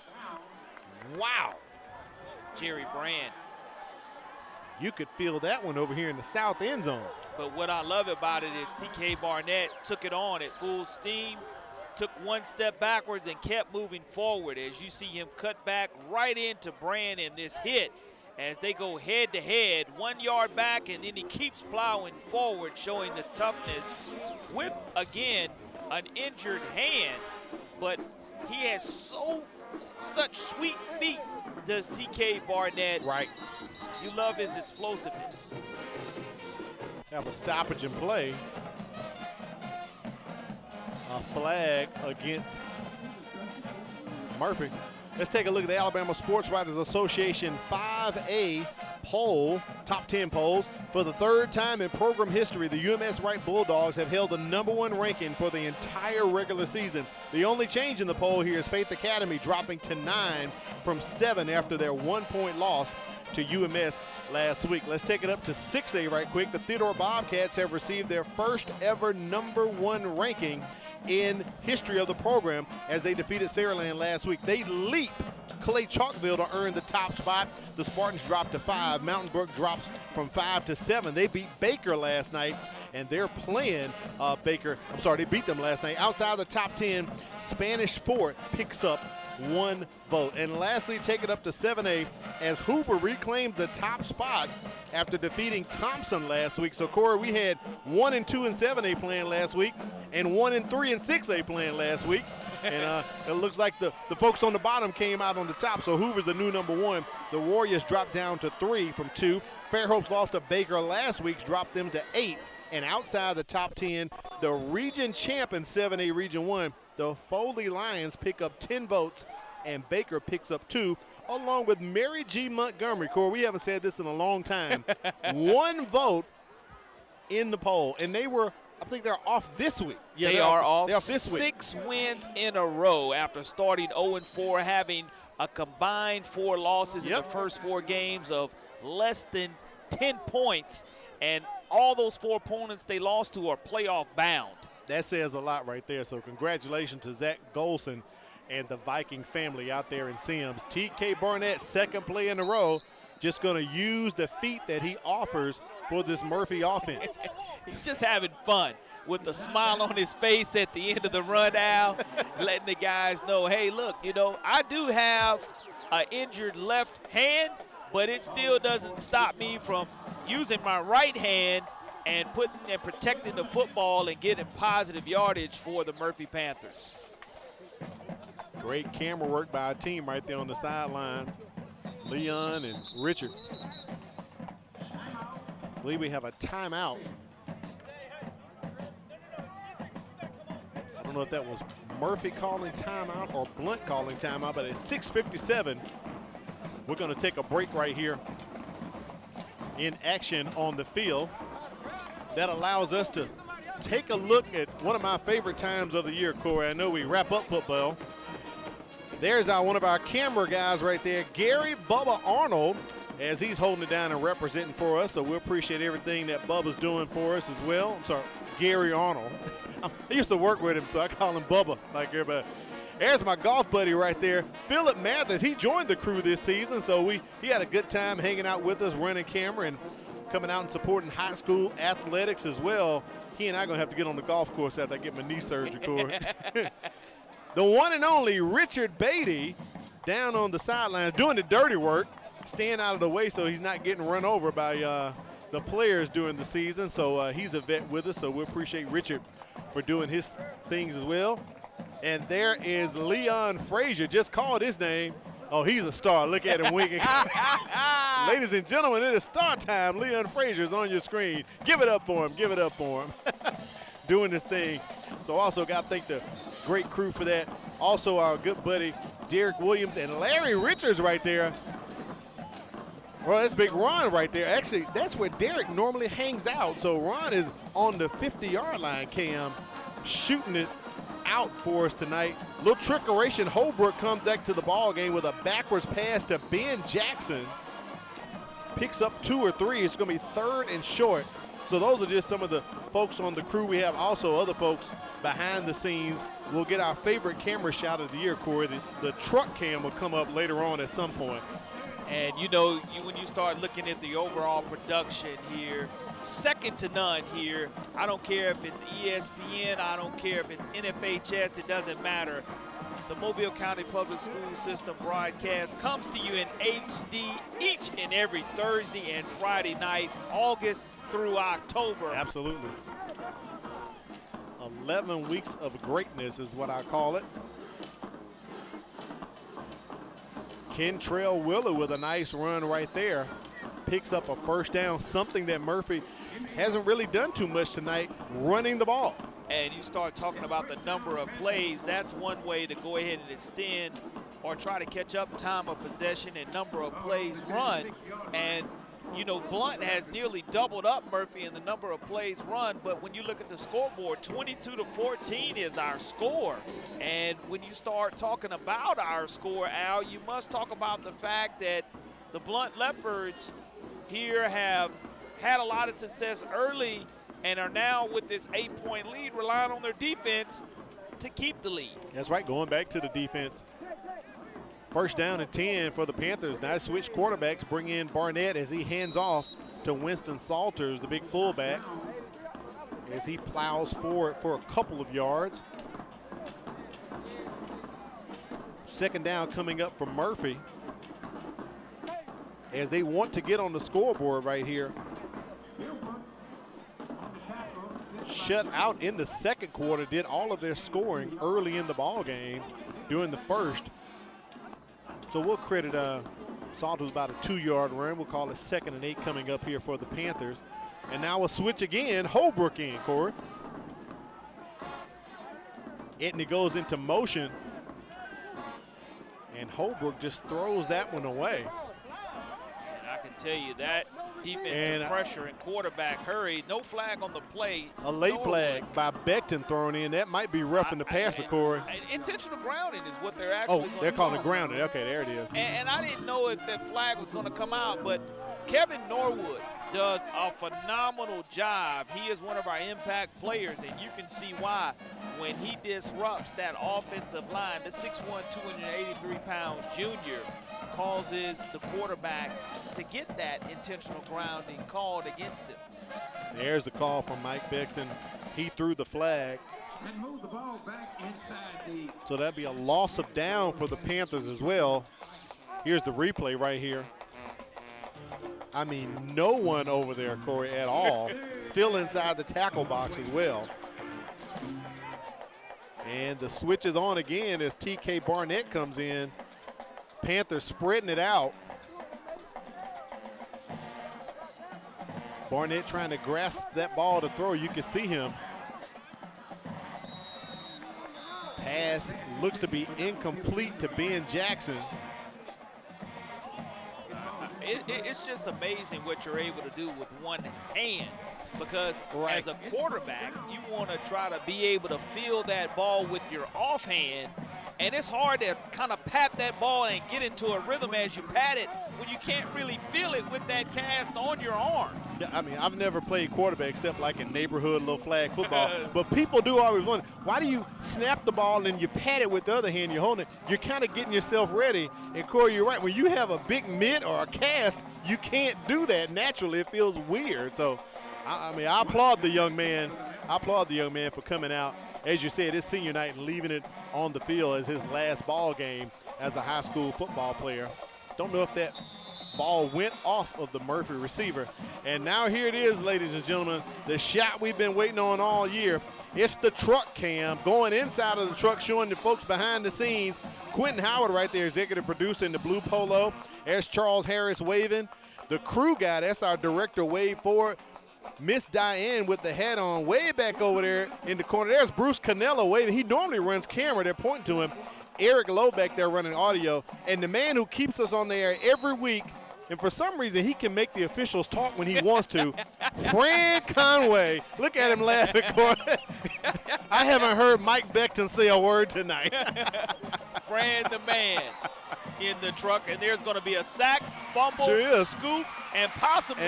Wow. Jerry Brand. You could feel that one over here in the south end zone. But what I love about it is TK Barnett took it on at full steam, took one step backwards and kept moving forward. As you see him cut back right into Brand in this hit as they go head to head, 1 yard back, and then he keeps plowing forward, showing the toughness with, again, an injured hand. But he has such sweet feet, does TK Barnett. Right. You love his explosiveness. Have a stoppage in play. A flag against Murphy. Let's take a look at the Alabama Sports Writers Association 5A poll, top 10 polls. For the 3rd time in program history, the UMS Wright Bulldogs have held the #1 ranking for the entire regular season. The only change in the poll here is Faith Academy dropping to 9 from 7 after their 1-point loss to UMS last week. Let's take it up to 6A right quick. The Theodore Bobcats have received their first ever #1 ranking in history of the program as they defeated Saraland last week. They leap Clay Chalkville to earn the top spot. The Spartans dropped to 5. Mountain Brook drops from 5 to 7. They beat Baker last night, and they're playing Baker. They beat them last night. Outside the top 10, Spanish Fort picks up 1 vote. And lastly, take it up to 7A as Hoover reclaimed the top spot after defeating Thompson last week. So, Corey, we had 1 and 2 in 7A playing last week and 1 and 3 in 6A playing last week. And it looks like the folks on the bottom came out on the top. So Hoover's the new #1. The Warriors dropped down to 3 from 2. Fairhopes lost to Baker last week, dropped them to 8. And outside the top 10, the region champ in 7A Region 1, the Foley Lions pick up 10 votes, and Baker picks up 2, along with Mary G. Montgomery. Corey, we haven't said this in a long time. 1 vote in the poll, and I think they're off this week. Yeah, they are off. They're off this week. 6 wins in a row after starting 0-4, having a combined 4 losses in the first 4 games of less than 10 points. And all those 4 opponents they lost to are playoff bound. That says a lot right there. So congratulations to Zach Golson and the Viking family out there in Sims. TK Barnett, 2nd play in a row, just going to use the feet that he offers for this Murphy offense. He's just having fun with a smile on his face at the end of the rundown, letting the guys know, hey, look, I do have an injured left hand, but it still doesn't stop me from using my right hand and protecting the football and getting positive yardage for the Murphy Panthers. Great camera work by our team right there on the sidelines. Leon and Richard. I believe we have a timeout. I don't know if that was Murphy calling timeout or Blount calling timeout, but at 6:57, we're going to take a break right here in action on the field. That allows us to take a look at one of my favorite times of the year, Corey. I know we wrap up football. There's one of our camera guys right there, Gary Bubba Arnold, as he's holding it down and representing for us. So we appreciate everything that Bubba's doing for us as well. I'm sorry, Gary Arnold. I used to work with him, so I call him Bubba like everybody. There's my golf buddy right there, Philip Mathis. He joined the crew this season, so he had a good time hanging out with us, running camera, and coming out and supporting high school athletics as well. He and I are going to have to get on the golf course after I get my knee surgery, Corey. The one and only Richard Beatty down on the sidelines doing the dirty work, staying out of the way so he's not getting run over by the players during the season. So he's a vet with us, so we appreciate Richard for doing his things as well. And there is Leon Frazier, just called his name, Oh, he's a star. Look at him winking. Ladies and gentlemen, it is star time. Leon Frazier's on your screen. Give it up for him. Give it up for him. Doing this thing. So also got to thank the great crew for that. Also our good buddy Derek Williams and Larry Richards right there. Well, that's Big Ron right there. Actually, that's where Derek normally hangs out. So Ron is on the 50-yard line, Cam, shooting it out for us tonight. Little trickeration. Holbrook comes back to the ball game with a backwards pass to Ben Jackson. Picks up 2 or 3. It's going to be 3rd and short. So those are just some of the folks on the crew. We have also other folks behind the scenes. We'll get our favorite camera shot of the year, Corey. The truck cam will come up later on at some point. And you know, when you start looking at the overall production here, second to none here. I don't care if it's ESPN, I don't care if it's NFHS, it doesn't matter. The Mobile County Public School System broadcast comes to you in HD each and every Thursday and Friday night, August through October. Absolutely. 11 weeks of greatness is what I call it. Kentrell Willer with a nice run right there. Picks up a first down, something that Murphy hasn't really done too much tonight, running the ball. And you start talking about the number of plays, that's one way to go ahead and extend or try to catch up time of possession and number of plays run. And, you know, Blount has nearly doubled up Murphy in the number of plays run, but when you look at the scoreboard, 22-14 is our score. And when you start talking about our score, Al, you must talk about the fact that the Blount Leopards here have had a lot of success early and are now with this 8-point lead relying on their defense to keep the lead. That's right, going back to the defense. First down and 10 for the Panthers. Now switch quarterbacks, bring in Barnett as he hands off to Winston Salters, the big fullback, as he plows forward for a couple of yards. Second down coming up for Murphy as they want to get on the scoreboard right here. Shut out in the second quarter, did all of their scoring early in the ball game during the first. So we'll credit Salters about a 2-yard run. We'll call it 2nd and 8 coming up here for the Panthers. And now we'll switch again. Holbrook in, Corey. Etney goes into motion. And Holbrook just throws that one away. And I can tell you that defensive pressure and quarterback hurry. No flag on the play. A late flag by Becton thrown in. That might be roughing the passer, Corey. Intentional grounding is what they're actually going to they're calling it grounding. Okay, there it is. And I didn't know if that flag was going to come out, but Kevin Norwood does a phenomenal job. He is one of our impact players, and you can see why when he disrupts that offensive line. The 6'1", 283-pound junior causes the quarterback to get that intentional grounding called against him. There's the call from Mike Becton. He threw the flag. And move the ball back inside the. So that'd be a loss of down for the Panthers as well. Here's the replay right here. I mean, no one over there, Corey, at all. Still inside the tackle box as well. And the switch is on again as TK Barnett comes in. Panthers spreading it out. Barnett trying to grasp that ball to throw. You can see him. Pass looks to be incomplete to Ben Jackson. It's just amazing what you're able to do with one hand, because as a quarterback, you want to try to be able to feel that ball with your offhand, and it's hard to kind of pat that ball and get into a rhythm as you pat it when you can't really feel it with that cast on your arm. Yeah, I mean, I've never played quarterback except like in neighborhood little flag football, but people do always wonder, why do you snap the ball and you pat it with the other hand, you're holding it? You're kind of getting yourself ready, and Corey, you're right. When you have a big mitt or a cast, you can't do that naturally. It feels weird. So, I mean, I applaud the young man. I applaud the young man for coming out, as you said, it's senior night and leaving it on the field as his last ball game as a high school football player. Don't know if that ball went off of the Murphy receiver. And now here it is, ladies and gentlemen, the shot we've been waiting on all year. It's the truck cam going inside of the truck, showing the folks behind the scenes Quentin Howard right there, executive producer in the blue polo. There's Charles Harris waving. The crew guy, that's our director, Wade Ford. Miss Diane with the hat on, way back over there in the corner. There's Bruce Canello waving. He normally runs camera. They're pointing to him. Eric Lowe back there running audio. And the man who keeps us on the air every week, and for some reason he can make the officials talk when he wants to, Fran Conway. Look at him laughing, Corey. I haven't heard Mike Beckton say a word tonight. Fran the man in the truck, and there's going to be a sack, fumble, scoop, and possibly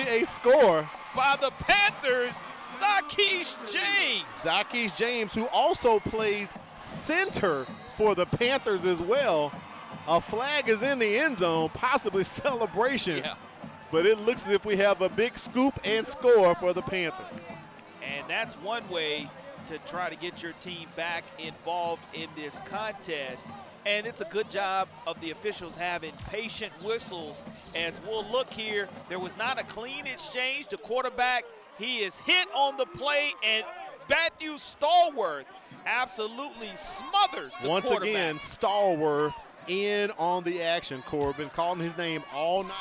a score by the Panthers, Zackees James. Zackees James, who also plays center for the Panthers as well. A flag is in the end zone, possibly celebration. Yeah. But it looks as if we have a big scoop and score for the Panthers. And that's one way to try to get your team back involved in this contest. And it's a good job of the officials having patient whistles. As we'll look here, there was not a clean exchange. The quarterback, he is hit on the play, and Matthew Stallworth absolutely smothers the Once quarterback. again, Stallworth in on the action. Corbin calling his name all night.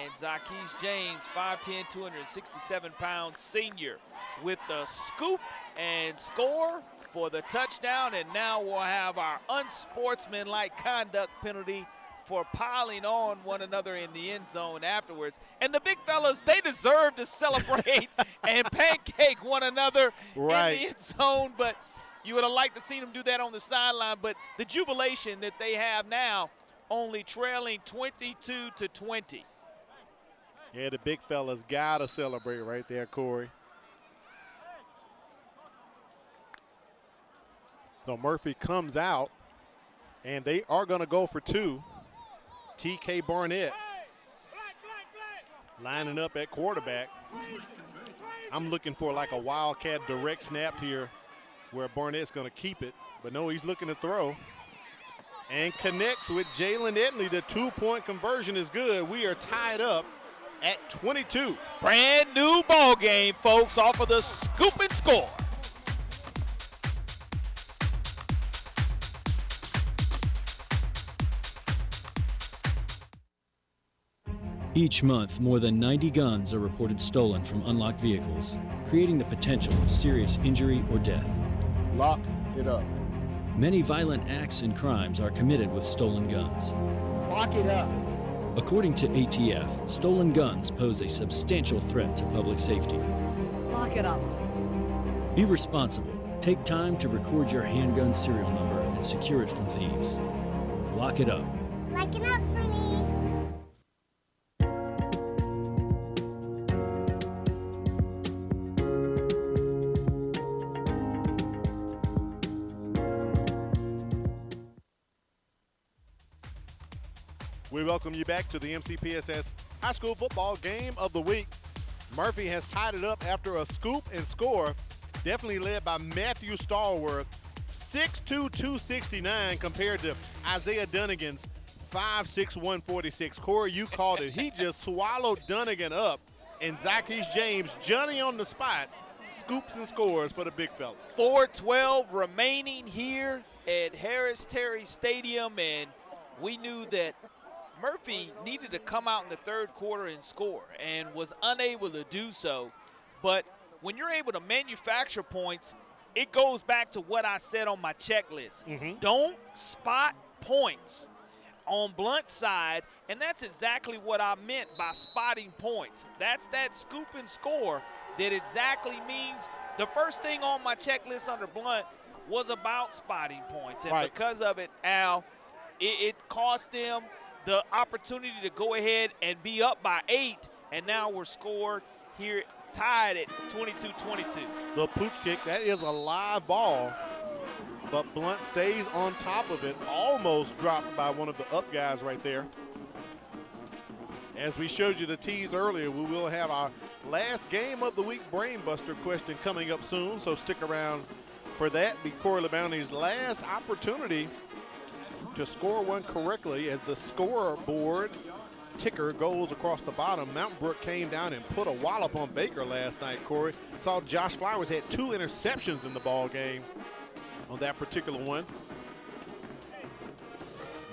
And Zackees James, 5'10", 267-pound senior, with the scoop and score for the touchdown. And now we'll have our unsportsmanlike conduct penalty for piling on one another in the end zone afterwards. And the big fellas, they deserve to celebrate and pancake one another in the end zone. But you would have liked to see them do that on the sideline. But the jubilation that they have now, only trailing 22-20. Yeah, the big fellas got to celebrate right there, Corey. So Murphy comes out, and they are going to go for two. TK Barnett lining up at quarterback. I'm looking for like a wildcat direct snap here where Barnett's going to keep it. But no, he's looking to throw. And connects with Jalen Edley. The two-point conversion is good. We are tied up at 22. Brand new ball game, folks, off of the scoop and score. Each month, more than 90 guns are reported stolen from unlocked vehicles, creating the potential of serious injury or death. Lock it up. Many violent acts and crimes are committed with stolen guns. Lock it up. According to ATF, stolen guns pose a substantial threat to public safety. Lock it up. Be responsible. Take time to record your handgun serial number and secure it from thieves. Lock it up. Lock it up for me. We welcome you back to the MCPSS High School Football Game of the Week. Murphy has tied it up after a scoop and score, definitely led by Matthew Stallworth, 6'2", 269 compared to Isaiah Dunnigan's 5'6", 146. Corey, you called it. He just swallowed Dunnigan up, and Zackees James, Johnny on the spot, scoops and scores for the big fellas. 4:12 remaining here at Harris Terry Stadium, and we knew that Murphy needed to come out in the third quarter and score and was unable to do so. But when you're able to manufacture points, it goes back to what I said on my checklist. Don't spot points on Blount's side, and that's exactly what I meant by spotting points. That's that scoop and score that exactly means the first thing on my checklist under Blount was about spotting points. And because of it, Al, it cost them the opportunity to go ahead and be up by 8, and now we're scored here, tied at 22-22. The pooch kick, that is a live ball, but Blount stays on top of it, almost dropped by one of the up guys right there. As we showed you the tease earlier, we will have our last game of the week Brainbuster question coming up soon, so stick around for that. Be Corey LeBounty's last opportunity to score one correctly as the scoreboard ticker goes across the bottom. Mountain Brook came down and put a wallop on Baker last night, Corey. Saw Josh Flowers had 2 interceptions in the ball game on that particular one.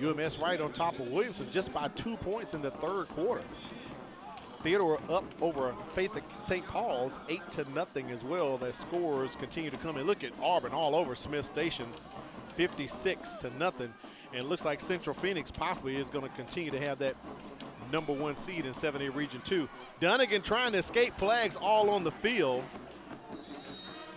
UMS right on top of Williamson just by 2 points in the third quarter. Theodore up over Faith at St. Paul's 8-0 as well. The scores continue to come in. Look at Auburn all over Smith Station, 56-0. And it looks like Central Phoenix possibly is going to continue to have that #1 seed in 7A Region 2. Dunnigan trying to escape, flags all on the field.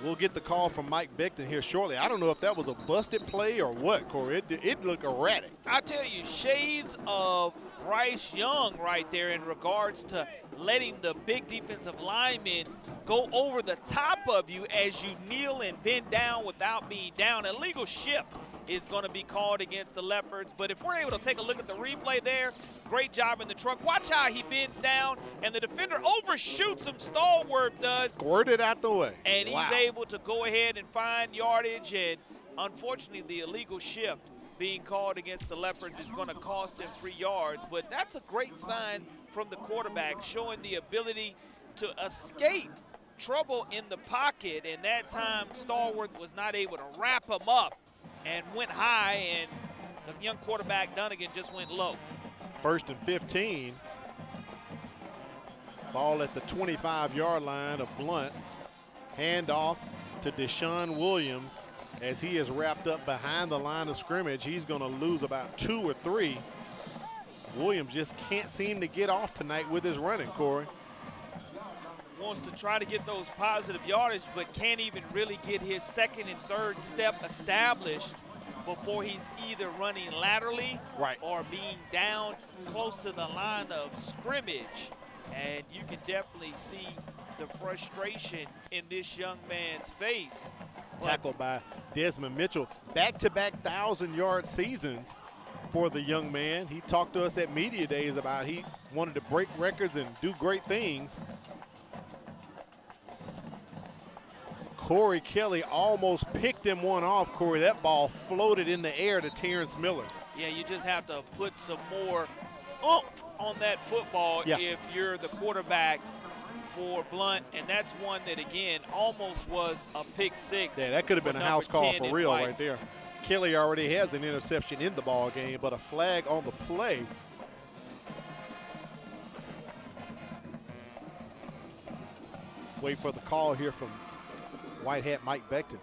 We'll get the call from Mike Beckton here shortly. I don't know if that was a busted play or what, Corey. It looked erratic. I tell you, shades of Bryce Young right there in regards to letting the big defensive lineman go over the top of you as you kneel and bend down without being down. Illegal shift is going to be called against the Leopards. But if we're able to take a look at the replay there, great job in the truck. Watch how he bends down, and the defender overshoots him. Stallworth does. Squirted out the way. And he's Wow. able to go ahead and find yardage. And unfortunately, the illegal shift being called against the Leopards is going to cost them 3 yards. But that's a great sign from the quarterback, showing the ability to escape trouble in the pocket. And that time, Stallworth was not able to wrap him up and went high, and the young quarterback Dunnigan just went low. 1st and 15. Ball at the 25-yard line of Blount. Handoff to Deshaun Williams as he is wrapped up behind the line of scrimmage. He's going to lose about 2 or 3. Williams just can't seem to get off tonight with his running, Corey. Wants to try to get those positive yardage, but can't even really get his second and third step established before he's either running laterally or being down close to the line of scrimmage. And you can definitely see the frustration in this young man's face. Tackled by Desmond Mitchell. Back-to-back 1,000-yard seasons for the young man. He talked to us at media days about he wanted to break records and do great things. Corey Kelly almost picked him one off, Corey. That ball floated in the air to Terrence Miller. Yeah, you just have to put some more oomph on that football if you're the quarterback for Blount, and that's one that, again, almost was a pick six. Yeah, that could have been a house call for real right there. Kelly already has an interception in the ball game, but a flag on the play. Wait for the call here from White Hat Mike Beckton.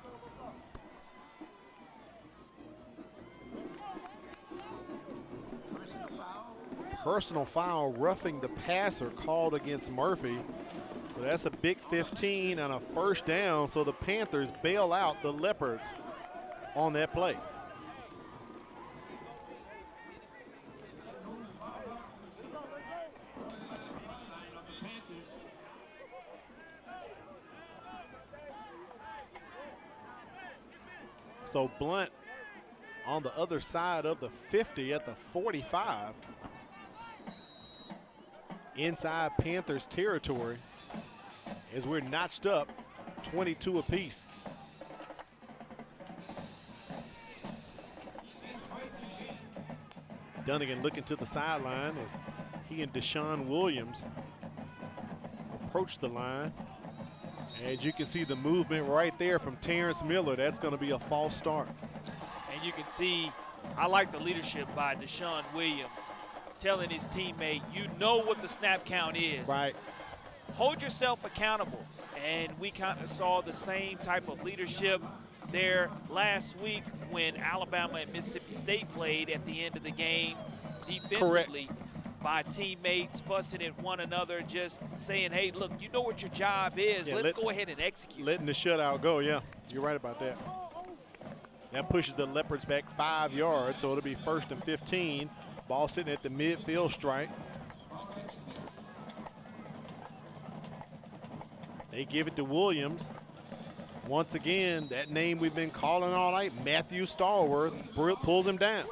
Personal foul, roughing the passer called against Murphy. So that's a big 15 and a first down. So the Panthers bail out the Leopards on that play. So Blount on the other side of the 50 at the 45. Inside Panthers territory as we're notched up 22 apiece. Dunnigan looking to the sideline as he and Deshaun Williams approach the line. As you can see the movement right there from Terrence Miller, that's going to be a false start. And you can see, I like the leadership by Deshaun Williams, telling his teammate, you know what the snap count is. Right. Hold yourself accountable. And we kind of saw the same type of leadership there last week when Alabama and Mississippi State played at the end of the game defensively. Correct. By teammates fussing at one another, just saying, hey, look, you know what your job is. Let's go ahead and execute. Letting the shutout go, yeah. You're right about that. That pushes the Leopards back 5 yards, so it'll be 1st and 15. Ball sitting at the midfield stripe. They give it to Williams. Once again, that name we've been calling all night, Matthew Stallworth, pulls him down.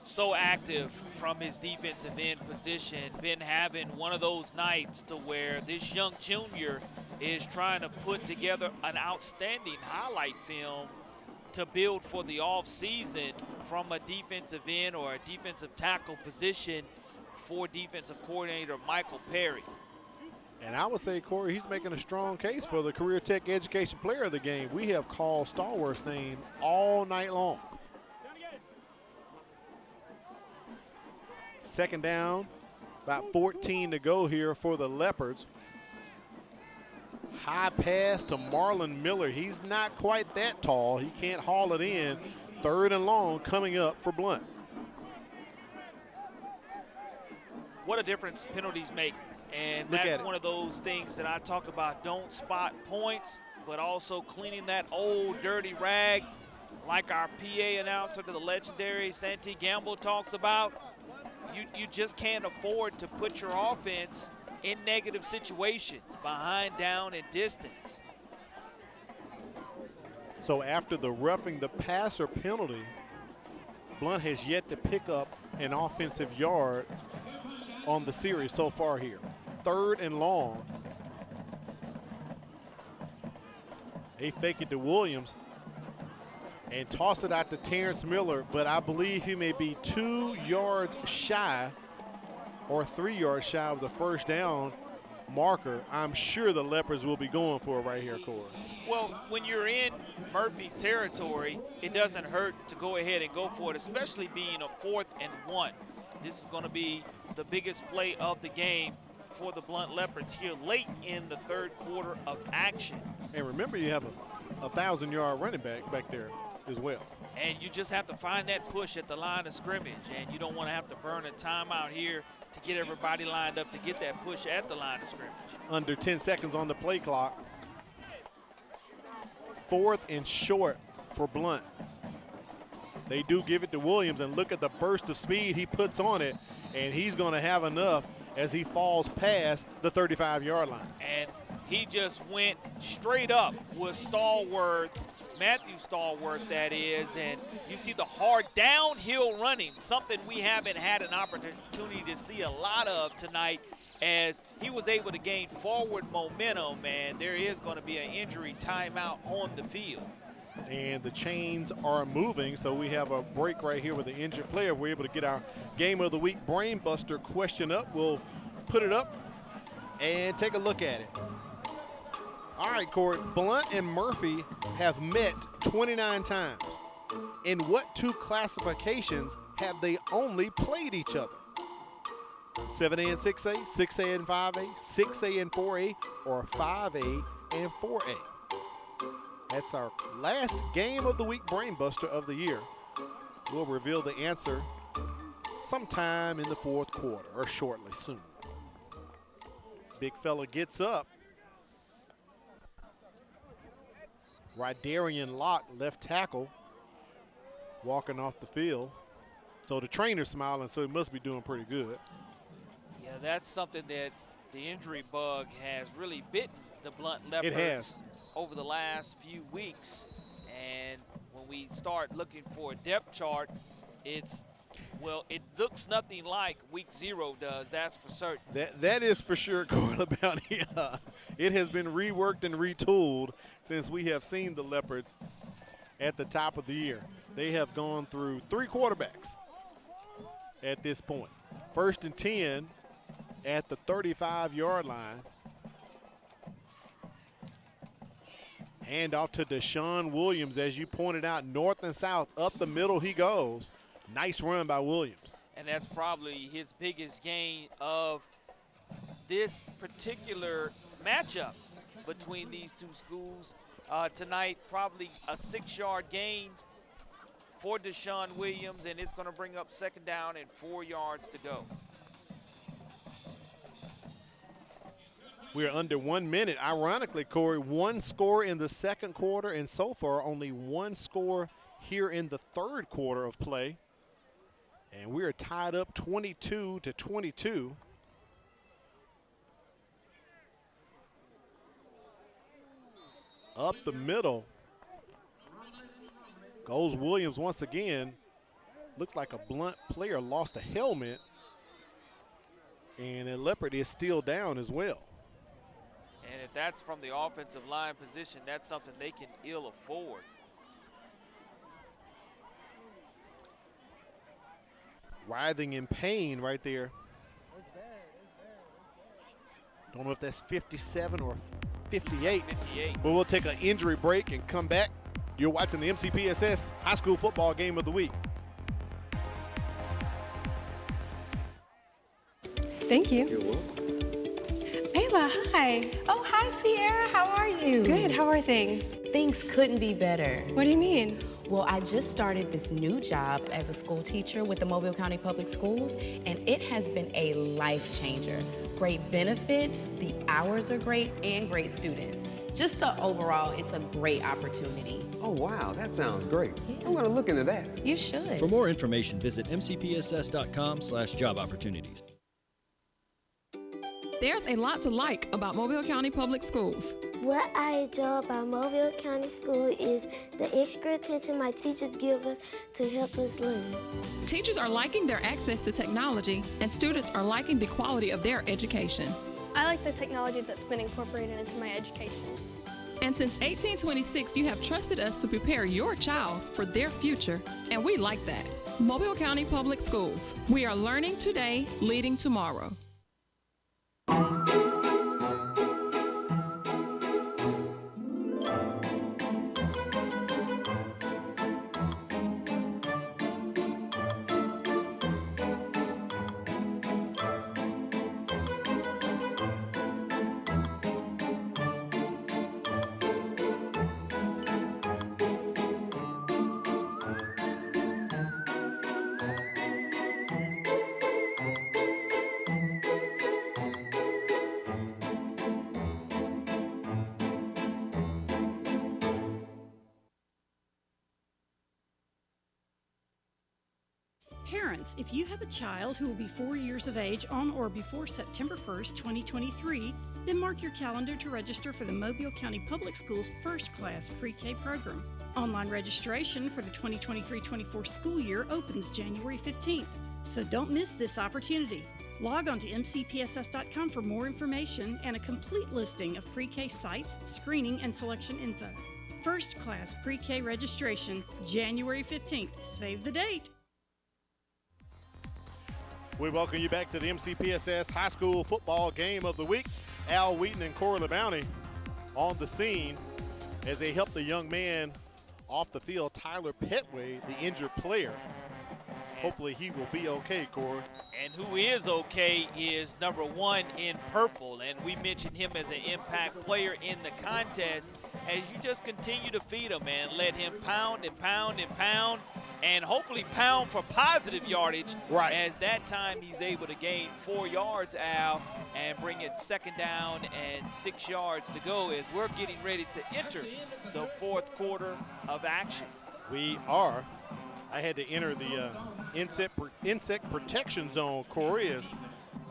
So active from his defensive end position, been having one of those nights to where this young junior is trying to put together an outstanding highlight film to build for the offseason from a defensive end or a defensive tackle position for defensive coordinator Michael Perry. And I would say, Corey, he's making a strong case for the Career Tech Education Player of the Game. We have called Stallworth's name all night long. Second down, about 14 to go here for the Leopards. High pass to Marlon Miller. He's not quite that tall. He can't haul it in. Third and long coming up for Blount. What a difference penalties make. And Look that's at it. one of those things that I talk about. Don't spot points, but also cleaning that old dirty rag like our PA announcer, the legendary Santee Gamble, talks about. You just can't afford to put your offense in negative situations, behind down and distance. So after the roughing the passer penalty, Blount has yet to pick up an offensive yard on the series so far here. Third and long. They fake it to Williams and toss it out to Terrence Miller, but I believe he may be 2 yards shy or 3 yards shy of the first down marker. I'm sure the Leopards will be going for it right here, Corey. Well, when you're in Murphy territory, it doesn't hurt to go ahead and go for it, especially being a 4th and 1. This is going to be the biggest play of the game for the Blount Leopards here late in the third quarter of action. And remember, you have a 1,000-yard running back there as well. And you just have to find that push at the line of scrimmage, and you don't want to have to burn a timeout here to get everybody lined up to get that push at the line of scrimmage. Under 10 seconds on the play clock. 4th and short for Blount. They do give it to Williams, and look at the burst of speed he puts on it, and he's going to have enough as he falls past the 35-yard line. And he just went straight up with Matthew Stallworth, that is, and you see the hard downhill running, something we haven't had an opportunity to see a lot of tonight, as he was able to gain forward momentum, and there is going to be an injury timeout on the field. And the chains are moving, so we have a break right here with the injured player. We're able to get our Game of the Week Brain Buster question up. We'll put it up and take a look at it. All right, Corey, Blount and Murphy have met 29 times. In what 2 classifications have they only played each other? 7A and 6A, 6A and 5A, 6A and 4A, or 5A and 4A? That's our last Game of the Week Brain Buster of the year. We'll reveal the answer sometime in the fourth quarter or shortly soon. Big fella gets up. Rydarian Locke, left tackle, walking off the field. So the trainer's smiling, so he must be doing pretty good. Yeah, that's something that the injury bug has really bitten the Blount Leopards. It has. Over the last few weeks, and when we start looking for a depth chart, it looks nothing like week 0 does, that's for certain. That is for sure, Corey Bounty. It has been reworked and retooled since we have seen the Leopards at the top of the year. They have gone through 3 quarterbacks at this point. 1st and 10 at the 35-yard line. Hand off to Deshaun Williams, as you pointed out, north and south, up the middle he goes. Nice run by Williams. And that's probably his biggest gain of this particular matchup between these 2 schools tonight. Probably a 6-yard gain for Deshaun Williams, and it's going to bring up 2nd down and 4 yards to go. We are under 1 minute. Ironically, Corey, 1 score in the second quarter, and so far only 1 score here in the third quarter of play. And we are tied up 22-22. Up the middle goes Williams once again. Looks like a Blount player lost a helmet. And a Leopard is still down as well. And if that's from the offensive line position, that's something they can ill afford. Writhing in pain right there. Don't know if that's 57 or 58. 58. But we'll take an injury break and come back. You're watching the MCPSS High School Football Game of the Week. Thank you. You're welcome. Ayla, hi. Oh, hi, Sierra. How are you? Good. How are things? Things couldn't be better. What do you mean? Well, I just started this new job as a school teacher with the Mobile County Public Schools, and it has been a life changer. Great benefits, the hours are great, and great students. Just overall, it's a great opportunity. Oh, wow, that sounds great. I'm going to look into that. You should. For more information, visit mcpss.com/job opportunities. There's a lot to like about Mobile County Public Schools. What I enjoy about Mobile County School is the extra attention my teachers give us to help us learn. Teachers are liking their access to technology, and students are liking the quality of their education. I like the technology that's been incorporated into my education. And since 1826, you have trusted us to prepare your child for their future, and we like that. Mobile County Public Schools. We are learning today, leading tomorrow. Parents, if you have a child who will be 4 years of age on or before September 1st, 2023, then mark your calendar to register for the Mobile County Public Schools First Class Pre-K program. Online registration for the 2023-24 school year opens January 15th, so don't miss this opportunity. Log on to mcpss.com for more information and a complete listing of pre-K sites, screening, and selection info. First Class Pre-K registration, January 15th. Save the date. We welcome you back to the MCPSS High School Football Game of the Week. Al Wheaton and Corey LeBounty on the scene as they help the young man off the field, Tyler Petway, the injured player. Hopefully he will be okay, Corey. And who is okay is number 1 in purple, and we mentioned him as an impact player in the contest. As you just continue to feed him, man, let him pound and pound and pound, and hopefully pound for positive yardage. Right. As that time he's able to gain 4 yards, Al, and bring it 2nd down and 6 yards to go as we're getting ready to enter the 4th quarter of action. We are. I had to enter the insect protection zone, Corey, as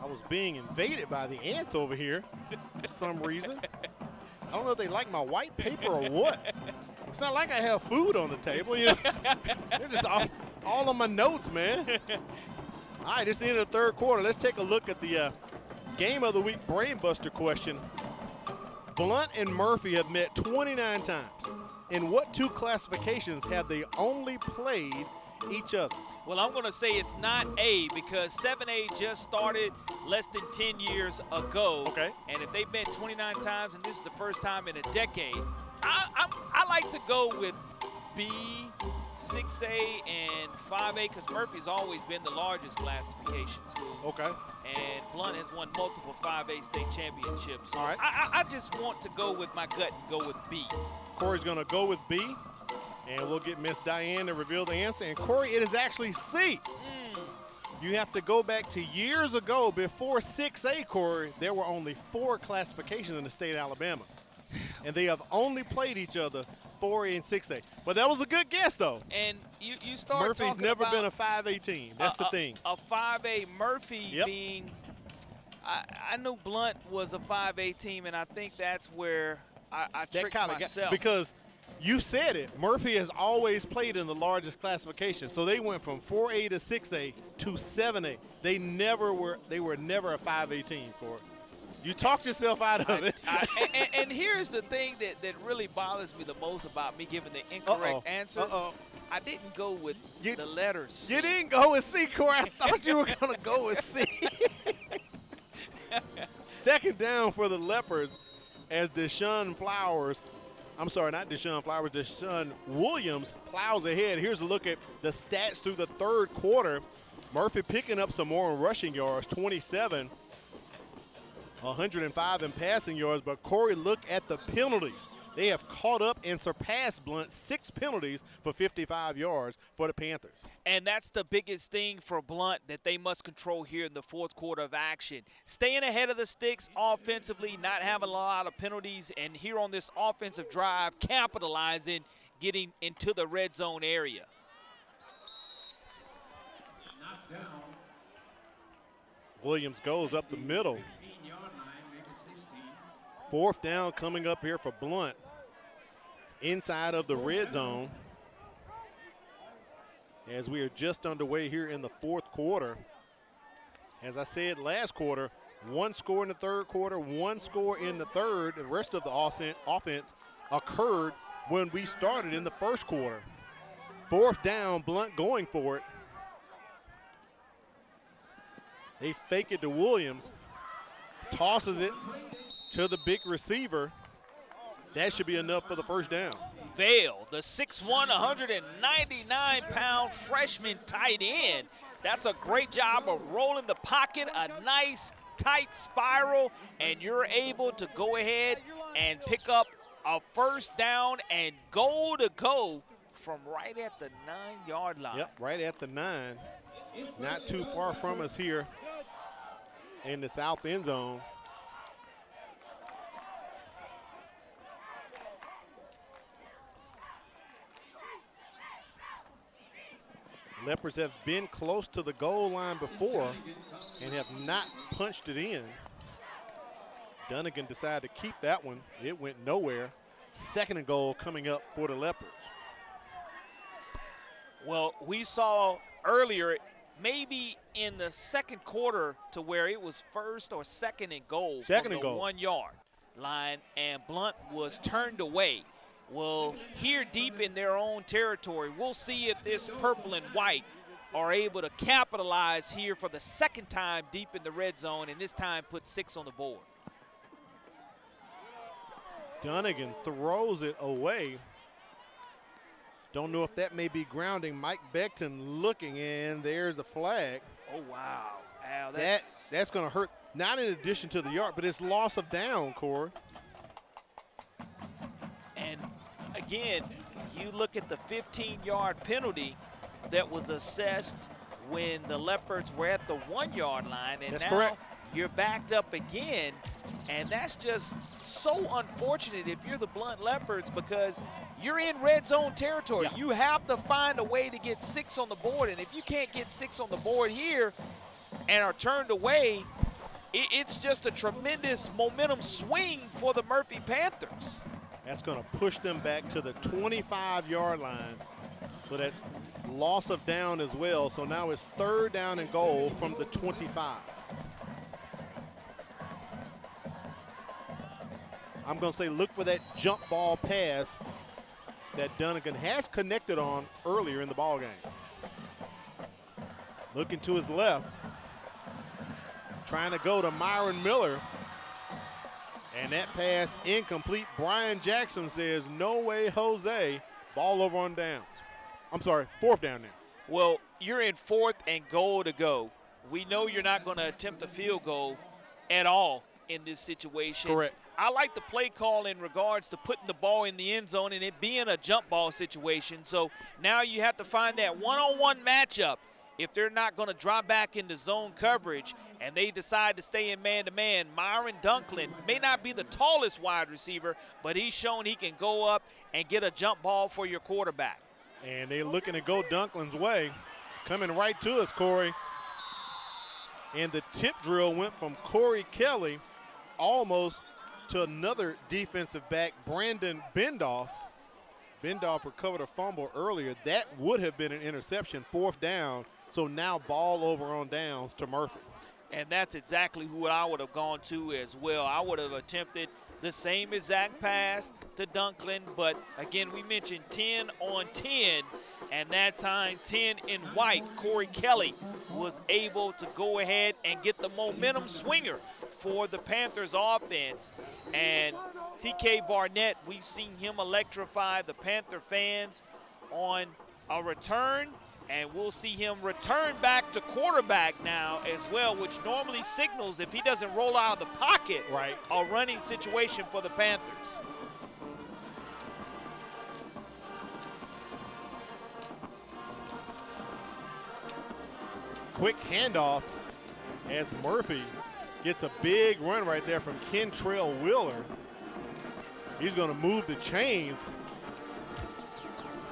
I was being invaded by the ants over here for some reason. I don't know if they like my white paper or what. It's not like I have food on the table. You know, they're just all on my notes, man. All right, it's the end of the 3rd quarter. Let's take a look at the Game of the Week Brainbuster question. Blount and Murphy have met 29 times. In what 2 classifications have they only played each other? Well, I'm going to say it's not A because 7A just started less than 10 years ago. Okay. And if they've met 29 times and this is the first time in a decade, I like to go with B, 6A, and 5A because Murphy's always been the largest classification school. Okay. And Blount has won multiple 5A state championships. So all right. I just want to go with my gut and go with B. Corey's going to go with B, and we'll get Miss Diane to reveal the answer. And Corey, it is actually C. You have to go back to years ago before 6A, Corey. There were only 4 classifications in the state of Alabama. And they have only played each other 4A and 6A. But that was a good guess, though. And you start Murphy's talking never about been a 5A team. That's the thing. A 5A Murphy being – I knew Blount was a 5A team, and I think that's where I tricked myself. Because you said it. Murphy has always played in the largest classification. So they went from 4A to 6A to 7A. They were never a 5A team, Corey. You talked yourself out of it. And here's the thing that really bothers me the most about me giving the incorrect answer. I didn't go with the letters C. You didn't go with C, Corey. I thought you were going to go with C. 2nd down for the Leopards as Deshaun Williams plows ahead. Here's a look at the stats through the 3rd quarter. Murphy picking up some more rushing yards, 27. 105 in passing yards, but Corey, look at the penalties. They have caught up and surpassed Blount. 6 penalties for 55 yards for the Panthers. And that's the biggest thing for Blount that they must control here in the fourth quarter of action. Staying ahead of the sticks offensively, not having a lot of penalties, and here on this offensive drive, capitalizing, getting into the red zone area. Williams goes up the middle. 4th down coming up here for Blount. Inside of the red zone. As we are just underway here in the fourth quarter. As I said last quarter, 1 score in the third quarter, 1 score in the third. The rest of the offense occurred when we started in the first quarter. 4th down, Blount going for it. They fake it to Williams. Tosses it to the big receiver. That should be enough for the first down. Vale, the 6'1", 199-pound freshman tight end. That's a great job of rolling the pocket, a nice tight spiral, and you're able to go ahead and pick up a first down and goal to go from right at the 9-yard line. Yep, right at the 9. Not too far from us here in the south end zone. Leopards have been close to the goal line before and have not punched it in. Dunnigan decided to keep that one. It went nowhere. 2nd and goal coming up for the Leopards. Well, we saw earlier, maybe in the second quarter, to where it was 1st or 2nd and goal from the 1-yard line, and Blount was turned away. Well, here deep in their own territory, we'll see if this purple and white are able to capitalize here for the 2nd time deep in the red zone, and this time put 6 on the board. Dunnigan throws it away. Don't know if that may be grounding. Mike Beckton looking, and there's a flag. Oh, wow. Al, that's going to hurt, not in addition to the yard, but it's loss of down, Corey. And again, you look at the 15-yard penalty that was assessed when the Leopards were at the 1-yard line, and that's now correct. You're backed up again, and that's just so unfortunate if you're the Blount Leopards, because you're in red zone territory. Yeah. You have to find a way to get 6 on the board, and if you can't get 6 on the board here and are turned away, it's just a tremendous momentum swing for the Murphy Panthers. That's going to push them back to the 25-yard line. So that's loss of down as well. So now it's 3rd down and goal from the 25. I'm going to say look for that jump ball pass that Dunnigan has connected on earlier in the ball game. Looking to his left. Trying to go to Myron Miller. And that pass incomplete. Brian Jackson says, no way, Jose. Ball over on downs. I'm sorry, 4th down now. Well, you're in 4th and goal to go. We know you're not going to attempt a field goal at all in this situation. Correct. I like the play call in regards to putting the ball in the end zone and it being a jump ball situation. So now you have to find that one-on-one matchup. If they're not going to drop back into zone coverage and they decide to stay in man-to-man, Myron Dunklin may not be the tallest wide receiver, but he's shown he can go up and get a jump ball for your quarterback. And they're looking to go Dunklin's way. Coming right to us, Corey. And the tip drill went from Corey Kelly almost to another defensive back, Brandon Bendoff. Bendoff recovered a fumble earlier. That would have been an interception, 4th down. So now ball over on downs to Murphy. And that's exactly who I would have gone to as well. I would have attempted the same exact pass to Dunklin, but again, we mentioned 10 on 10, and that time 10 in white. Corey Kelly was able to go ahead and get the momentum swinger for the Panthers offense. And TK Barnett, we've seen him electrify the Panther fans on a return And we'll see him return back to quarterback now as well, which normally signals if he doesn't roll out of the pocket, right, a running situation for the Panthers. Quick handoff as Murphy gets a big run right there from Kentrell Wheeler. He's going to move the chains.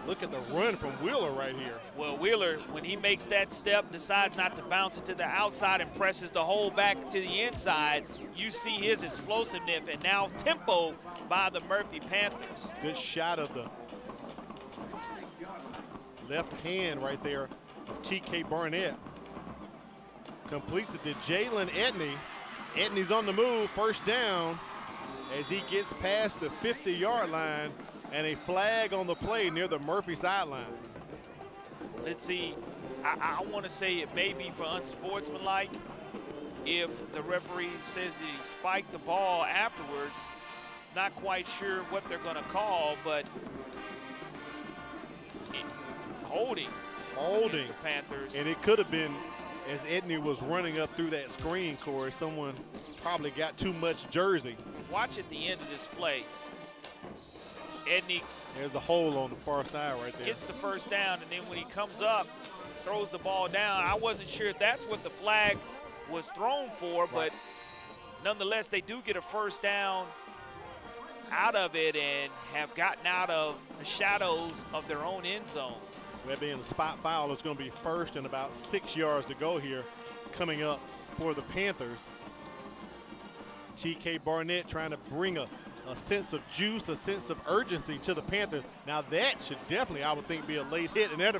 Look at the run from Wheeler right here. Well, Wheeler, when he makes that step, decides not to bounce it to the outside and presses the hole back to the inside, you see his explosiveness and now tempo by the Murphy Panthers. Good shot of the left hand right there of TK Barnett. Completes it to Jalen Etney. Etney's on the move, first down as he gets past the 50-yard line, and a flag on the play near the Murphy sideline. Let's see, I want to say it may be for unsportsmanlike if the referee says that he spiked the ball afterwards. Not quite sure what they're going to call, but holding against the Panthers. And it could have been, as Edney was running up through that screen, Corey, someone probably got too much jersey. Watch at the end of this play. Edney, there's the hole on the far side right there. Gets the first down, and then when he comes up, throws the ball down. I wasn't sure if that's what the flag was thrown for, but nonetheless, they do get a first down out of it and have gotten out of the shadows of their own end zone. That being the spot foul, is going to be first and about 6 yards to go here coming up for the Panthers. TK Barnett trying to bring a sense of juice, a sense of urgency to the Panthers. Now that should definitely, I would think, be a late hit. And then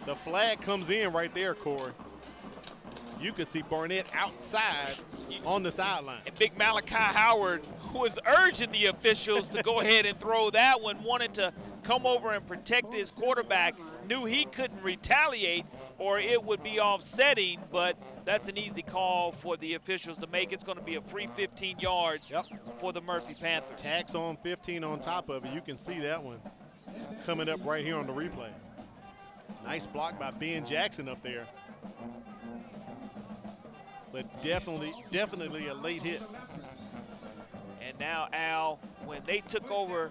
the flag comes in right there, Corey. You could see Barnett outside on the sideline. And big Malachi Howard was urging the officials to go ahead and throw that one, wanted to come over and protect his quarterback, knew he couldn't retaliate or it would be offsetting, but that's an easy call for the officials to make. It's going to be a free 15 yards for the Murphy Panthers. Tax on 15 on top of it. You can see that one coming up right here on the replay. Nice block by Ben Jackson up there. But definitely a late hit. And now, Al, when they took over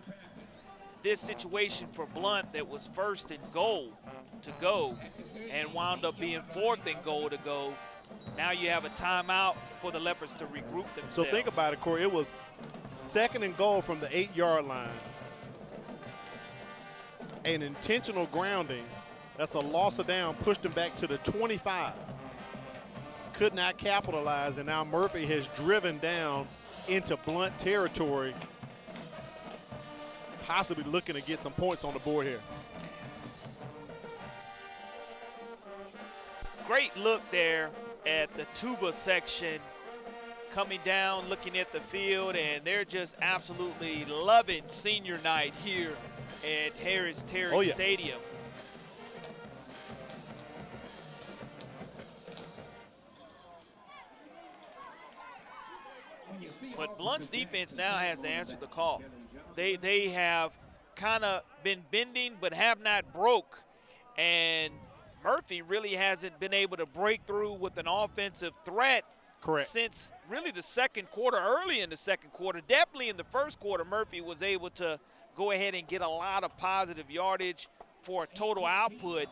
this situation for Blount that was first and goal to go and wound up being fourth and goal to go, now you have a timeout for the Leopards to regroup themselves. So think about it, Corey. It was second and goal from the 8-yard line. An intentional grounding. That's a loss of down, pushed him back to the 25. Could not capitalize, and now Murphy has driven down into Blount territory, possibly looking to get some points on the board here. Great look there at the tuba section, coming down, looking at the field, and they're just absolutely loving senior night here at Harris Terry Stadium. But Blount's defense now has to answer the call. They have kind of been bending but have not broke. And Murphy really hasn't been able to break through with an offensive threat since really the second quarter, early in the second quarter. Definitely in the first quarter, Murphy was able to go ahead and get a lot of positive yardage for a total output.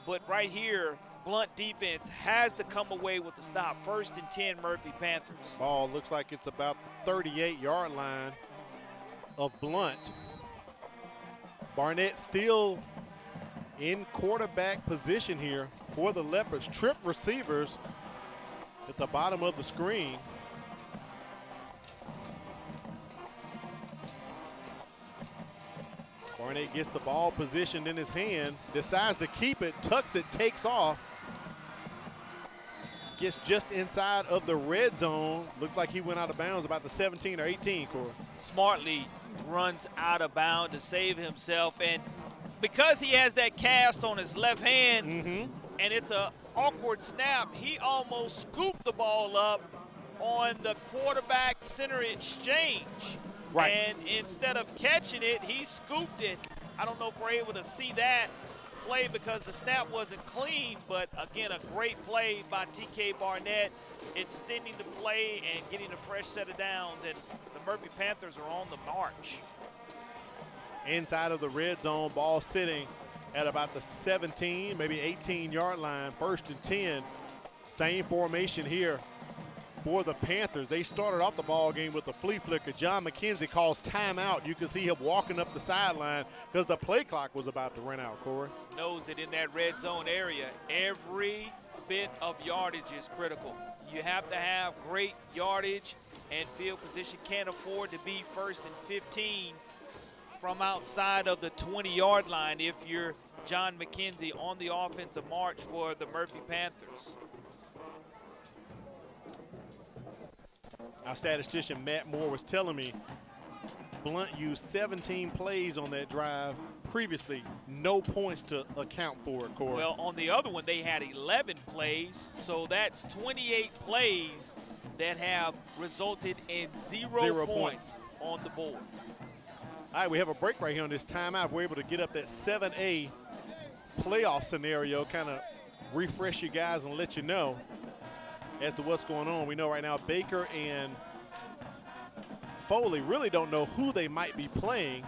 But right here, Blount defense has to come away with the stop. 1st and 10, Murphy Panthers. Ball looks like it's about the 38-yard line of Blount. Barnett still in quarterback position here for the Leopards. Trip receivers at the bottom of the screen. Barnett gets the ball positioned in his hand, decides to keep it, tucks it, takes off. Gets just inside of the red zone. Looks like he went out of bounds about the 17 or 18, Corey. Smartly runs out of bounds to save himself. And because he has that cast on his left hand and it's an awkward snap, he almost scooped the ball up on the quarterback center exchange. And instead of catching it, he scooped it. I don't know if we're able to see that play because the snap wasn't clean, but again, a great play by TK Barnett, extending the play and getting a fresh set of downs, and the Murphy Panthers are on the march. Inside of the red zone, ball sitting at about the 17, maybe 18-yard line, 1st and 10. Same formation here for the Panthers. They started off the ball game with a flea flicker. John McKenzie calls timeout. You can see him walking up the sideline because the play clock was about to run out, Corey. Knows that in that red zone area, every bit of yardage is critical. You have to have great yardage and field position. Can't afford to be 1st and 15 from outside of the 20-yard line if you're John McKenzie on the offensive march for the Murphy Panthers. Our statistician Matt Moore was telling me Blount used 17 plays on that drive previously, no points to account for it, Corey. Well, on the other one, they had 11 plays, so that's 28 plays that have resulted in zero points on the board. All right, we have a break right here on this timeout. If we're able to get up that 7A playoff scenario, kind of refresh you guys and let you know as to what's going on. We know right now Baker and Foley really don't know who they might be playing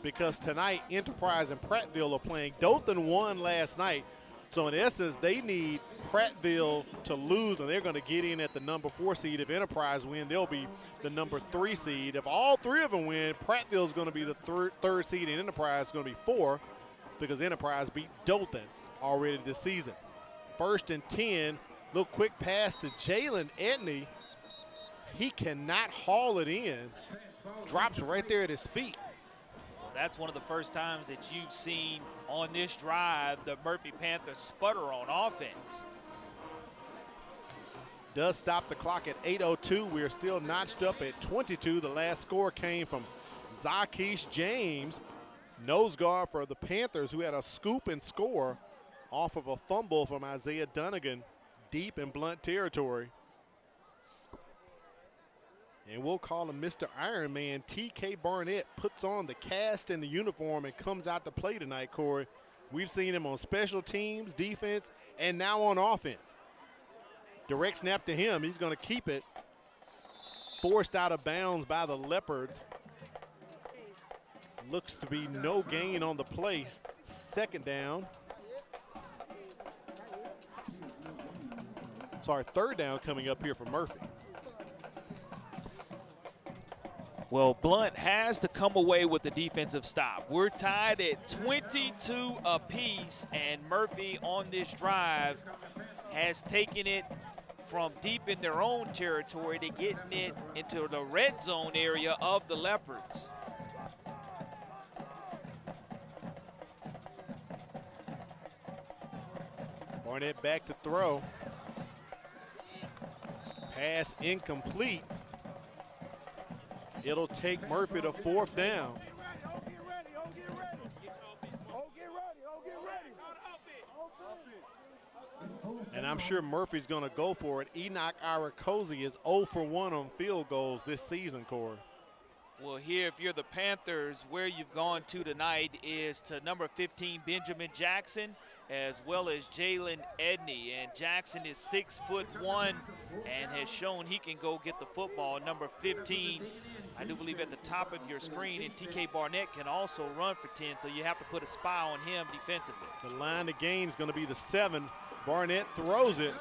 because tonight Enterprise and Prattville are playing. Dothan won last night, so in essence they need Prattville to lose, and they're going to get in at the number 4 seed. If Enterprise win, they'll be the number 3 seed. If all 3 of them win, Prattville's going to be the third seed, and Enterprise is going to be 4 because Enterprise beat Dothan already this season. 1st and 10, little quick pass to Jalen Edney. He cannot haul it in. Drops right there at his feet. That's one of the first times that you've seen on this drive the Murphy Panthers sputter on offense. Does stop the clock at 8:02. We are still notched up at 22. The last score came from Zakeesh James, nose guard for the Panthers, who had a scoop and score off of a fumble from Isaiah Dunnigan deep in Blount territory. And we'll call him Mr. Iron Man. TK Barnett puts on the cast and the uniform and comes out to play tonight, Corey. We've seen him on special teams, defense, and now on offense. Direct snap to him. He's going to keep it. Forced out of bounds by the Leopards. Looks to be no gain on the play. 2nd down. Sorry, 3rd down coming up here for Murphy. Well, Blount has to come away with the defensive stop. We're tied at 22 apiece, and Murphy on this drive has taken it from deep in their own territory to getting it into the red zone area of the Leopards. Barnett back to throw. Pass incomplete. It'll take Murphy to 4th down. And I'm sure Murphy's going to go for it. Enoch Irakosi is 0 for 1 on field goals this season, Corey. Well, here, if you're the Panthers, where you've gone to tonight is to number 15, Benjamin Jackson, as well as Jalen Edney. And Jackson is 6'1" and has shown he can go get the football. Number 15, I do believe at the top of your screen, and TK Barnett can also run for 10, so you have to put a spy on him defensively. The line of gain is going to be the 7. Barnett throws it.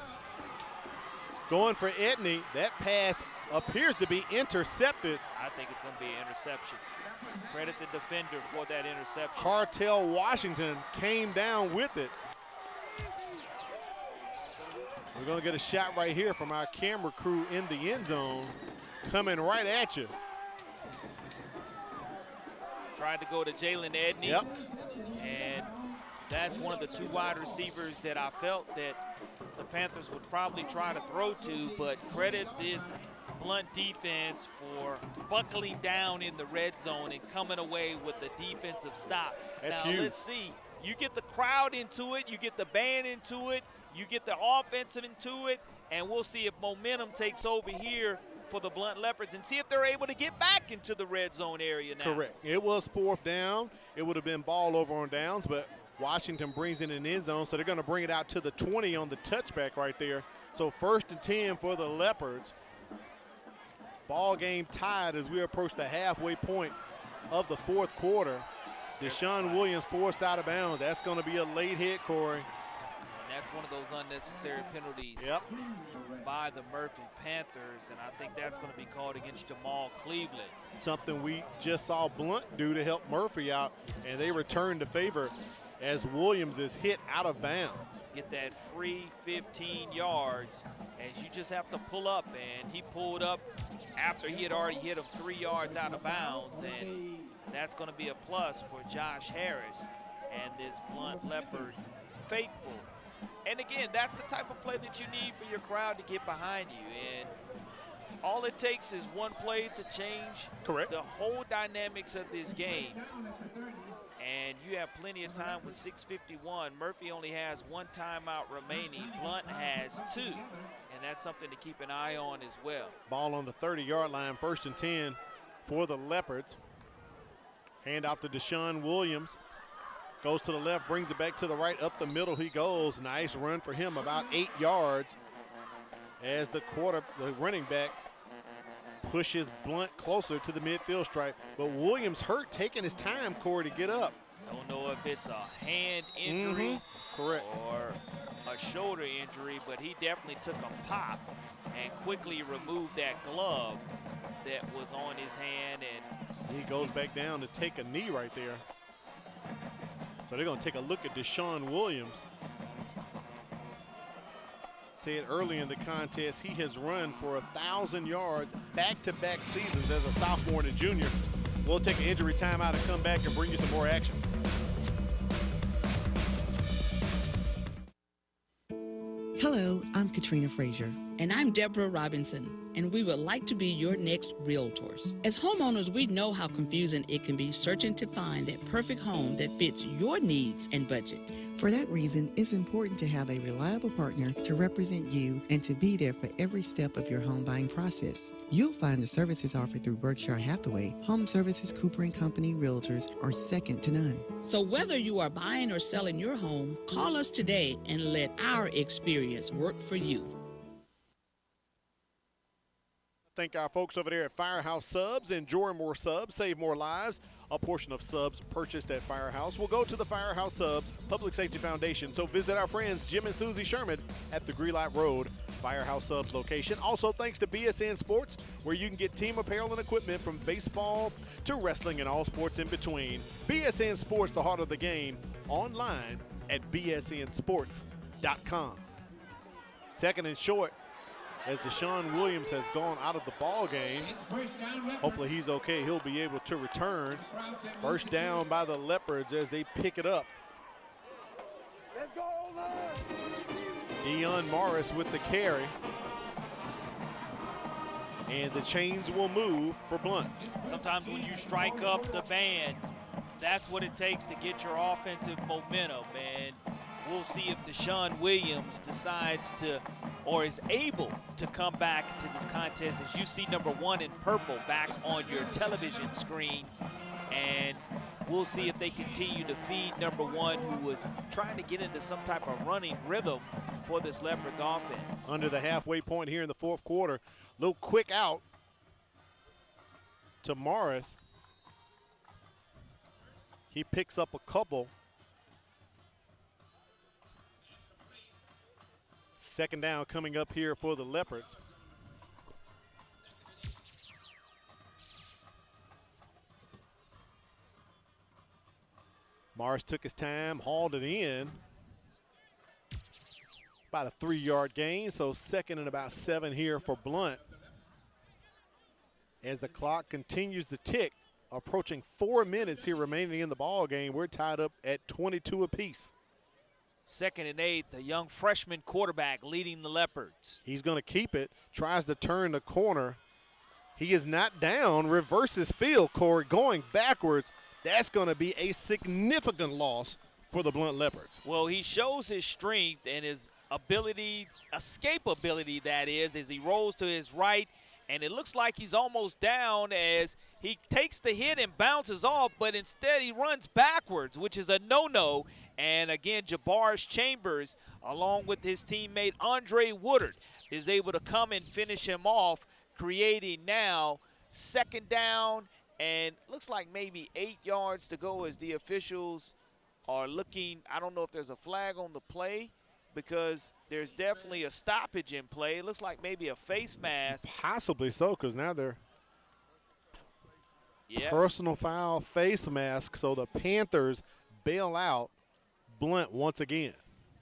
Going for Edney. That pass appears to be intercepted. I think it's going to be an interception. Credit the defender for that interception. Cartel Washington came down with it. We're going to get a shot right here from our camera crew in the end zone. Coming right at you. Tried to go to Jalen Edney. Yep. And that's one of the 2 wide receivers that I felt that the Panthers would probably try to throw to, but credit this Blount defense for buckling down in the red zone and coming away with the defensive stop. That's now, huge. Let's see. You get the crowd into it, you get the band into it, you get the offensive into it, and we'll see if momentum takes over here for the Blount Leopards and see if they're able to get back into the red zone area now. Correct. It was 4th down. It would have been ball over on downs, but Washington brings it in the end zone, so they're going to bring it out to the 20 on the touchback right there. So 1st and 10 for the Leopards. Ball game tied as we approach the halfway point of the 4th quarter. Deshaun Williams forced out of bounds. That's going to be a late hit, Corey. And that's one of those unnecessary penalties by the Murphy Panthers, and I think that's going to be called against Jamal Cleveland. Something we just saw Blount do to help Murphy out, and they return the favor as Williams is hit out of bounds. Get that free 15 yards, as you just have to pull up, and he pulled up after he had already hit him 3 yards out of bounds, and that's going to be a plus for Josh Harris and this Blount Leopard faithful. And again, that's the type of play that you need for your crowd to get behind you. And all it takes is one play to change the whole dynamics of this game. And you have plenty of time with 6:51. Murphy only has 1 timeout remaining. Blount has 2. And that's something to keep an eye on as well. Ball on the 30-yard line, 1st and 10 for the Leopards. Hand off to Deshaun Williams. Goes to the left, brings it back to the right, up the middle he goes. Nice run for him, about 8 yards. As the running back pushes Blount closer to the midfield stripe. But Williams hurt, taking his time, Corey, to get up. Don't know if it's a hand injury or a shoulder injury, but he definitely took a pop and quickly removed that glove that was on his hand. And he goes back down to take a knee right there. So they're going to take a look at Deshaun Williams. Said early in the contest, he has run for 1,000 yards back-to-back seasons as a sophomore and a junior. We'll take an injury timeout and come back and bring you some more action. Hello, I'm Katrina Frazier. And I'm Deborah Robinson, and we would like to be your next realtors. As homeowners, we know how confusing it can be searching to find that perfect home that fits your needs and budget. For that reason, it's important to have a reliable partner to represent you and to be there for every step of your home buying process. You'll find the services offered through Berkshire Hathaway, Home Services Cooper & Company Realtors are second to none. So whether you are buying or selling your home, call us today and let our experience work for you. Thank our folks over there at Firehouse Subs. Enjoy more subs, save more lives. A portion of subs purchased at Firehouse will go to the Firehouse Subs Public Safety Foundation. So visit our friends Jim and Susie Sherman at the Greenlight Road Firehouse Subs location. Also thanks to BSN Sports, where you can get team apparel and equipment from baseball to wrestling and all sports in between. BSN Sports, the heart of the game, online at bsnsports.com. 2nd and short, as Deshaun Williams has gone out of the ball game. Hopefully he's okay. He'll be able to return. 1st down by the Leopards as they pick it up. Let's go, Dion Morris with the carry. And the chains will move for Blount. Sometimes when you strike up the band, that's what it takes to get your offensive momentum. And we'll see if Deshaun Williams decides to or is able to come back to this contest, as you see number 1 in purple back on your television screen. And we'll see if they continue to feed number 1, who was trying to get into some type of running rhythm for this Leopards offense. Under the halfway point here in the 4th quarter. Little quick out to Morris. He picks up a couple. 2nd down coming up here for the Leopards. Morris took his time, hauled it in. About a 3-yard gain, so 2nd and about 7 here for Blount. As the clock continues to tick, approaching 4 minutes here remaining in the ball game. We're tied up at 22 apiece. 2nd and 8, the young freshman quarterback leading the Leopards. He's going to keep it, tries to turn the corner. He is not down, reverses field, Corey, going backwards. That's going to be a significant loss for the Blount Leopards. Well, he shows his strength and his ability, escape ability that is, as he rolls to his right, and it looks like he's almost down as he takes the hit and bounces off, but instead he runs backwards, which is a no-no. And again, Jabarish Chambers, along with his teammate Andre Woodard, is able to come and finish him off, creating now 2nd down, and looks like maybe 8 yards to go as the officials are looking. I don't know if there's a flag on the play, because there's definitely a stoppage in play. It looks like maybe a face mask. Possibly so, because now they're yes. Personal foul, face mask, so the Panthers bail out Blount once again.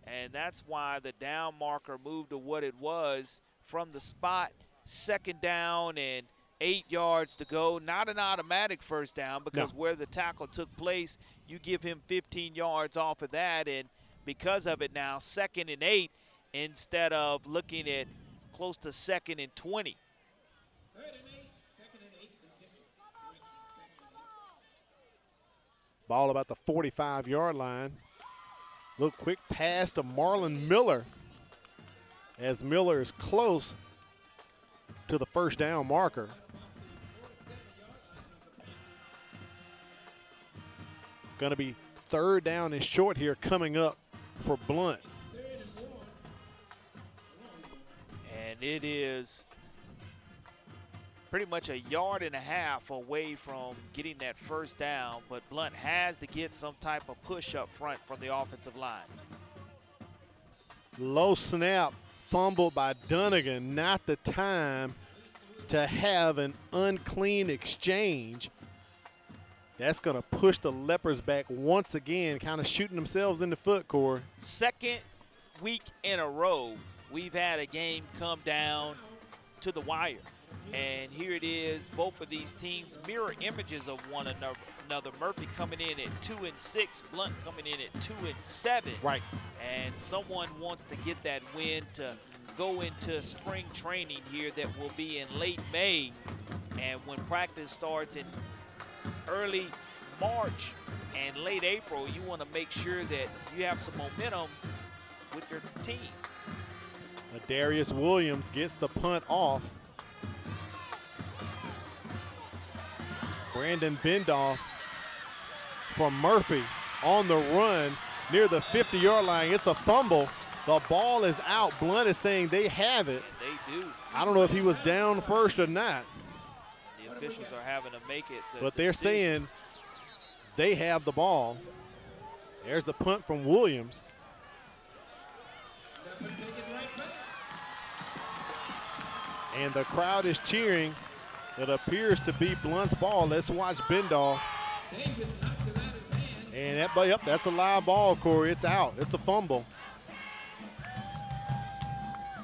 And that's why the down marker moved to what it was from the spot. 2nd down and 8 yards to go. Not an automatic first down, because where the tackle took place, you give him 15 yards off of that, and because of it now, 2nd and 8 instead of looking at close to 2nd and 20. 3rd and 8, 2nd and 8, continue. Ball about the 45-yard line. Little quick pass to Marlon Miller, as Miller is close to the first down marker. Going to be 3rd down and short here coming up for Blount. And it is pretty much 1.5 yards away from getting that first down, but Blount has to get some type of push up front from the offensive line. Low snap, fumbled by Dunnigan. Not the time to have an unclean exchange. That's going to push the Leopards back once again, kind of shooting themselves in the foot, Corey. 2nd week in a row, we've had a game come down to the wire. And here it is, both of these teams mirror images of one another. Murphy coming in at 2-6, Blount coming in at 2-7. Right. And someone wants to get that win to go into spring training here that will be in late May. And when practice starts in early March and late April, you want to make sure that you have some momentum with your team. Darius Williams gets the punt off. Brandon Bendoff from Murphy on the run near the 50-yard line. It's a fumble. The ball is out. Blount is saying they have it. They do. I don't know if he was down first or not. The officials are having to make it. But they're saying they have the ball. There's the punt from Williams. And the crowd is cheering. It appears to be Blount's ball. Let's watch Bendoff. And that's a live ball, Corey. It's out. It's a fumble.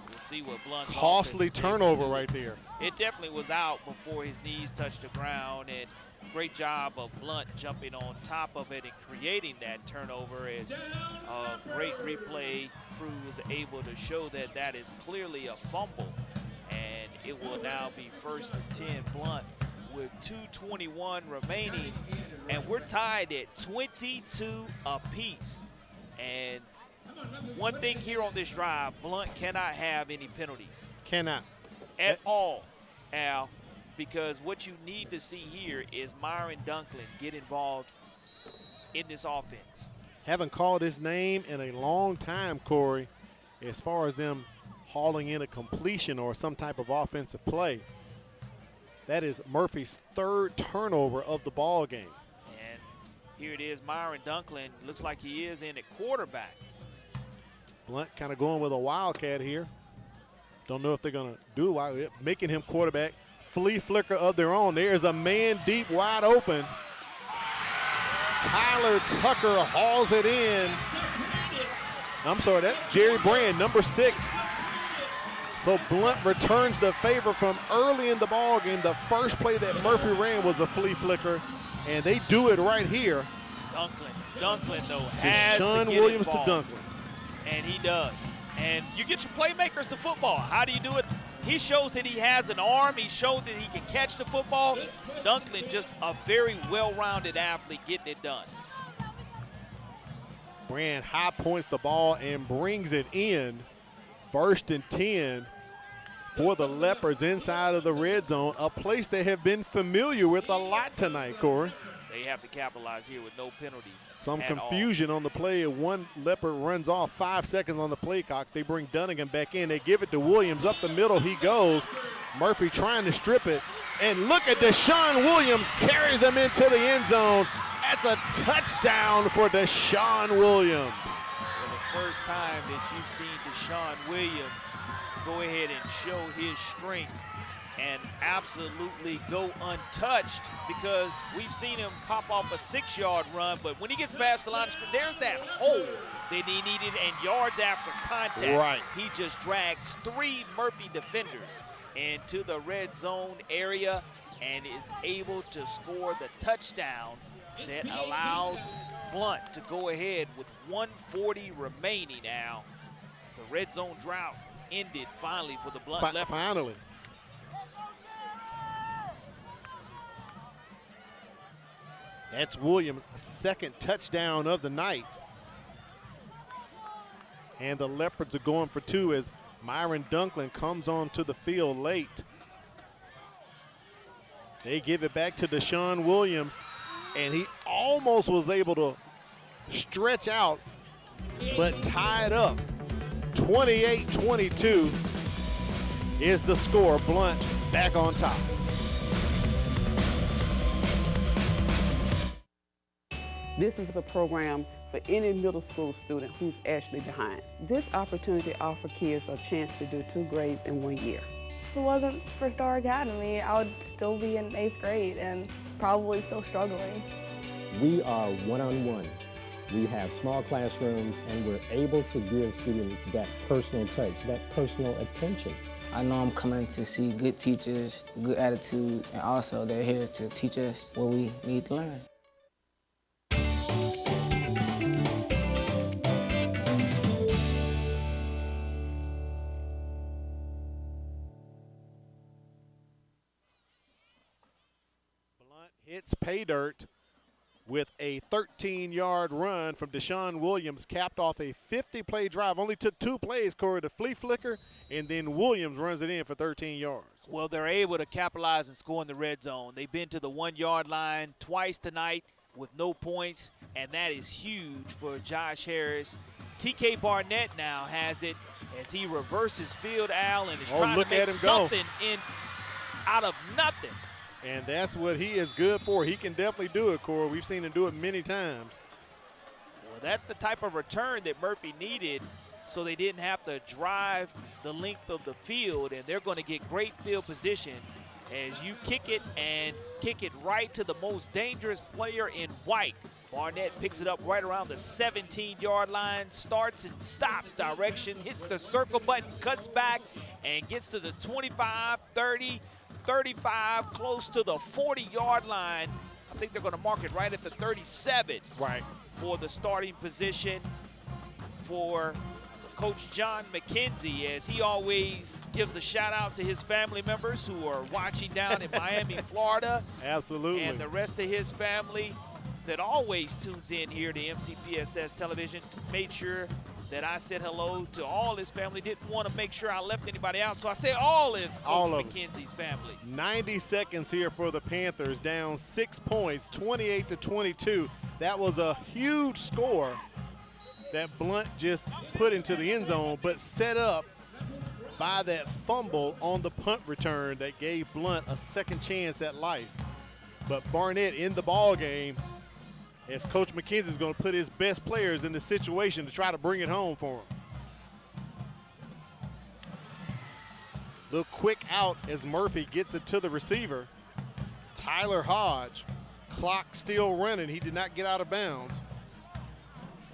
We'll see what Blount's costly turnover right there. It definitely was out before his knees touched the ground, and great job of Blount jumping on top of it and creating that turnover, as a great replay crew was able to show that that is clearly a fumble. And it will now be 1st and 10 Blount with 2:21 remaining, and we're tied at 22 apiece. And one thing here on this drive, Blount cannot have any penalties. Cannot. At all, Al, because what you need to see here is Myron Dunklin get involved in this offense. Haven't called his name in a long time, Corey, as far as them hauling in a completion or some type of offensive play. That is Murphy's 3rd turnover of the ball game. And here it is, Myron Dunklin looks like he is in at quarterback. Blount kind of going with a wildcat here. Don't know if they're going to do it, making him quarterback. Flea flicker of their own. There's a man deep, wide open. Tyler Tucker hauls it in. I'm sorry, that's Jerry Brand, number 6. So Blount returns the favor from early in the ball game. The first play that Murphy ran was a flea flicker, and they do it right here. Dunklin though has Sean to get Williams involved, to Dunklin. and he does. And you get your playmakers to football. How do you do it? He shows that he has an arm. He showed that he can catch the football. Dunklin, just a very well-rounded athlete, getting it done. Brand high points the ball and brings it in. 1st and 10 for the Leopards inside of the red zone, a place they have been familiar with a lot tonight, Corey. They have to capitalize here with no penalties. Some confusion on the play. One Leopard runs off, 5 seconds on the play clock. They bring Dunnigan back in. They give it to Williams. Up the middle he goes. Murphy trying to strip it. And look at Deshaun Williams, carries him into the end zone. That's a touchdown for Deshaun Williams. For the first time that you've seen Deshaun Williams go ahead and show his strength and absolutely go untouched, because we've seen him pop off a 6-yard run, but when he gets past the line of scrimmage, there's that hole that he needed, and yards after contact, right, he just drags 3 Murphy defenders into the red zone area and is able to score the touchdown that allows Blount to go ahead with 1:40 remaining now. The red zone drought ended finally for the Blount Leopards. Finally. That's Williams' second touchdown of the night. And the Leopards are going for 2 as Myron Dunklin comes onto the field late. They give it back to Deshaun Williams, and he almost was able to stretch out, but tie it up. 28-22 is the score. Blount back on top. This is a program for any middle school student who's actually behind. This opportunity offers kids a chance to do 2 grades in 1 year. If it wasn't for Star Academy, I would still be in 8th grade and probably still struggling. We are one-on-one. We have small classrooms, and we're able to give students that personal touch, that personal attention. I know I'm coming to see good teachers, good attitude, and also they're here to teach us what we need to learn. Hits pay dirt with a 13-yard run from Deshaun Williams, capped off a 50-play drive. Only took 2 plays, Corey, to flea flicker, and then Williams runs it in for 13 yards. Well, they're able to capitalize and score in the red zone. They've been to the 1-yard line twice tonight with no points, and that is huge for Josh Harris. TK Barnett now has it as he reverses field, Al, and is trying to make something out of nothing. And that's what he is good for. He can definitely do it, Corey. We've seen him do it many times. Well, that's the type of return that Murphy needed, so they didn't have to drive the length of the field, and they're going to get great field position as you kick it and kick it right to the most dangerous player in white. Barnett picks it up right around the 17-yard line, starts and stops direction, hits the circle button, cuts back, and gets to the 25, 30, 35, close to the 40-yard line. I think they're going to mark it right at the 37 for the starting position for Coach John McKenzie, as he always gives a shout out to his family members who are watching down in Miami, Florida. Absolutely. And the rest of his family that always tunes in here to MCPSS television. Made sure that I said hello to all his family. Didn't want to make sure I left anybody out, so I say all is Coach McKenzie's family. 90 seconds here for the Panthers, down 6 points, 28-22. That was a huge score that Blount just put into the end zone, but set up by that fumble on the punt return that gave Blount a second chance at life. But Barnett in the ball game, as Coach McKenzie is going to put his best players in the situation to try to bring it home for him. Little quick out as Murphy gets it to the receiver. Tyler Hodge, clock still running. He did not get out of bounds.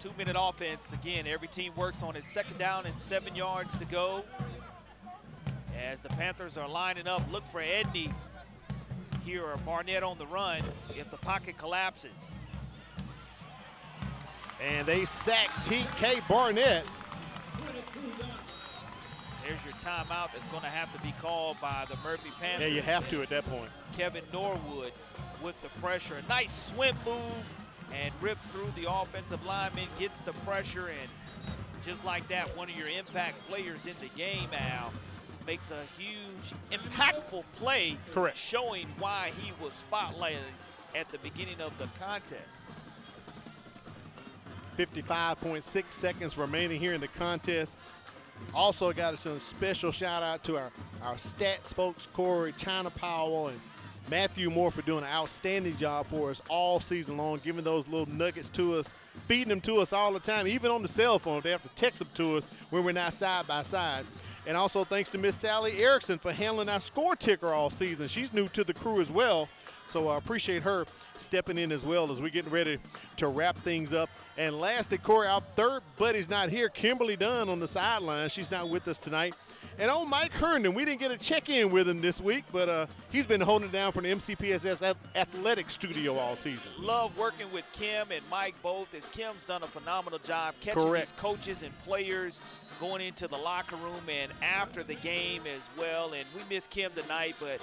2-minute offense. Again, every team works on its 2nd down and 7 yards to go. As the Panthers are lining up, look for Edney here or Barnett on the run if the pocket collapses. And they sack TK Barnett. There's your timeout that's going to have to be called by the Murphy Panthers. Yeah, you have to at that point. Kevin Norwood with the pressure. A nice swim move and rips through the offensive lineman, gets the pressure, and just like that, one of your impact players in the game, Al. makes a huge, impactful play. Correct. Showing why he was spotlighted at the beginning of the contest. 55.6 seconds remaining here in the contest. Also got us a special shout out to our stats folks, Corey, China Powell, and Matthew Moore for doing an outstanding job for us all season long, giving those little nuggets to us, feeding them to us all the time, even on the cell phone. They have to text them to us when we're not side by side. And also thanks to Miss Sally Erickson for handling our score ticker all season. She's new to the crew as well. So I appreciate her stepping in as well as we're getting ready to wrap things up. And lastly, Corey, our third buddy's not here. Kimberly Dunn on the sideline. She's not with us tonight. And Mike Herndon, we didn't get a check-in with him this week, but he's been holding it down for the MCPSS athletic studio all season. Love working with Kim and Mike both, as Kim's done a phenomenal job catching these coaches and players going into the locker room and after the game as well. And we miss Kim tonight, but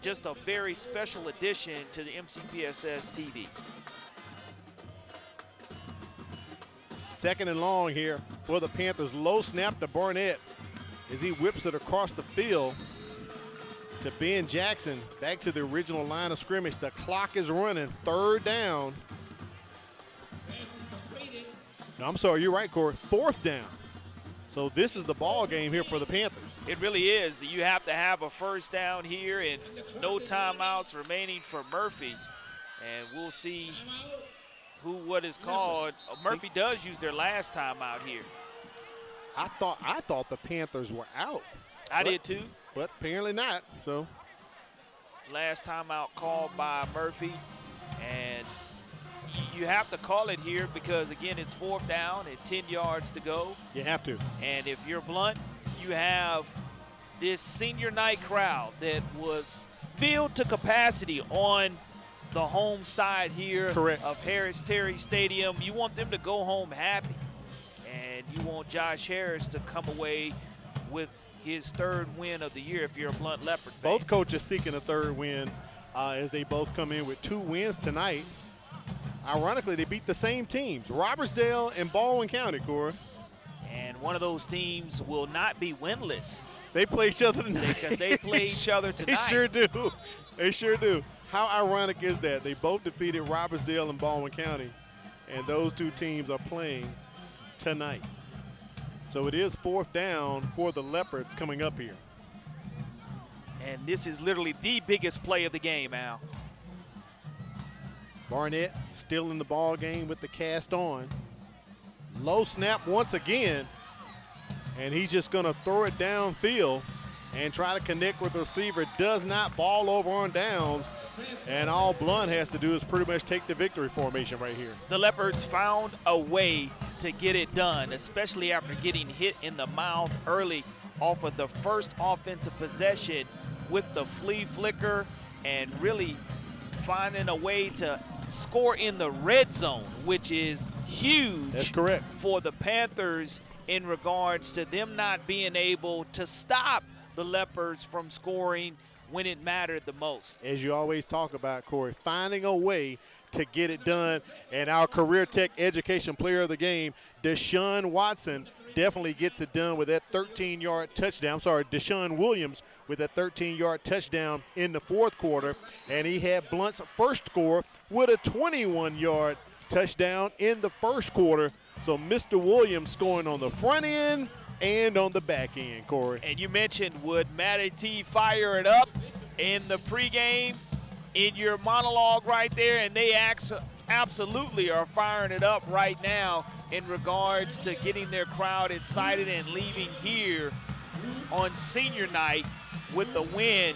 just a very special addition to the MCPSS TV. Second and long here for the Panthers. Low snap to Barnett as he whips it across the field to Ben Jackson. Back to the original line of scrimmage. The clock is running. Third down. No, I'm sorry. You're right, Corey. Fourth down. So this is the ball game here for the Panthers. It really is. You have to have a first down here and no timeouts remaining for Murphy. And we'll see what is called. Murphy does use their last timeout here. I thought the Panthers were out. I did too. But apparently not. So last timeout called by Murphy. And you have to call it here because, again, it's fourth down and 10 yards to go. You have to. And if you're Blount, you have this senior night crowd that was filled to capacity on the home side here of Harris Terry Stadium. You want them to go home happy. And you want Josh Harris to come away with his third win of the year if you're a Blount Leopard fan. Both coaches seeking a third win as they both come in with 2 wins tonight. Ironically, they beat the same teams, Robertsdale and Baldwin County, Corey. And one of those teams will not be winless. They play each other tonight. Because they play each other tonight. They sure do. They sure do. How ironic is that? They both defeated Robertsdale and Baldwin County, and those two teams are playing tonight. So it is fourth down for the Leopards coming up here. And this is literally the biggest play of the game, Al. Barnett still in the ball game with the cast on. Low snap once again, and he's just going to throw it downfield and try to connect with the receiver. Does not. Ball over on downs, and all Blount has to do is pretty much take the victory formation right here. The Leopards found a way to get it done, especially after getting hit in the mouth early off of the first offensive possession with the flea flicker and really finding a way to score in the red zone, which is huge. That's correct. For the Panthers in regards to them not being able to stop the Leopards from scoring when it mattered the most. As you always talk about, Corey, finding a way to get it done. And our Career Tech Education Player of the Game, Deshaun Watson, definitely gets it done with that 13-yard touchdown. I'm sorry, Deshaun Williams with that 13-yard touchdown in the fourth quarter. And he had Blount's first score with a 21-yard touchdown in the first quarter. So Mr. Williams scoring on the front end and on the back end, Corey. And you mentioned, would Matty T fire it up in the pregame in your monologue right there? And they absolutely are firing it up right now in regards to getting their crowd excited and leaving here on senior night with the win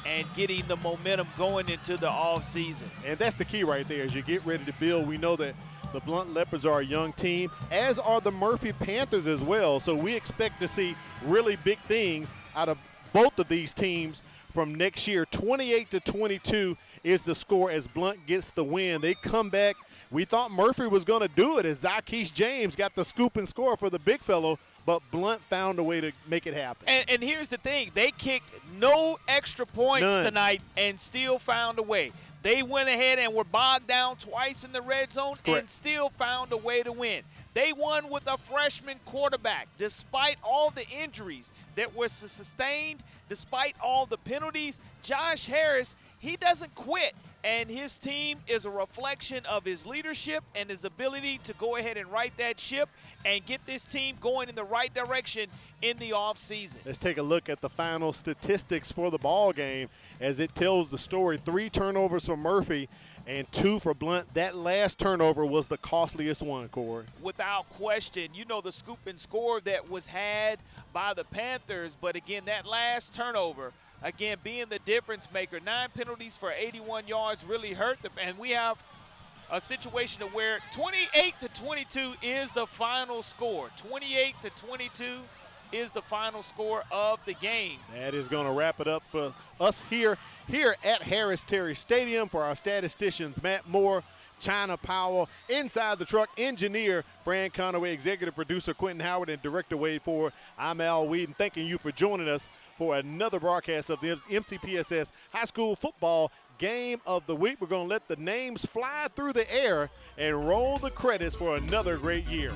and getting the momentum going into the offseason. And that's the key right there. As you get ready to build, we know that the Blount Leopards are a young team, as are the Murphy Panthers as well. So we expect to see really big things out of both of these teams from next year. 28-22 is the score as Blount gets the win. They come back. We thought Murphy was going to do it as Zackees James got the scoop and score for the big fellow, but Blount found a way to make it happen. And here's the thing. They kicked no extra points tonight and still found a way. They went ahead and were bogged down twice in the red zone and still found a way to win. They won with a freshman quarterback, despite all the injuries that were sustained, despite all the penalties. Josh Harris, he doesn't quit, and his team is a reflection of his leadership and his ability to go ahead and right that ship and get this team going in the right direction in the offseason. Let's take a look at the final statistics for the ball game as it tells the story. 3 turnovers for Murphy and 2 for Blount. That last turnover was the costliest one, Corey. Without question. You know the scoop and score that was had by the Panthers, but again, that last turnover, again, being the difference maker. 9 penalties for 81 yards really hurt them, and we have a situation where 28-22 is the final score. 28-22 is the final score of the game. That is going to wrap it up for us here at Harris Terry Stadium. For our statisticians, Matt Moore, China Powell, inside the truck, engineer Fran Conaway, executive producer Quentin Howard, and director Wade Ford. I'm Al Whedon, thanking you for joining us for another broadcast of the MCPSS High School Football Game of the Week. We're going to let the names fly through the air and roll the credits for another great year.